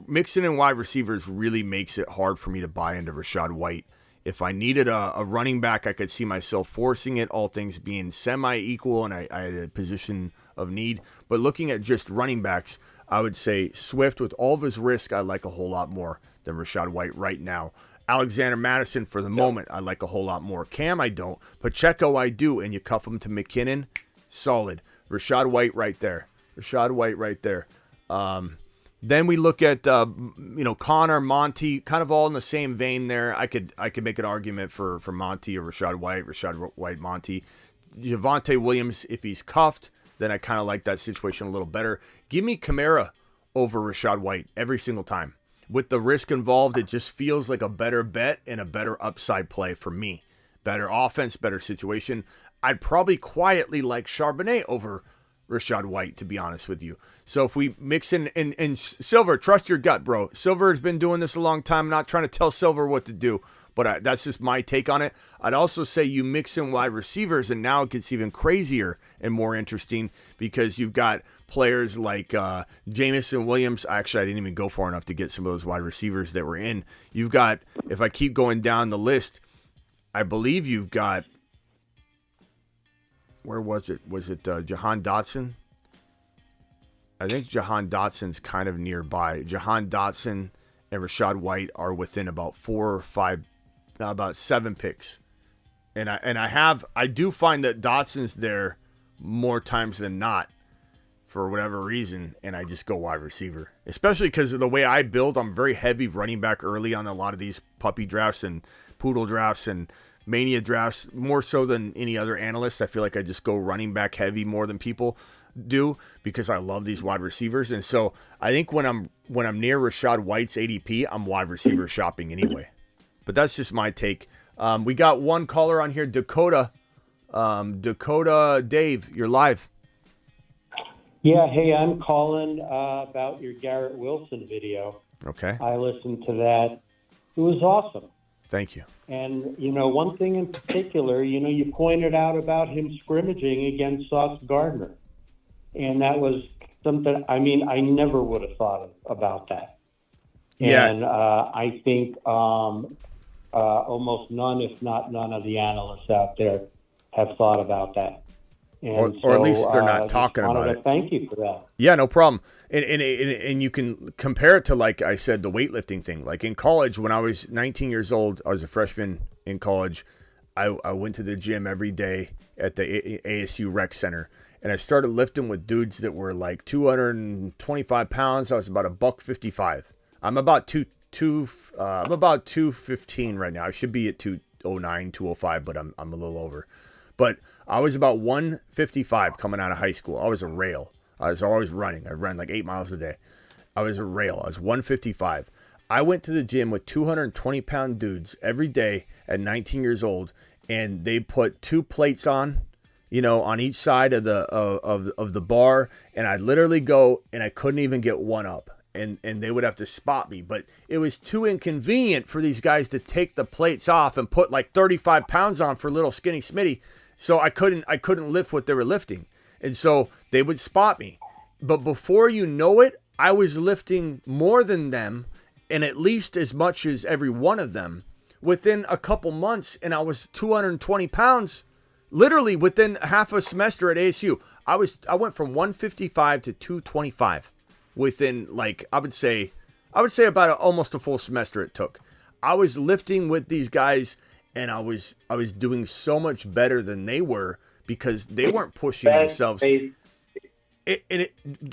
mixing in wide receivers really makes it hard for me to buy into Rachaad White. If I needed a running back, I could see myself forcing it, all things being semi-equal, and I had a position of need. But looking at just running backs, I would say Swift, with all of his risk, I like a whole lot more than Rachaad White right now. Alexander Madison, for the moment, I like a whole lot more. Cam, I don't. Pacheco, I do. And you cuff him to McKinnon, solid. Rachaad White right there. Then we look at Connor, Monty, kind of all in the same vein there. I could make an argument for Monty or Rachaad White, Monty. Javonte Williams, if he's cuffed, then I kind of like that situation a little better. Give me Kamara over Rachaad White every single time. With the risk involved, it just feels like a better bet and a better upside play for me. Better offense, better situation. I'd probably quietly like Charbonnet over Rachaad White, to be honest with you. So if we mix in Silver, trust your gut, bro. Silver has been doing this a long time. I'm not trying to tell Silver what to do, but that's just my take on it. I'd also say you mix in wide receivers, and now it gets even crazier and more interesting, because you've got players like Jameson Williams. Actually, I didn't even go far enough to get some of those wide receivers that were in. You've got, if I keep going down the list, I believe you've got, where was it? Was it Jahan Dotson? I think Jahan Dotson's kind of nearby. Jahan Dotson and Rachaad White are within about 4 or 5, about 7 picks. And I do find that Dotson's there more times than not for whatever reason, and I just go wide receiver. Especially because of the way I build, I'm very heavy running back early on a lot of these puppy drafts and poodle drafts and mania drafts, more so than any other analyst. I feel like I just go running back heavy more than people do, because I love these wide receivers. And so I think when I'm near Rachaad White's ADP, I'm wide receiver shopping anyway. But that's just my take. We got one caller on here, Dakota. Dakota Dave, you're live. Yeah, hey, I'm calling about your Garrett Wilson video. Okay. I listened to that. It was awesome. Thank you. And, one thing in particular, you pointed out about him scrimmaging against Sauce Gardner. And that was something, I never would have thought about that. Yeah. And I think almost none, if not none, of the analysts out there have thought about that. And or at least they're not talking about it. Thank you for that. Yeah, no problem. And you can compare it to, like I said, the weightlifting thing. Like in college, when I was 19 years old, I was a freshman in college. I went to the gym every day at the ASU Rec Center, and I started lifting with dudes that were like 225 pounds. I was about $155. I'm about I'm about 215 right now. I should be at 209, 205, but I'm a little over. But I was about 155 coming out of high school. I was a rail. I was always running. I ran like 8 miles a day. I was a rail. I was 155. I went to the gym with 220-pound dudes every day at 19 years old, and they put 2 plates on, on each side of the bar, and I'd literally go, and I couldn't even get one up. And they would have to spot me. But it was too inconvenient for these guys to take the plates off and put like 35 pounds on for little skinny Smitty. So I couldn't lift what they were lifting. And so they would spot me. But before you know it, I was lifting more than them and at least as much as every one of them within a couple months. And I was 220 pounds literally within half a semester at ASU. I went from 155 to 225. Within I would say about almost a full semester it took. I was lifting with these guys, and I was doing so much better than they were because they weren't pushing themselves. The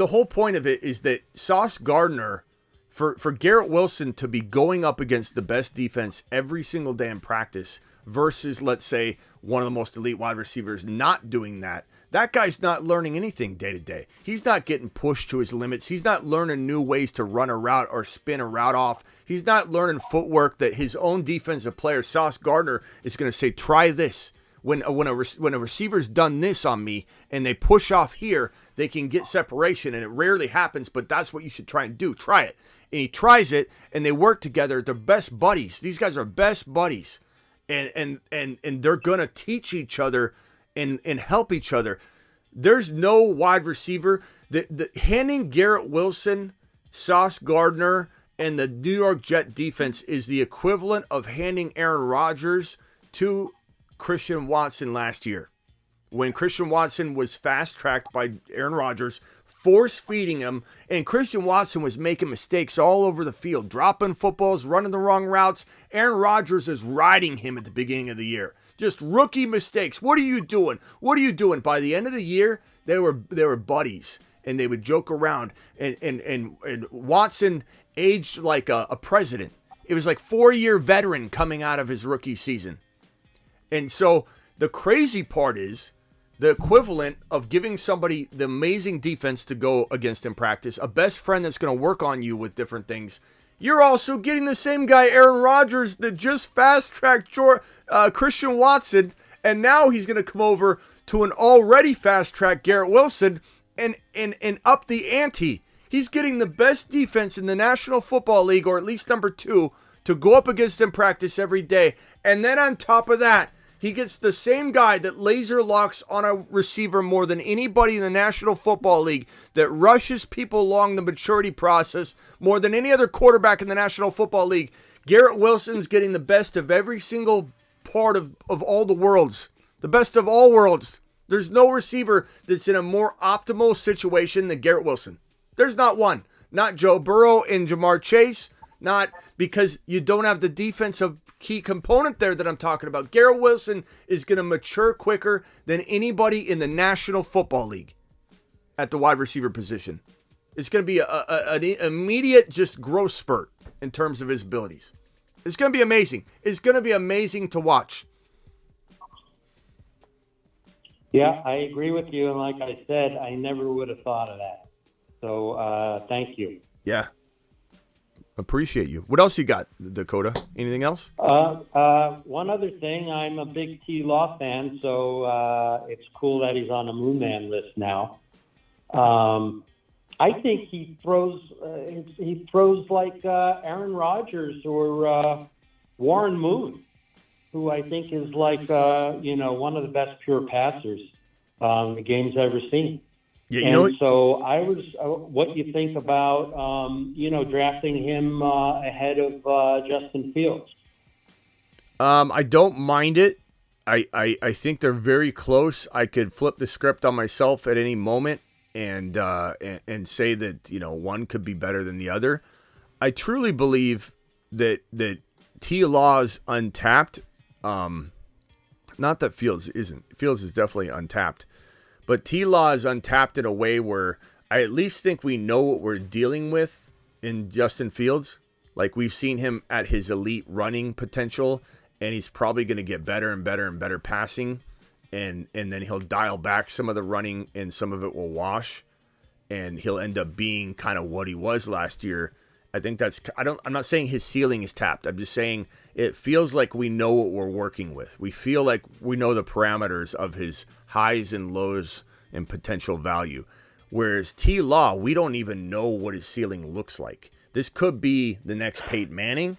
whole point of it is that Sauce Gardner, for Garrett Wilson to be going up against the best defense every single day in practice versus, let's say, one of the most elite wide receivers not doing that. That guy's not learning anything day to day. He's not getting pushed to his limits. He's not learning new ways to run a route or spin a route off. He's not learning footwork that his own defensive player, Sauce Gardner, is going to say, try this. When a receiver's done this on me and they push off here, they can get separation, and it rarely happens, but that's what you should try and do. Try it. And he tries it, and they work together. They're best buddies. These guys are best buddies. And they're going to teach each other and help each other. There's no wide receiver. Handing Garrett Wilson, Sauce Gardner, and the New York Jet defense is the equivalent of handing Aaron Rodgers to Christian Watson last year. When Christian Watson was fast-tracked by Aaron Rodgers, force-feeding him, and Christian Watson was making mistakes all over the field, dropping footballs, running the wrong routes. Aaron Rodgers is riding him at the beginning of the year. Just rookie mistakes. What are you doing? What are you doing? By the end of the year, they were buddies, and they would joke around. And Watson aged like a president. It was like 4-year veteran coming out of his rookie season. And so the crazy part is, the equivalent of giving somebody the amazing defense to go against in practice, a best friend that's going to work on you with different things. You're also getting the same guy, Aaron Rodgers, that just fast-tracked Christian Watson, and now he's going to come over to an already fast-tracked Garrett Wilson and up the ante. He's getting the best defense in the National Football League, or at least number 2, to go up against in practice every day. And then on top of that, he gets the same guy that laser locks on a receiver more than anybody in the National Football League, that rushes people along the maturity process more than any other quarterback in the National Football League. Garrett Wilson's getting the best of every single part of all the worlds. The best of all worlds. There's no receiver that's in a more optimal situation than Garrett Wilson. There's not one. Not Joe Burrow and Jamar Chase. Not because you don't have the defensive key component there that I'm talking about. Garrett Wilson is going to mature quicker than anybody in the National Football League at the wide receiver position. It's going to be an immediate just growth spurt in terms of his abilities. It's going to be amazing. It's going to be amazing to watch. Yeah, I agree with you. And like I said, I never would have thought of that. So thank you. Yeah. Appreciate you. What else you got, Dakota? Anything else? One other thing. I'm a big T Law fan, so it's cool that he's on the Moon Man list now. I think he throws like Aaron Rodgers or Warren Moon, who I think is like one of the best pure passers the game's ever seen. Yeah, so I was, what you think about, drafting him ahead of Justin Fields? I don't mind it. I think they're very close. I could flip the script on myself at any moment and say that, one could be better than the other. I truly believe that T. Law's untapped. Not that Fields isn't. Fields is definitely untapped. But T-Law is untapped in a way where I at least think we know what we're dealing with in Justin Fields. Like, we've seen him at his elite running potential, and he's probably going to get better and better and better passing, and then he'll dial back some of the running, and some of it will wash, and he'll end up being kind of what he was last year. I think I'm not saying his ceiling is tapped. I'm just saying it feels like we know what we're working with. We feel like we know the parameters of his highs and lows and potential value. Whereas T. Law, we don't even know what his ceiling looks like. This could be the next Peyton Manning.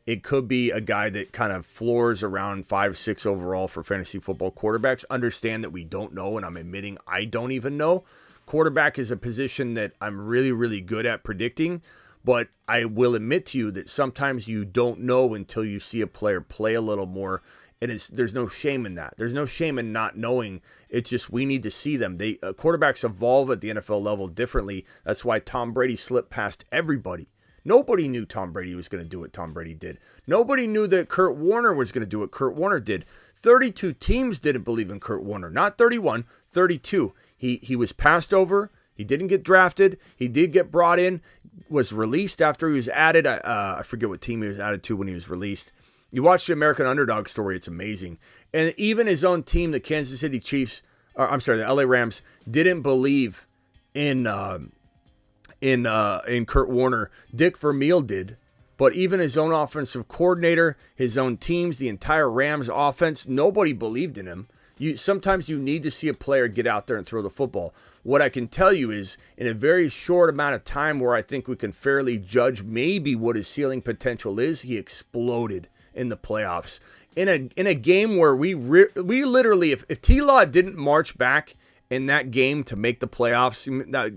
It could be a guy that kind of floors around 5-6 overall for fantasy football quarterbacks. Understand that we don't know, and I'm admitting I don't even know. Quarterback is a position that I'm really, really good at predicting, but I will admit to you that sometimes you don't know until you see a player play a little more, and there's no shame in that. There's no shame in not knowing. It's just we need to see them. Quarterbacks evolve at the NFL level differently. That's why Tom Brady slipped past everybody. Nobody knew Tom Brady was going to do what Tom Brady did. Nobody knew that Kurt Warner was going to do what Kurt Warner did. 32 teams didn't believe in Kurt Warner. Not 31, 32. He was passed over. He didn't get drafted. He did get brought in, was released after he was added. I forget what team he was added to when he was released. You watch the American Underdog story, it's amazing. And even his own team, the Kansas City Chiefs, the LA Rams, didn't believe in Kurt Warner. Dick Vermeil did, but even his own offensive coordinator, his own teams, the entire Rams offense, nobody believed in him. Sometimes you need to see a player get out there and throw the football. What I can tell you is, in a very short amount of time where I think we can fairly judge maybe what his ceiling potential is, he exploded in the playoffs. In a game where we literally, if T-Law didn't march back in that game to make the playoffs,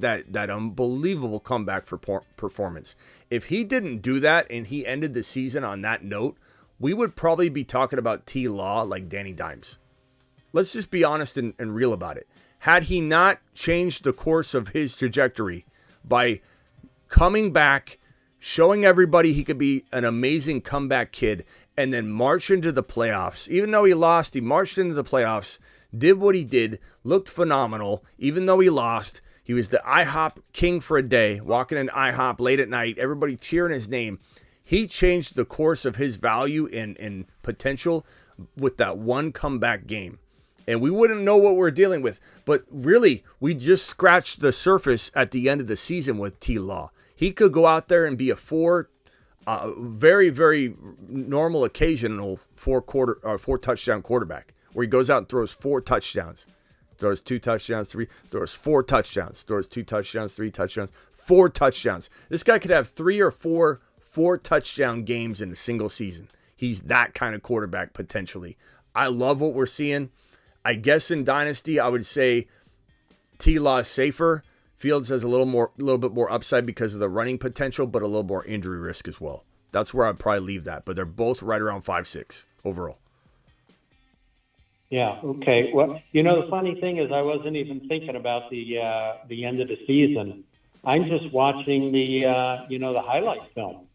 that unbelievable comeback for performance, if he didn't do that and he ended the season on that note, we would probably be talking about T-Law like Danny Dimes. Let's just be honest and real about it. Had he not changed the course of his trajectory by coming back, showing everybody he could be an amazing comeback kid, and then march into the playoffs, even though he lost, he marched into the playoffs, did what he did, looked phenomenal, even though he lost. He was the IHOP king for a day, walking in IHOP late at night, everybody cheering his name. He changed the course of his value and potential with that one comeback game. And we wouldn't know what we're dealing with. But really, we just scratched the surface at the end of the season with T-Law. He could go out there and be a very, very normal, occasional four touchdown quarterback, where he goes out and throws 4 touchdowns, throws 2 touchdowns, 3, throws 4 touchdowns, throws 2 touchdowns, 3 touchdowns, 4 touchdowns. This guy could have 3 or 4 touchdown games in a single season. He's that kind of quarterback potentially. I love what we're seeing. I guess in Dynasty, I would say T-Law is safer. Fields has a little bit more upside because of the running potential, but a little more injury risk as well. That's where I'd probably leave that. But they're both right around 5-6 overall. Yeah. Okay. Well, the funny thing is, I wasn't even thinking about the end of the season. I'm just watching the highlight film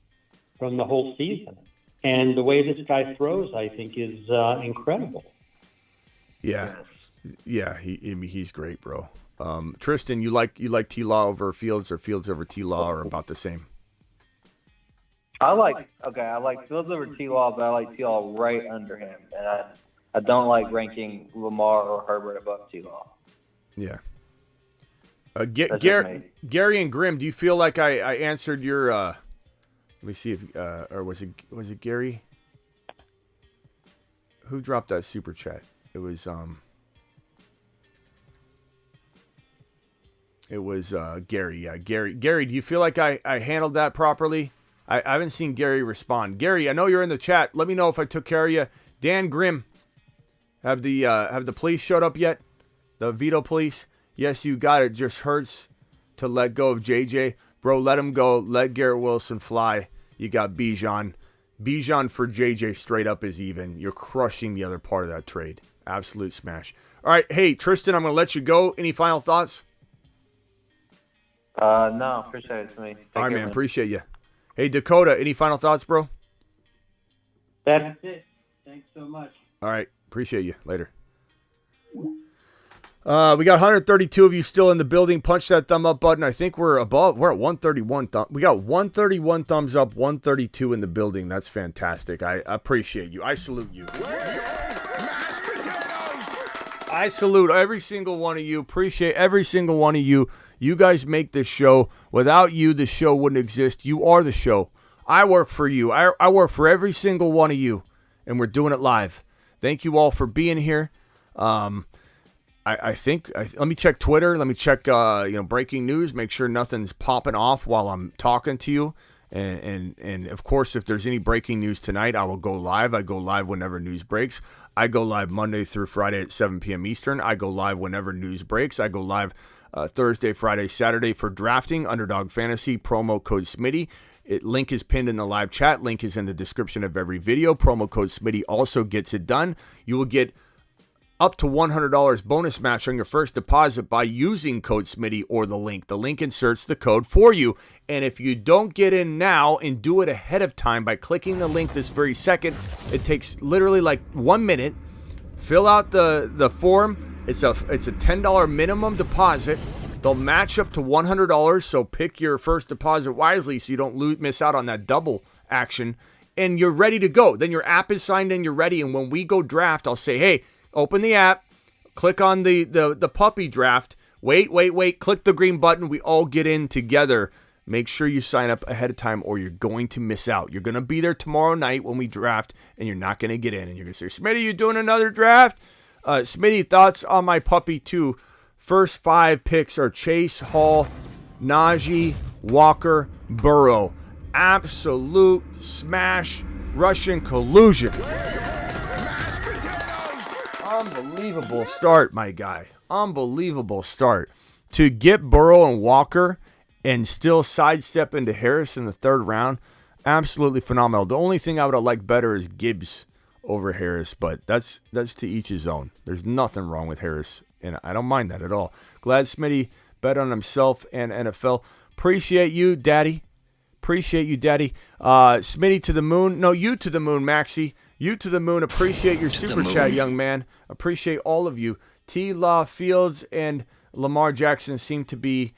from the whole season, and the way this guy throws, I think, is incredible. Yeah, he's great, bro. Tristan, you like T-Law over Fields, or Fields over T-Law, or about the same? I like Fields over T-Law, but I like T-Law right under him, and I don't like ranking Lamar or Herbert above T-Law. Yeah. Gary and Grimm, do you feel like I answered your? Let me see if or was it Gary? Who dropped that super chat? It was Gary. Yeah, Gary. Gary, do you feel like I handled that properly? I haven't seen Gary respond. Gary, I know you're in the chat. Let me know if I took care of you. Dan Grimm, have the police showed up yet? The veto police? Yes, you got it. Just hurts to let go of JJ. Bro, let him go. Let Garrett Wilson fly. You got Bijan. Bijan for JJ straight up is even. You're crushing the other part of that trade. Absolute smash. All right. Hey, Tristan, I'm going to let you go. Any final thoughts? No, appreciate it to me. All right, man. Appreciate you. Hey, Dakota, any final thoughts, bro? That's it. Thanks so much. All right. Appreciate you. Later. We got 132 of you still in the building. Punch that thumb up button. I think we're at 131. We got 131 thumbs up, 132 in the building. That's fantastic. I appreciate you. I salute you. I salute every single one of you. Appreciate every single one of you. You guys make this show. Without you, the show wouldn't exist. You are the show. I work for you. I work for every single one of you, and we're doing it live. Thank you all for being here. I think let me check Twitter. Let me check breaking news. Make sure nothing's popping off while I'm talking to you. And of course, if there's any breaking news tonight, I will go live. I go live whenever news breaks. I go live Monday through Friday at 7 p.m. Eastern. I go live whenever news breaks. I go live Thursday, Friday, Saturday for drafting. Underdog Fantasy, promo code Smitty. Link is pinned in the live chat. Link is in the description of every video. Promo code Smitty also gets it done. You will get up to $100 bonus match on your first deposit by using code Smitty or the link. The link inserts the code for you. And if you don't get in now and do it ahead of time by clicking the link this very second, it takes literally like 1 minute. Fill out the form. It's a $10 minimum deposit. They'll match up to $100. So pick your first deposit wisely so you don't miss out on that double action. And you're ready to go. Then your app is signed in. You're ready. And when we go draft, I'll say, hey, open the app, click on the puppy draft, wait, click the green button, we all get in together. Make sure you sign up ahead of time or you're going to miss out. You're going to be there tomorrow night when we draft and you're not going to get in. And you're going to say, Smitty, you doing another draft? Smitty, thoughts on my puppy too. First 5 picks are Chase, Hall, Najee, Walker, Burrow. Absolute smash, Russian collusion. Unbelievable start, my guy. Unbelievable start. To get Burrow and Walker and still sidestep into Harris in the 3rd round, absolutely phenomenal. The only thing I would have liked better is Gibbs over Harris, but that's to each his own. There's nothing wrong with Harris, and I don't mind that at all. Glad Smitty bet on himself and NFL. Appreciate you, Daddy. Appreciate you, Daddy. Smitty to the moon. No, you to the moon, Maxie. You to the moon. Appreciate your super chat, young man. Appreciate all of you. T-Law, Fields, and Lamar Jackson seem to be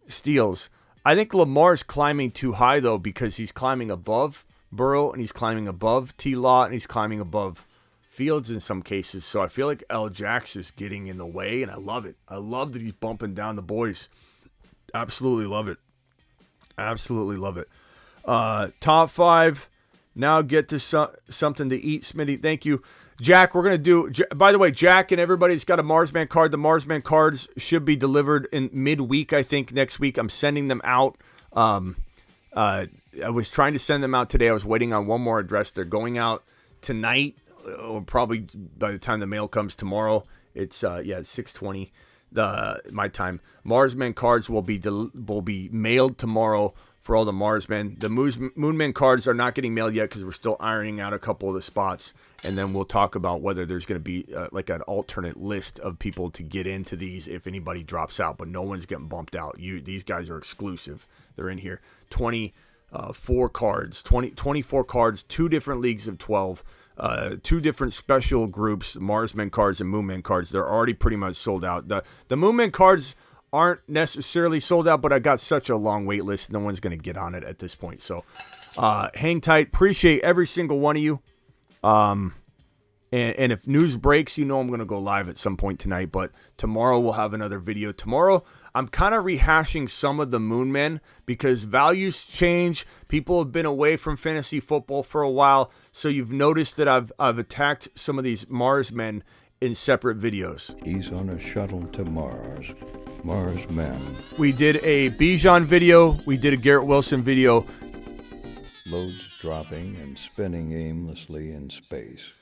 steals. I think Lamar's climbing too high, though, because he's climbing above Burrow, and he's climbing above T-Law, and he's climbing above Fields in some cases. So I feel like L. Jax is getting in the way, and I love it. I love that he's bumping down the boys. Absolutely love it. Absolutely love it. Top 5. Now get to something to eat, Smitty. Thank you. Jack, we're going to do... By the way, Jack and everybody's got a Marsman card. The Marsman cards should be delivered in midweek, I think, next week. I'm sending them out. I was trying to send them out today. I was waiting on one more address. They're going out tonight, or probably by the time the mail comes tomorrow. It's 6:20 my time. Marsman cards will be mailed tomorrow for all the Marsmen. The Moonman cards are not getting mailed yet because we're still ironing out a couple of the spots, and then we'll talk about whether there's going to be like an alternate list of people to get into these if anybody drops out, but no one's getting bumped out. These guys are exclusive. They're in here. 24 cards, 24 cards, 2 different leagues of 12, 2 different special groups, Marsman cards and Moonman cards. They're already pretty much sold out. The Moonman cards aren't necessarily sold out, but I got such a long wait list. No one's going to get on it at this point. So hang tight. Appreciate every single one of you. And if news breaks, I'm going to go live at some point tonight, but tomorrow we'll have another video. Tomorrow, I'm kind of rehashing some of the Moonmen because values change. People have been away from fantasy football for a while. So you've noticed that I've attacked some of these Marsmen in separate videos. He's on a shuttle to Mars. Mars men. We did a Bijan video. We did a Garrett Wilson video. Loads dropping and spinning aimlessly in space.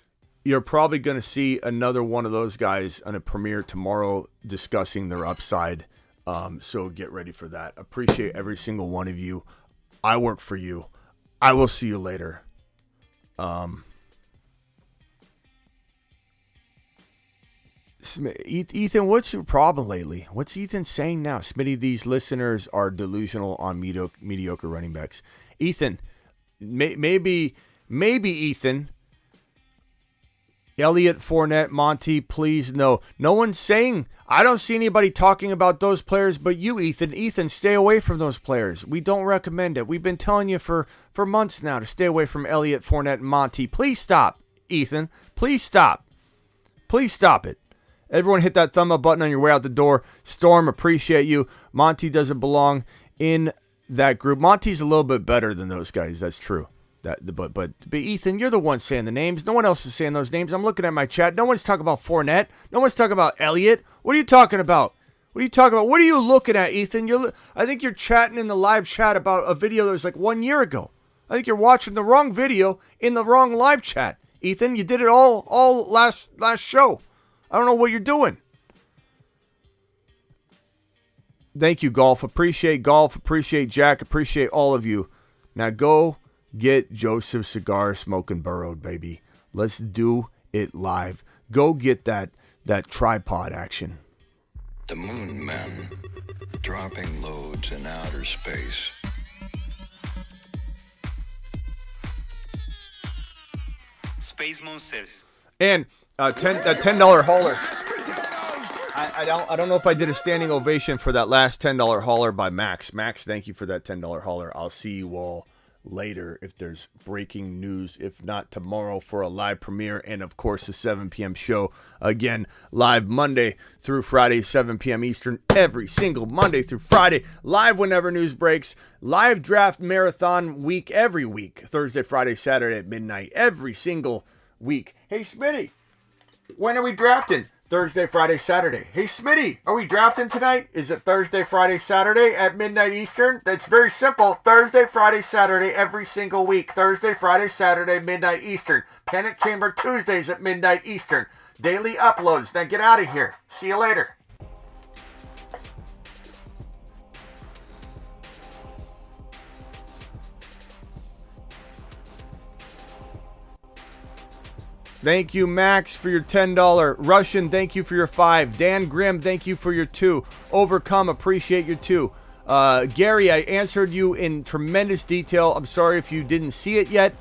You're probably going to see another one of those guys on a premiere tomorrow discussing their upside. So get ready for that. Appreciate every single one of you. I work for you. I will see you later. Ethan, what's your problem lately? What's Ethan saying now? Smitty, these listeners are delusional on mediocre running backs. Ethan, maybe Ethan, Elliott, Fournette, Monty, please, no. No one's saying, I don't see anybody talking about those players but you, Ethan. Ethan, stay away from those players. We don't recommend it. We've been telling you for months now to stay away from Elliott, Fournette, and Monty. Please stop, Ethan. Please stop. Please stop it. Everyone hit that thumb up button on your way out the door. Storm, appreciate you. Monty doesn't belong in that group. Monty's a little bit better than those guys. That's true. But Ethan, you're the one saying the names. No one else is saying those names. I'm looking at my chat. No one's talking about Fournette. No one's talking about Elliott. What are you talking about? What are you talking about? What are you looking at, Ethan? I think you're chatting in the live chat about a video that was like 1 year ago. I think you're watching the wrong video in the wrong live chat. Ethan, you did it all last show. I don't know what you're doing. Thank you, Golf. Appreciate Golf. Appreciate Jack. Appreciate all of you. Now go get Joseph Cigar Smoking Burrowed, baby. Let's do it live. Go get that tripod action. The Moon Men, dropping loads in outer space. Space Monsters. And $10 hauler. I don't know if I did a standing ovation for that last $10 hauler by Max. Max, thank you for that $10 hauler. I'll see you all later if there's breaking news. If not, tomorrow for a live premiere. And, of course, a 7 p.m. show. Again, live Monday through Friday, 7 p.m. Eastern. Every single Monday through Friday. Live whenever news breaks. Live draft marathon week every week. Thursday, Friday, Saturday at midnight. Every single week. Hey, Smitty, when are we drafting? Thursday, Friday, Saturday. Hey, Smitty, are we drafting tonight? Is it Thursday, Friday, Saturday at midnight Eastern? That's very simple. Thursday, Friday, Saturday every single week. Thursday, Friday, Saturday, midnight Eastern. Panic Chamber Tuesdays at midnight Eastern. Daily uploads. Now get out of here. See you later. Thank you, Max, for your $10. Russian, thank you for your $5. Dan Grimm, thank you for your $2. Overcome, appreciate your $2. Gary, I answered you in tremendous detail. I'm sorry if you didn't see it yet.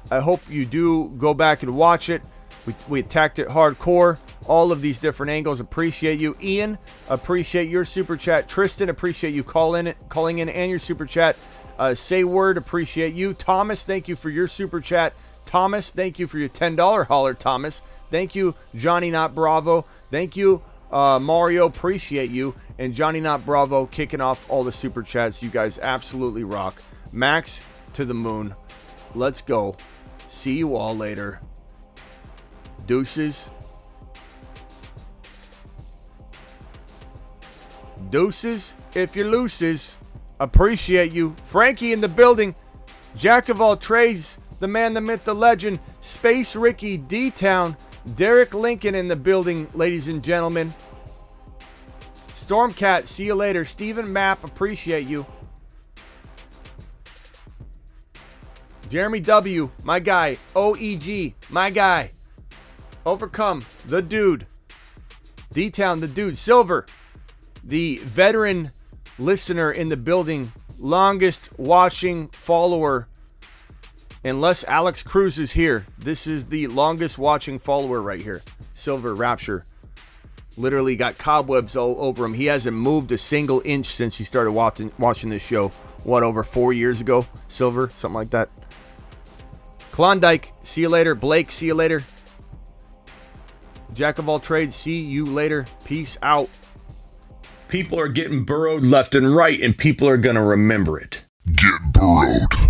I hope you do go back and watch it. We attacked it hardcore. All of these different angles. Appreciate you. Ian, appreciate your super chat. Tristan, appreciate you calling in and your super chat. Say word, appreciate you. Thomas, thank you for your super chat. Thomas, thank you for your $10 holler, Thomas. Thank you, Johnny Not Bravo. Thank you, Mario. Appreciate you. And Johnny Not Bravo kicking off all the super chats. You guys absolutely rock. Max to the moon. Let's go. See you all later. Deuces. Deuces if you're looses. Appreciate you. Frankie in the building. Jack of all trades. The man, the myth, the legend, Space Ricky, D-Town, Derek Lincoln in the building, ladies and gentlemen. Stormcat, see you later. Steven Mapp, appreciate you. Jeremy W, my guy. OEG, my guy. Overcome, the dude. D-Town, the dude. Silver, the veteran listener in the building, longest watching follower. Unless Alex Cruz is here, this is the longest watching follower right here. Silver Rapture. Literally got cobwebs all over him. He hasn't moved a single inch since he started watching this show. What, over 4 years ago? Silver, something like that. Klondike, see you later. Blake, see you later. Jack of all trades, see you later. Peace out. People are getting burrowed left and right, and people are going to remember it. Get burrowed.